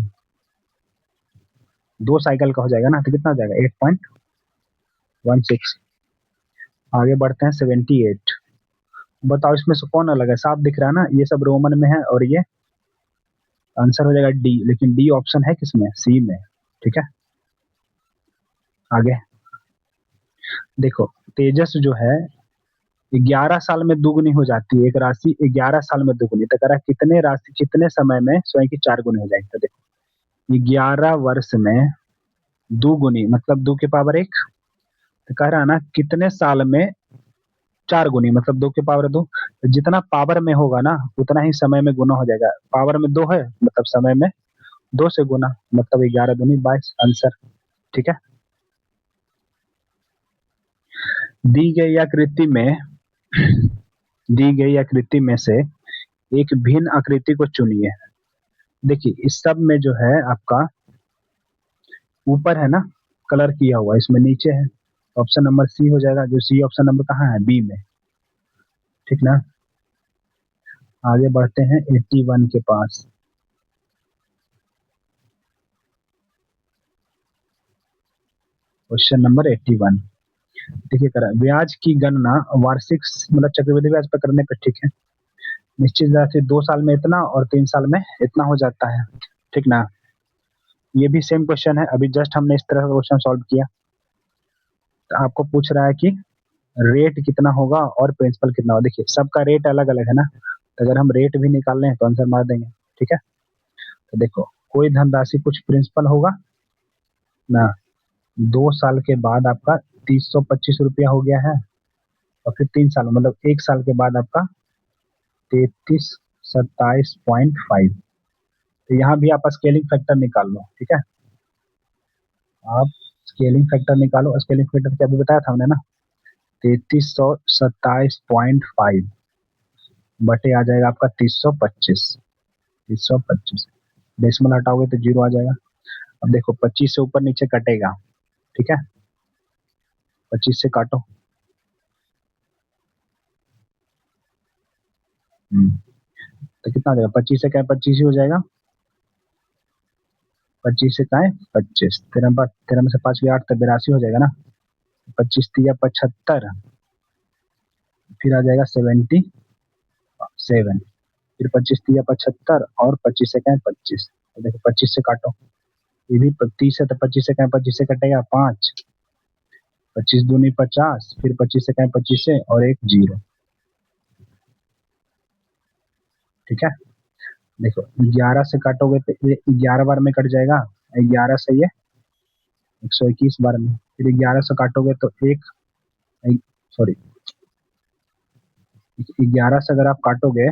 2 साइकिल का हो जाएगा ना, तो कितना हो जाएगा 8.16। आगे बढ़ते हैं 78। बताओ इसमें से कौन अलग है, साफ दिख रहा है ना, ये सब रोमन में है, और ये आंसर हो जाएगा डी, लेकिन डी ऑप्शन है किसमें, सी में, ठीक है। आगे देखो, तेजस जो है 11 साल में दुगुनी हो जाती है, एक राशि 11 साल में दुगुनी, तो कह रहा है कितने राशि कितने समय में स्वयं की 4 गुनी हो जाएगी। तो देखो 11 वर्ष में दुगुनी मतलब 2 की पावर 1, तो कह रहा है ना कितने साल में 4 गुनी मतलब 2 की पावर 2। तो जितना पावर में होगा ना उतना ही समय में गुना हो जाएगा। पावर में 2 है मतलब समय में 2 से गुना, मतलब 11 दूनी 22 आंसर, ठीक है। दी गई आकृति में दी गई आकृति में से एक भिन्न आकृति को चुनिए। देखिए इस सब में जो है आपका ऊपर है ना कलर किया हुआ, इसमें नीचे है, ऑप्शन नंबर सी हो जाएगा, जो सी ऑप्शन नंबर कहाँ है, बी में, ठीक ना। आगे बढ़ते हैं 81 के पास। क्वेश्चन नंबर 81 देखिए, करा ब्याज की गणना वार्षिक मतलब चक्रवृद्धि ब्याज पर करने पर, ठीक है। निश्चित राशि 2 साल में इतना और 3 साल में इतना हो जाता है, ठीक ना। ये भी सेम क्वेश्चन है, अभी जस्ट हमने इस तरह का क्वेश्चन सॉल्व किया। तो आपको पूछ रहा है कि रेट कितना होगा और प्रिंसिपल कितना होगा। देखिए सबका रेट अलग अलग है ना, तो अगर हम रेट भी निकाल लें तो आंसर मार देंगे, ठीक है। तो देखो कोई धनराशि कुछ प्रिंसिपल होगा ना, 2 साल के बाद आपका 325 रुपया हो गया है, और फिर 3 साल मतलब 1 साल के बाद आपका 3327.5। तो यहाँ भी आप स्केलिंग फैक्टर निकाल लो, ठीक है। आप स्केलिंग फैक्टर निकालो, स्केलिंग फैक्टर क्या अभी बताया था हमने ना, 3327.5 बटे आ जाएगा आपका 325। 325 डेसिमल हटाओगे तो जीरो आ जाएगा। अब देखो 25 से ऊपर नीचे कटेगा, ठीक है। 25 से काटो। तो कितना आ जाएगा, 25 से क्या 25 ही हो जाएगा, 25 से क्या है 25, 13 में से 5 8 तो 82 हो जाएगा ना। 25 × 75, फिर आ जाएगा 77, फिर 25 × 75 और 25 से क्या है 25। तो देखो 25 से काटो, ये भी 30 है तो 25 से क्या 25 से कटेगा 5, 25 दूनी 50, फिर 25 से क्या 25 से और एक जीरो, ठीक है। देखो 11 से काटोगे तो ये 11 बार में कट जाएगा, 11 से ये 121 बार में, फिर 11 से काटोगे तो एक, सॉरी, 11 से अगर आप काटोगे,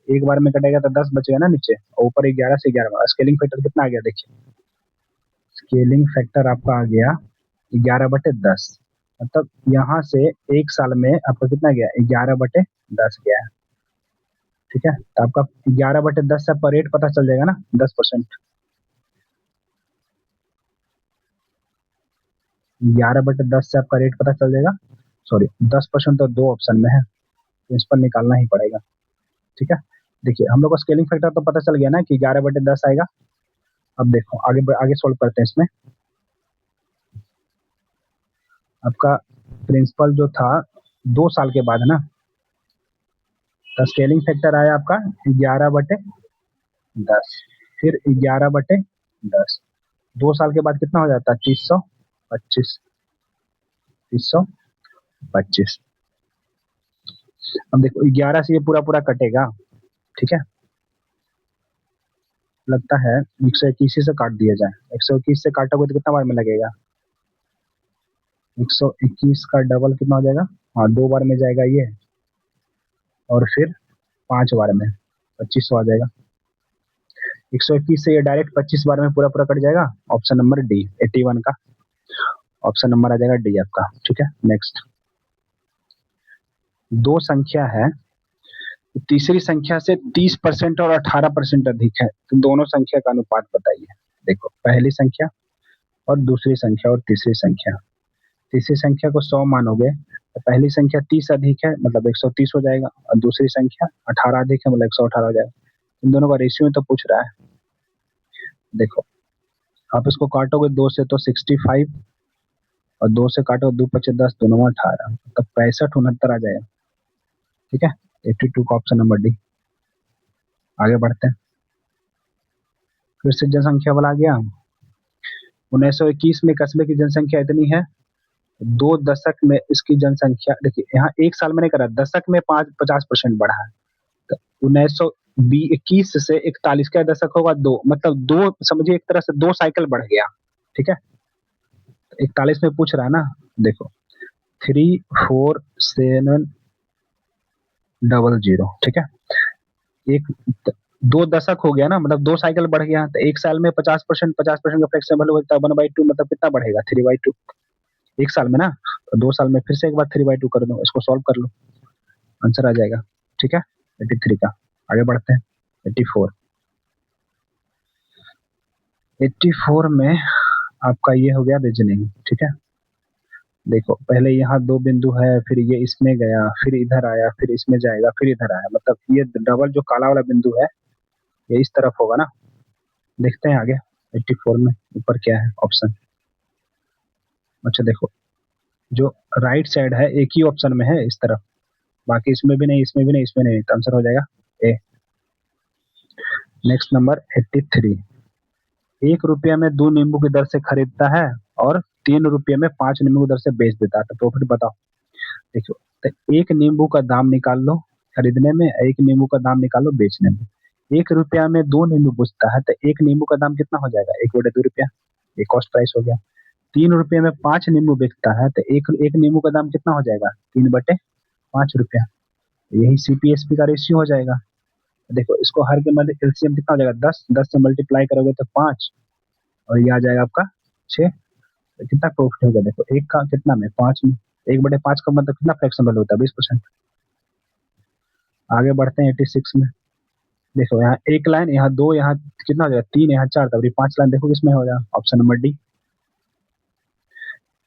एक बार में कटेगा तो 10 बचेगा ना नीचे, और ऊपर 11 से 11, स्केलिंग फैक्टर कितना आ गया देखिए, स्केलिंग फैक्टर आपका आ गया 11/10, मतलब यहाँ से एक साल में आपका कितना गया, 11/10 गया है। ठीक है, तो आपका 11/10 से आपका रेट पता चल जाएगा ना, 10%। 11/10 से आपका रेट पता चल जाएगा, सॉरी 10% तो दो ऑप्शन में है, तो इस पर निकालना ही पड़ेगा। ठीक है, देखिए हम लोग को स्केलिंग फैक्टर तो पता चल गया ना कि 11/10 आएगा। अब देखो आगे आगे सोल्व करते हैं इसमें। आपका प्रिंसिपल जो था 2 साल के बाद है ना, तो स्केलिंग फैक्टर आया आपका 11/10, फिर 11/10, 2 साल के बाद कितना हो जाता है, 325, 325। अब देखो 11 से ये पूरा पूरा कटेगा, ठीक है, लगता है 121 से काट दिया जाए, 121 से काटोगे तो कितना बार में लगेगा, 121 का डबल कितना हो जाएगा, हाँ 2 बार में जाएगा ये, और फिर 5 बार में 2500 आ जाएगा। 121 से ये डायरेक्ट 25 बार में पूरा पूरा कट जाएगा, ऑप्शन नंबर डी 81 का ऑप्शन नंबर आ जाएगा डी आपका। ठीक है, नेक्स्ट, दो संख्या है, तीसरी संख्या से 30% और 18% अधिक है, तो दोनों संख्या का अनुपात बताइए। देखो पहली संख्या और दूसरी संख्या और तीसरी संख्या, तीसरी संख्या को 100 मानोगे तो पहली संख्या 30 अधिक है मतलब 130 हो जाएगा, और दूसरी संख्या 18 अधिक है मतलब 118 हो जाएगा। इन दोनों का रेशियो तो पूछ रहा है। देखो आप इसको काटोगे 2 से तो 65, और 2 से काटोगे 2×5 = 10, दोनों में 18, तब 65 69 आ जाएगा। ठीक है, 82 का ऑप्शन नंबर डी। आगे बढ़ते हैं, फिर से जनसंख्या वाला आ गया। 1921 में कस्बे की जनसंख्या इतनी है, 2 दशक में इसकी जनसंख्या, देखिए यहाँ एक साल में नहीं करा, दशक में 50% बढ़ा है। तो 1921 से 41 का दशक होगा 2, मतलब 2 समझिए एक तरह से 2 साइकिल बढ़ गया। ठीक है, 41 में पूछ रहा है ना, देखो 34700, ठीक है, एक 2 दशक हो गया ना, मतलब 2 साइकिल बढ़ गया, तो एक साल में 50%, 50% का फ्रैक्शन वैल्यू होता है 1/2, मतलब कितना बढ़ेगा, 3/2 एक साल में ना। तो 2 साल में फिर से एक बार 3/2 कर दो, इसको सॉल्व कर लो, आंसर आ जाएगा। ठीक है, 83 का। आगे बढ़ते हैं, 84, 84 में आपका ये हो गया रीजनिंग। ठीक है, देखो पहले यहाँ 2 बिंदु है, फिर ये इसमें गया, फिर इधर आया, फिर इसमें जाएगा, फिर इधर आया, मतलब ये डबल जो काला वाला बिंदु है ये इस तरफ होगा ना। देखते हैं आगे 84 में ऊपर क्या है ऑप्शन। अच्छा देखो, जो राइट साइड है एक ही ऑप्शन में है इस तरफ, बाकी इसमें भी नहीं, इसमें भी नहीं, इसमें नहीं, तो आंसर हो जाएगा ए। नेक्स्ट नंबर 83, 1 रुपया में 2 नींबू की दर से खरीदता है और 3 रुपये में 5 नींबू की दर से बेच देता है, तो प्रॉफिट बताओ। देखो, तो 1 नींबू का दाम निकाल लो खरीदने में, 1 नींबू का दाम निकाल लो बेचने में। 1 रुपया में 2 नींबू बेचता है, तो 1 नींबू का दाम कितना हो जाएगा, 1/2 रुपया, ये कॉस्ट प्राइस हो गया। 3 रुपये में 5 नींबू बेचता है, तो एक एक नींबू का दाम कितना हो जाएगा, 3/5 रुपया। यही सीपीएसपी का रेशियो हो जाएगा। देखो इसको हर के मध्य एलसीएम कितना हो जाएगा, 10, 10 से मल्टीप्लाई करोगे तो 5, और ये आ जाएगा आपका 6। तो कितना प्रॉफिट होगा, देखो एक का कितना में 5 में, 1/5 का मतलब कितना फ्रैक्शन वैल्यू होता है, 20%। आगे बढ़ते हैं 86 में। देखो यहाँ एक लाइन, यहाँ 2, यहाँ कितना हो जाएगा 3, यहाँ 4, तब 5 लाइन, देखो किसमें हो जाएगा, ऑप्शन नंबर डी।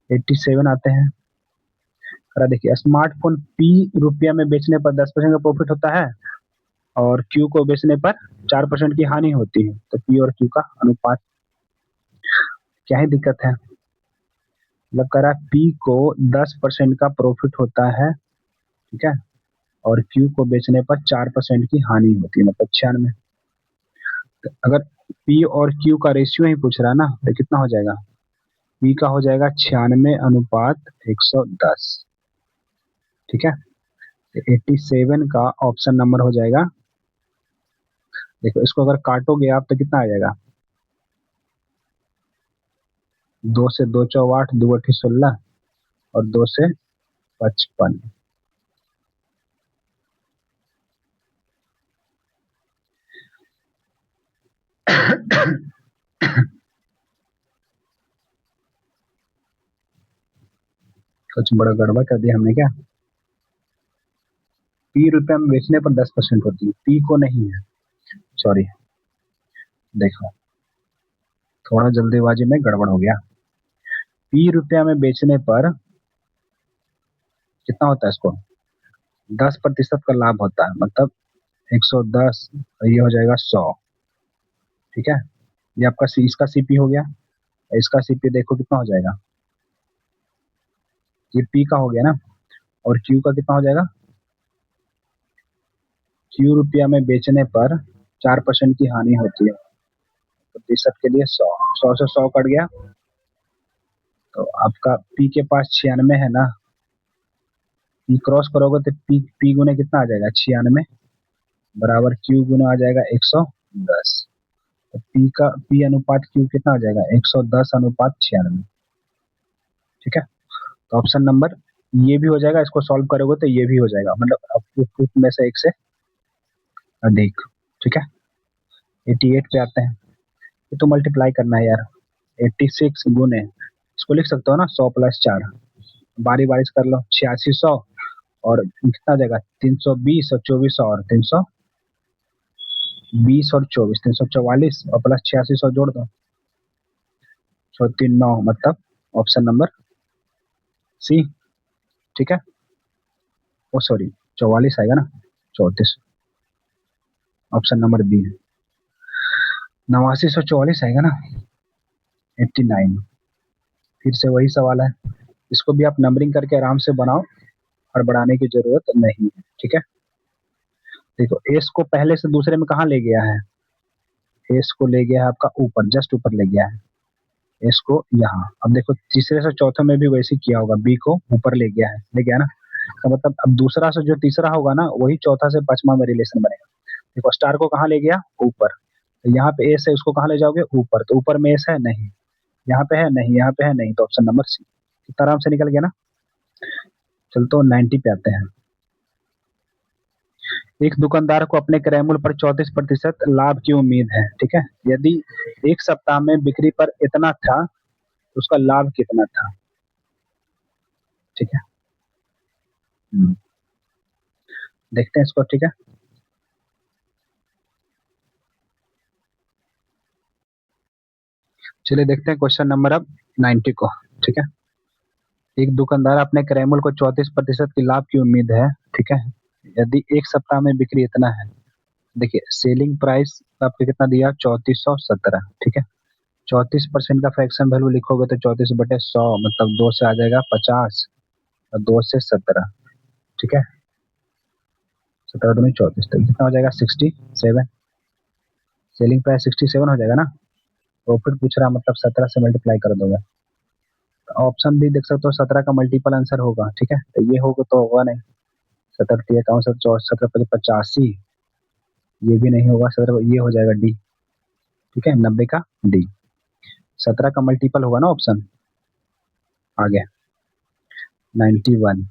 87 आते हैं, देखिए स्मार्टफोन पी रुपया में बेचने पर 10% का प्रॉफिट होता है, और क्यू को बेचने पर 4% की हानि होती है, तो पी और क्यू का अनुपात, क्या ही दिक्कत है। मतलब कह रहा है पी को 10% का प्रॉफिट होता है, ठीक है, और क्यू को बेचने पर 4% की हानि होती है, मतलब 96। तो अगर पी और क्यू का रेशियो ही पूछ रहा है ना, तो कितना हो जाएगा, पी का हो जाएगा 96/110। ठीक है, तो 87 का ऑप्शन नंबर हो जाएगा, देखो इसको अगर काटोगे आप तो कितना आ जाएगा, 2 से 2 चौ 8, 2 अठी 16 और 2 से 55। कुछ बड़ा गड़बड़ कर दिया हमने क्या? पी रुपया में बेचने पर 10% होती है, पी को नहीं है, सॉरी। देखो थोड़ा जल्दीबाजी में गड़बड़ हो गया। पी रुपया में बेचने पर कितना होता है इसको? 10% का लाभ होता है, मतलब 110, ये हो जाएगा 100। ठीक है, ये आपका इसका सीपी हो गया। इसका सीपी देखो कितना हो जाएगा, ये पी का हो गया ना, और क्यू का कितना हो जाएगा? क्यू रुपया में बेचने पर 4% की हानि होती है, प्रतिशत के लिए 100, 100 से 100 कट गया, तो आपका पी के पास 96 है ना, पी क्रॉस करोगे तो पी पी गुने कितना आ जाएगा? 96 बराबर क्यू गुना आ जाएगा 110। तो पी का पी अनुपात क्यू कितना आ जाएगा? 110 अनुपात 96। ठीक है, तो ऑप्शन नंबर ये भी हो जाएगा, इसको सॉल्व करोगे तो ये भी हो जाएगा, मतलब आपको में से एक से अधिक। ठीक है, 88 पे आते हैं। ये तो मल्टीप्लाई करना है यार, 86 गुने, इसको लिख सकते हो ना 100 प्लस 4, बारी बारी से कर लो। 8600 और कितना आ जाएगा? 320 और 2400 और 320 और 24, 344 और प्लस 8600 जोड़ दो, 139, मतलब ऑप्शन नंबर सी। ठीक है, ओ सॉरी 44 आएगा ना, 34, ऑप्शन नंबर बी। 8944 आएगा ना, 89। फिर से वही सवाल है, इसको भी आप नंबरिंग करके आराम से बनाओ, हड़बड़ाने की जरूरत नहीं है। ठीक है, देखो एस को पहले से दूसरे में कहाँ ले गया है? एस को ले गया है आपका ऊपर, जस्ट ऊपर ले गया है इसको यहाँ। अब देखो तीसरे से चौथे में भी वैसे किया होगा, बी को ऊपर ले गया है, ले गया ना, तो मतलब अब दूसरा से जो तीसरा होगा ना, वही चौथा से पांचवा में रिलेशन बनेगा। देखो स्टार को कहाँ ले गया? ऊपर, तो यहाँ पे एस है, उसको कहाँ ले जाओगे? ऊपर, तो ऊपर में एस है नहीं, यहाँ पे है नहीं, यहाँ पे है नहीं, तो ऑप्शन नंबर सी। कितना आराम से निकल गया ना। चल तो 90 पे आते हैं। एक दुकानदार को अपने क्रय मूल्य पर 34% लाभ की उम्मीद है। ठीक है, यदि एक सप्ताह में बिक्री पर इतना था तो उसका लाभ कितना था? ठीक है, देखते हैं इसको। ठीक है, चलिए देखते हैं क्वेश्चन नंबर अब 90 को। ठीक है, एक दुकानदार अपने क्रय मूल्य को 34% की लाभ की उम्मीद है। ठीक है, यदि एक सप्ताह में बिक्री इतना है, देखिए सेलिंग प्राइस आपको कितना दिया? 3417। ठीक है, 34% का फ्रैक्शन वैल्यू लिखोगे तो 34/100, मतलब 2 से आ जाएगा 50 और 2 से 17। ठीक है, 17 दूनी 34, तो कितना हो जाएगा? 67। सेलिंग प्राइस 67 हो जाएगा ना, प्रॉफिट पूछ रहा, मतलब 17 से मल्टीप्लाई कर दोगे। ऑप्शन भी देख सकते हो, 17 का मल्टीपल आंसर होगा। ठीक है, तो ये होगा तो होगा नहीं, 17 अकाउंट 17 85, ये भी नहीं होगा। 17 ये हो जाएगा डी। ठीक है, 90 का डी, 17 का मल्टीपल होगा ना ऑप्शन। आगे 91,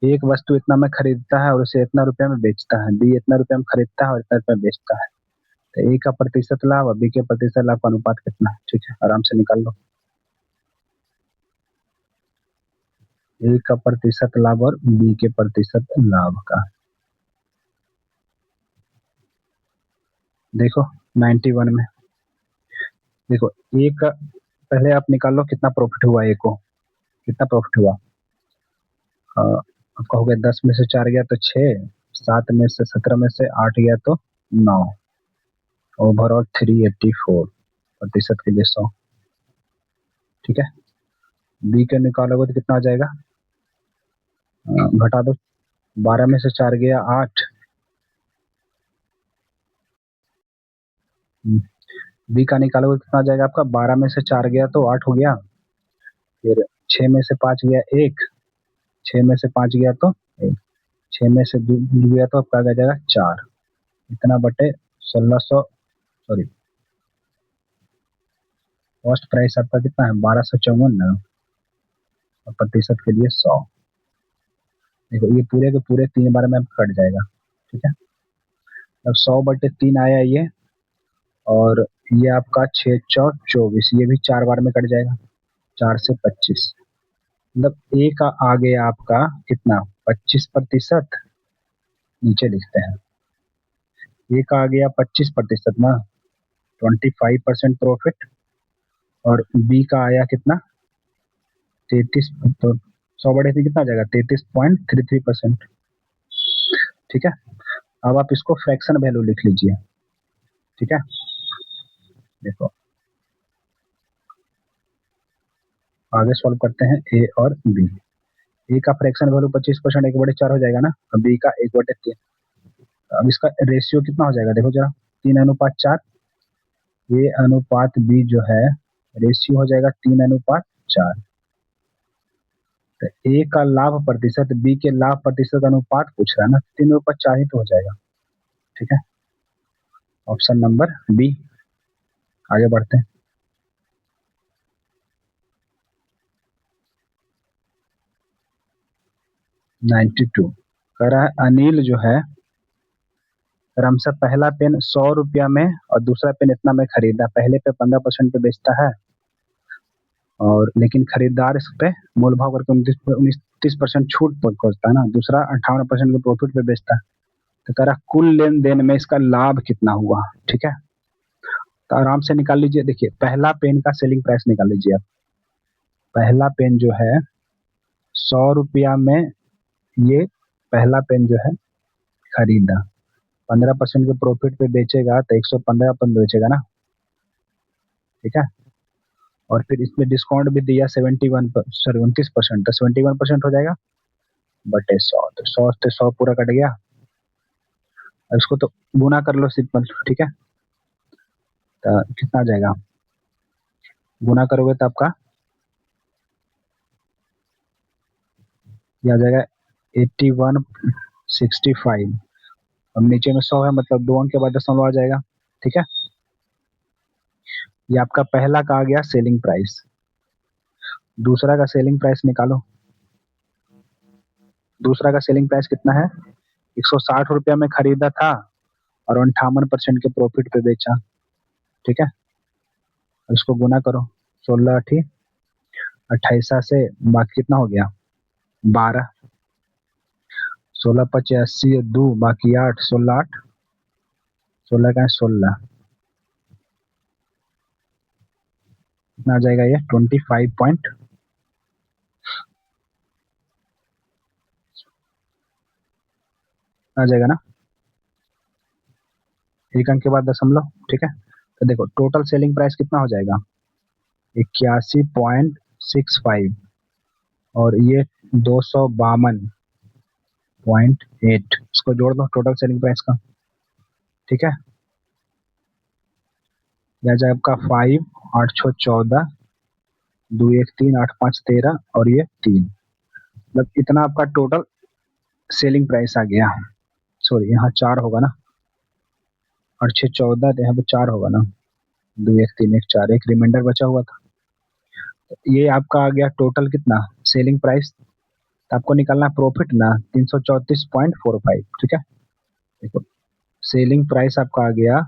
एक वस्तु इतना में खरीदता है और उसे इतना रुपया में बेचता है, बी इतना रुपया में खरीदता है और इतना रुपया में बेचता है, तो ए का प्रतिशत लाभ और बी के प्रतिशत लाभ का अनुपात कितना है? ठीक है, आराम से निकाल लो। ए का प्रतिशत लाभ और बी के प्रतिशत लाभ का, देखो 91 में, देखो ए का पहले आप निकाल लो कितना प्रॉफिट हुआ, ए को कितना प्रॉफिट हुआ। आपका हो गया 10 में से 4 गया तो 6, 7 में से 17 में से 8 गया तो 9, ओवरऑल 384, प्रतिशत के लिए 100। ठीक है, बी का निकालोगे तो कितना आ जाएगा? घटा दो, 12 में से 4 गया 8, बी का निकालोगे कितना आ जाएगा आपका? 12 में से 4 गया तो 8 हो गया, फिर 6 में से 5 गया 1, 6 में से 5 गया तो 1, 6 में से 2 गया तो आपका आ जाएगा 4, इतना बटे 1600, सॉरी कॉस्ट प्राइस आपका कितना है 1254 ना, और प्रतिशत के लिए 100। देखो ये पूरे के पूरे 3 बार में कट जाएगा, ठीक है। अब 100/3 आया ये, और ये आपका 6×4 = 24, ये भी 4 बार में कट जाएगा, 4 से 25। मतलब ए का आ गया आपका कितना 25%, नीचे लिखते हैं ए का आ गया 25% ना, 25% प्रॉफिट, और बी का आया कितना 33, तो 100/3 कितना आ जाएगा 33.33%, ठीक है। अब आप इसको फ्रैक्शन वैल्यू लिख लीजिए, ठीक है। देखो आगे सॉल्व करते हैं ए और बी। ए का फ्रैक्शन वैल्यू 25%, 1/4 हो जाएगा ना, और बी का 1/3। अब इसका रेशियो कितना हो जाएगा देखो जरा, 3:4। ए अनुपात बी जो है रेशियो हो जाएगा 3:4। तो ए का लाभ प्रतिशत बी के लाभ प्रतिशत अनुपात पूछ रहा है ना, 3:4 ही तो हो जाएगा, ठीक है। Option number B. आगे बढ़ते हैं। 92 कह रहा है अनिल जो है सर हमसे पहला पेन 100 रुपया में और दूसरा पेन इतना में खरीदा, पहले पे 15% पे बेचता है, और लेकिन खरीदार इस पे मोल भाव करके 29-30% छूट पर खोजता है ना, दूसरा 58% के प्रॉफिट पे बेचता है। तो कह रहा कुल लेन देन में इसका लाभ कितना हुआ, ठीक है। तो आराम से निकाल लीजिए, देखिए पहला पेन का सेलिंग प्राइस निकाल लीजिए आप। पहला पेन जो है 100 रुपया में, ये पहला पेन जो है खरीदा, 15% के प्रॉफिट पे बेचेगा तो 115 अपन बेचेगा ना, ठीक है। और फिर इसमें डिस्काउंट भी दिया 29%, तो 71% हो जाएगा बटे 100, तो 100 से 100 पूरा कट गया। अब इसको तो गुना कर लो सिंपल, ठीक है। तो कितना आ जाएगा, गुना करोगे तो आपका ये आ जाएगा 8165। अब नीचे में 100 है, मतलब 2 अंक के बाद दशमलव आ जाएगा, ठीक है। ये आपका पहला का आ गया सेलिंग प्राइस। दूसरा का सेलिंग प्राइस निकालो। दूसरा का सेलिंग प्राइस कितना है, 160 रुपया में खरीदा था और 58% के प्रॉफिट पे बेचा, ठीक है। इसको गुना करो, 16×8 = 28 से बाकी कितना हो गया 12, 16×5 = 80, 2 बाकी 8, 16×8, 16×16 कितना आ जाएगा ये 25 पॉइंट आ जाएगा ना, एक अंक के बाद दशमलव, ठीक है। तो देखो टोटल सेलिंग प्राइस कितना हो जाएगा 81.65, और ये 252.8, इसको जोड़ दो टोटल सेलिंग प्राइस का, ठीक है। यह जाए आपका 5, 8 6 14, 2 1 3 8 5 13, और ये 3, मतलब इतना आपका टोटल सेलिंग प्राइस आ गया। सॉरी यहाँ 4 होगा ना, 8 6 14, तो यहाँ पे 4 होगा ना, 2 1 3 1 4, एक रिमाइंडर बचा हुआ था। तो ये आपका आ गया टोटल कितना सेलिंग प्राइस। तो आपको निकालना प्रॉफिट ना 334.45, ठीक है। देखो सेलिंग प्राइस आपका आ गया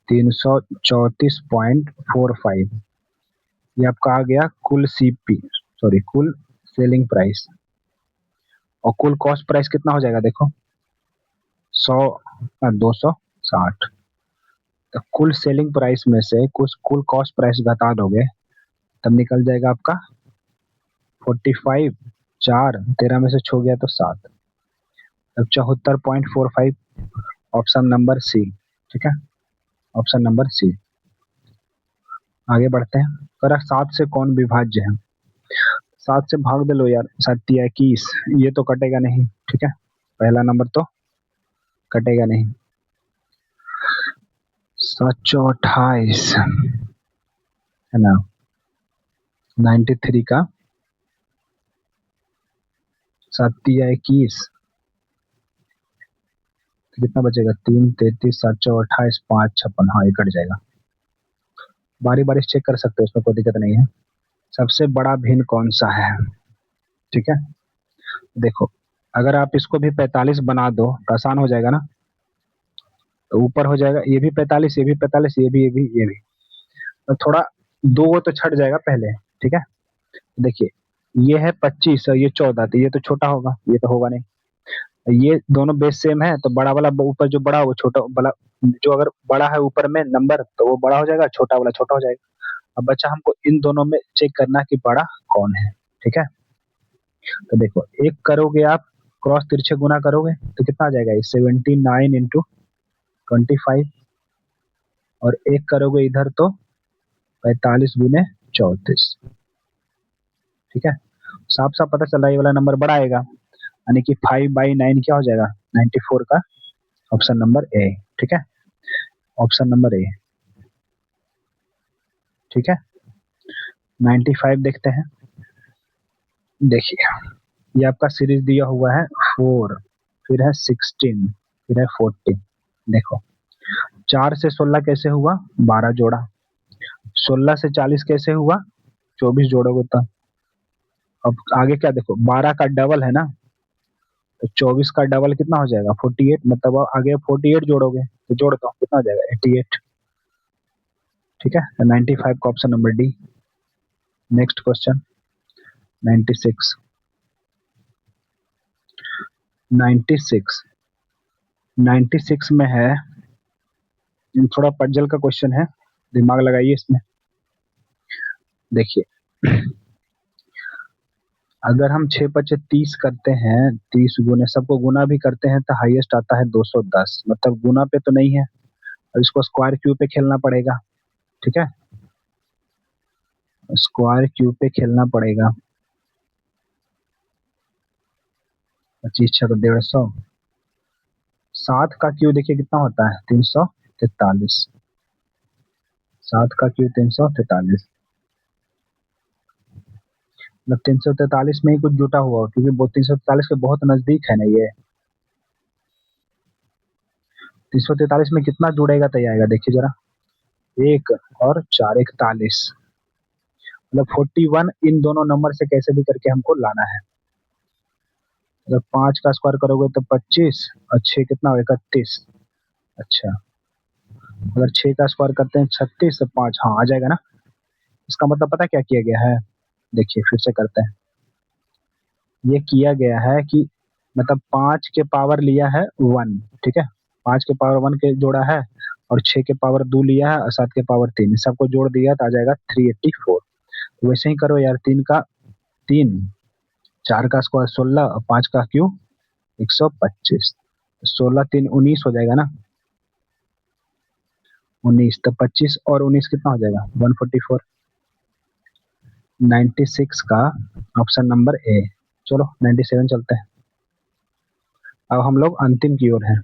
334.45, ये आपका आ गया कुल सीपी, सॉरी कुल सेलिंग प्राइस। और कुल कॉस्ट प्राइस कितना हो जाएगा देखो 260। तो कुल सेलिंग प्राइस में से कुछ कुल कॉस्ट प्राइस घटा दोगे तब निकल जाएगा आपका 45, 4 13 में से छो गया तो 7, तब 74.45, ऑप्शन नंबर सी, ठीक है। Option number C. आगे बढ़ते हैं। करा 7 से कौन विभाज्य है, 7 से भाग दे लो यार, 7×21, ये तो कटेगा नहीं, ठीक है। पहला नंबर तो कटेगा नहीं। 7×28 है ना, 93 का 7×21 कितना बचेगा 3 33, 7×28 5 56, हाँ ये कट जाएगा। बारी बारी चेक कर सकते हो, उसमें कोई दिक्कत नहीं है। सबसे बड़ा भिन्न कौन सा है, ठीक है। देखो, अगर आप इसको भी 45 बना दो तो आसान हो जाएगा ना। तो ऊपर हो जाएगा ये भी 45, ये भी 45, ये भी। तो थोड़ा दो तो छट जाएगा पहले, ठीक है। देखिए, ये है 25 और ये 14, तो ये तो छोटा होगा, ये तो होगा नहीं। ये दोनों बेस सेम है तो बड़ा वाला ऊपर जो बड़ा, वो छोटा वाला, जो अगर बड़ा है ऊपर में नंबर तो वो बड़ा हो जाएगा, छोटा वाला छोटा हो जाएगा। अब बच्चा हमको इन दोनों में चेक करना कि बड़ा कौन है, ठीक है। तो देखो, एक करोगे आप, क्रॉस तिरछे गुना करोगे तो कितना आ जाएगा, 79 इंटू 25, और एक करोगे इधर तो 45 गुने 34, ठीक है। साफ साफ पता चल रहा है ये वाला नंबर बड़ा आएगा, यानी कि 5/9 क्या हो जाएगा, 94 का ऑप्शन नंबर ए, ठीक है। ऑप्शन नंबर ए, ठीक है। 95 देखते हैं। देखिए, ये आपका सीरीज दिया हुआ है 4, फिर है 16, फिर है 14। देखो, 4 से 16 कैसे हुआ, 12 जोड़ा। 16 से 40 कैसे हुआ, 24 जोड़ोगे तो। अब आगे क्या, देखो 12 का डबल है ना, तो 24 का डबल कितना हो जाएगा, 48, मतलब आगे 48 जोड़ोगे तो जोड़ दो कितना हो जाएगा, 88, ठीक है। 95 का option number D. Next question, 96। 96, 96 में है, थोड़ा पजल का क्वेश्चन है, दिमाग लगाइए इसमें। देखिए, अगर हम 6×5 = 30 करते हैं, 30 गुने सबको गुना भी करते हैं तो हाईएस्ट आता है 210, मतलब गुना पे तो नहीं है, और इसको स्क्वायर क्यूब पे खेलना पड़ेगा, ठीक है। स्क्वायर क्यूब पे खेलना पड़ेगा। 25 छक 150, 7 का क्यूब देखिए कितना होता है, 343। 7 का क्यूब 343, मतलब 343 में ही कुछ जुटा हुआ हो, क्योंकि वो 343 के बहुत नजदीक है ना ये। 343 में कितना जुड़ेगा तो ये आएगा, देखिए जरा, 1 और 4, 41, मतलब 41 इन दोनों नंबर से कैसे भी करके हमको लाना है। अगर 5 का स्क्वायर करोगे तो 25, और 6 कितना हो, 31। अच्छा, अगर 6 का स्क्वायर करते हैं 36, तो 5, हाँ आ जाएगा ना। इसका मतलब पता क्या किया गया है, देखिए फिर से करते हैं। ये किया गया है कि मतलब 5 के पावर लिया है 1, ठीक है। 5 के पावर 1 के जोड़ा है, और 6 के पावर 2 लिया है, और 7 के पावर 3, सबको जोड़ दिया तो आ जाएगा 384। वैसे ही करो यार, 3 का 3, 4 का स्क्वायर 16, और 5 का क्यूब 125, 16 3 19 हो जाएगा ना, 19, तो 25 और 19 कितना हो जाएगा, 144। 96 का ऑप्शन नंबर ए। चलो 97 चलते हैं। अब हम लोग अंतिम की ओर हैं।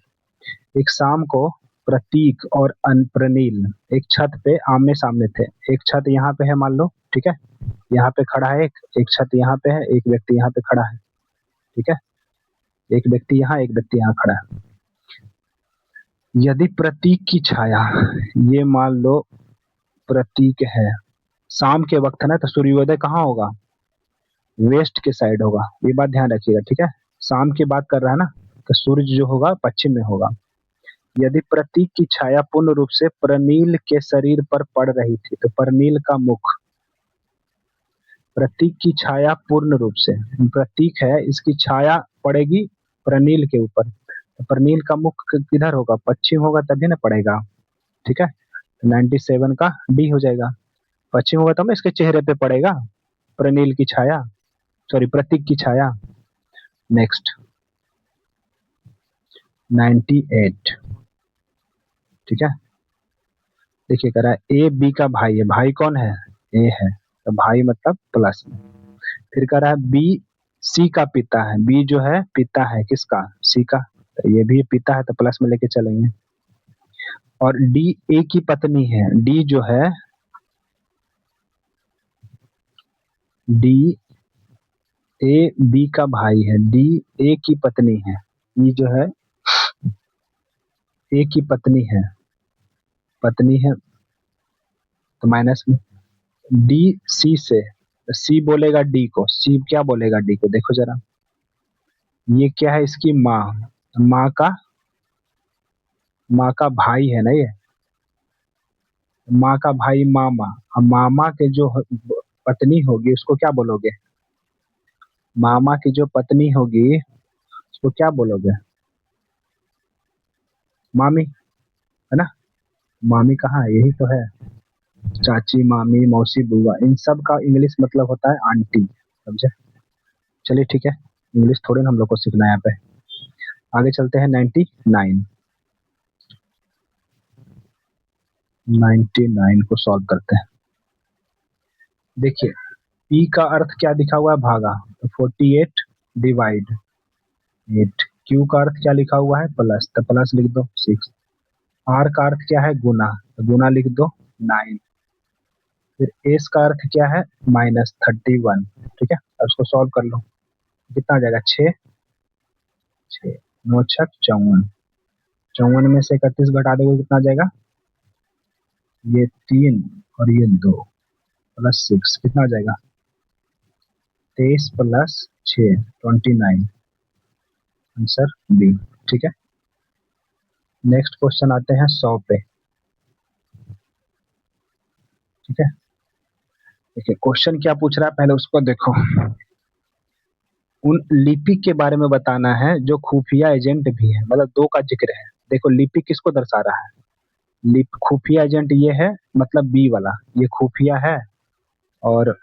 एक शाम को प्रतीक और प्रनील एक छत पे आमने सामने थे। एक छत यहाँ पे है मान लो, ठीक है, यहाँ पे खड़ा है एक, एक छत यहाँ पे है, एक व्यक्ति यहाँ पे खड़ा है, ठीक है। एक व्यक्ति यहाँ, एक व्यक्ति यहाँ खड़ा है। यदि प्रतीक की छाया, ये मान लो प्रतीक है, शाम के वक्त है ना, तो सूर्योदय कहाँ होगा, वेस्ट के साइड होगा, ये बात ध्यान रखिएगा, ठीक है। शाम की बात कर रहा है ना, तो सूर्य जो होगा पश्चिम में होगा। यदि प्रतीक की छाया पूर्ण रूप से प्रनील के शरीर पर पड़ रही थी, तो प्रनील का मुख, प्रतीक की छाया पूर्ण रूप से, प्रतीक है इसकी छाया पड़ेगी प्रनील के ऊपर, तो प्रनील का मुख किधर होगा, पश्चिम होगा तभी ना पड़ेगा, ठीक है। 97 का डी हो जाएगा, पश्चिम होगा तब ना इसके चेहरे पे पड़ेगा प्रनील की छाया, सॉरी प्रतीक की छाया। नेक्स्ट, 98, ठीक है। देखिए कह रहा है ए बी का भाई है, भाई कौन है, ए है, तो भाई मतलब प्लस में। फिर कह रहा है बी सी का पिता है, बी जो है पिता है किसका, सी का, तो ये भी पिता है तो प्लस में लेके चलेंगे। और डी ए की पत्नी है, डी जो है, डी ए बी का भाई है, डी ए की पत्नी है, ये जो है ए की पत्नी है, पत्नी है, तो माइनस में डी सी से, सी बोलेगा डी को, सी क्या बोलेगा डी को, देखो जरा, ये क्या है, इसकी माँ, माँ का माँ का भाई है ना ये, माँ का भाई मामा, अब मामा के जो पत्नी होगी उसको क्या बोलोगे, मामा की जो पत्नी होगी उसको क्या बोलोगे, मामी, है ना। मामी कहाँ है, यही तो है, चाची, मामी, मौसी, बुआ, इन सब का इंग्लिश मतलब होता है आंटी, समझे। चलिए ठीक है, इंग्लिश थोड़े ना हम लोग को सीखना है यहाँ पे। आगे चलते हैं 99, 99 को सॉल्व करते हैं। देखिए पी का अर्थ क्या दिखा हुआ है, भागा, तो 48 डिवाइड 8। क्यू का अर्थ क्या लिखा हुआ है, प्लस, तो प्लस लिख दो 6। आर का अर्थ क्या है, गुना, तो गुना लिख दो 9। फिर एस का अर्थ क्या है, -31, ठीक है, अब उसको सॉल्व कर लो, कितना आ जाएगा, 6, 6 9 छक 54, 54 में से 31 घटा दोगे कितना आ जाएगा, ये 3 और ये 2 प्लस 6 कितना आ जाएगा, 23 प्लस 6 29, आंसर बी, ठीक है। नेक्स्ट क्वेश्चन आते हैं 100 पे, ठीक है। देखिए क्वेश्चन क्या पूछ रहा है पहले उसको देखो। उन लिपिक के बारे में बताना है जो खुफिया एजेंट भी है, मतलब दो का जिक्र है। देखो लिपिक किसको दर्शा रहा है, लिप खुफिया एजेंट ये है, मतलब बी वाला, ये खुफिया है, और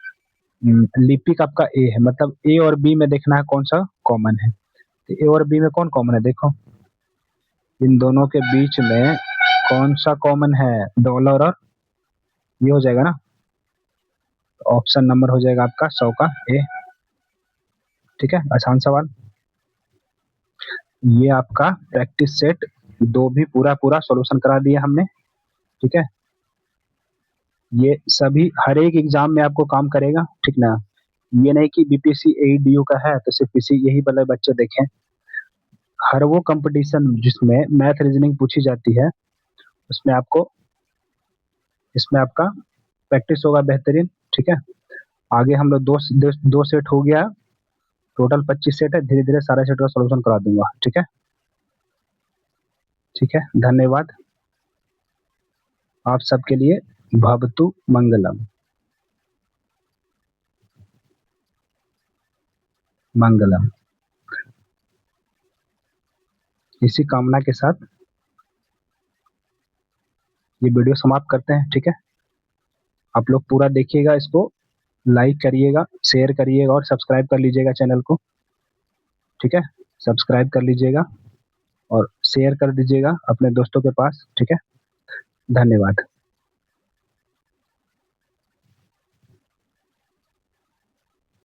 लिपिक आपका ए है, मतलब ए और बी में देखना है कौन सा कॉमन है, तो ए और बी में कौन कॉमन है, देखो इन दोनों के बीच में कौन सा कॉमन है, डॉलर, और ये हो जाएगा ना, ऑप्शन नंबर हो जाएगा आपका 100 का ए, ठीक है, आसान सवाल। ये आपका प्रैक्टिस सेट 2 भी पूरा पूरा सॉल्यूशन करा दिया हमने, ठीक है। ये सभी हर एक एग्जाम में आपको काम करेगा, ठीक ना। ये नहीं कि बीपीएससी एईडीयू का है तो सिर्फ इसी यही वाले बच्चे देखें, हर वो कंपटीशन जिसमें मैथ रीजनिंग पूछी जाती है उसमें आपको, इसमें आपका प्रैक्टिस होगा बेहतरीन, ठीक है। आगे हम लोग दो सेट हो गया, टोटल 25 सेट है, धीरे धीरे सारे सेट का सोल्यूशन करा दूंगा, ठीक है। ठीक है, धन्यवाद आप सबके लिए, भवतु मंगलम, मंगलम। इसी कामना के साथ ये वीडियो समाप्त करते हैं, ठीक है। आप लोग पूरा देखिएगा, इसको लाइक करिएगा, शेयर करिएगा और सब्सक्राइब कर लीजिएगा चैनल को, ठीक है। सब्सक्राइब कर लीजिएगा और शेयर कर दीजिएगा अपने दोस्तों के पास, ठीक है। धन्यवाद।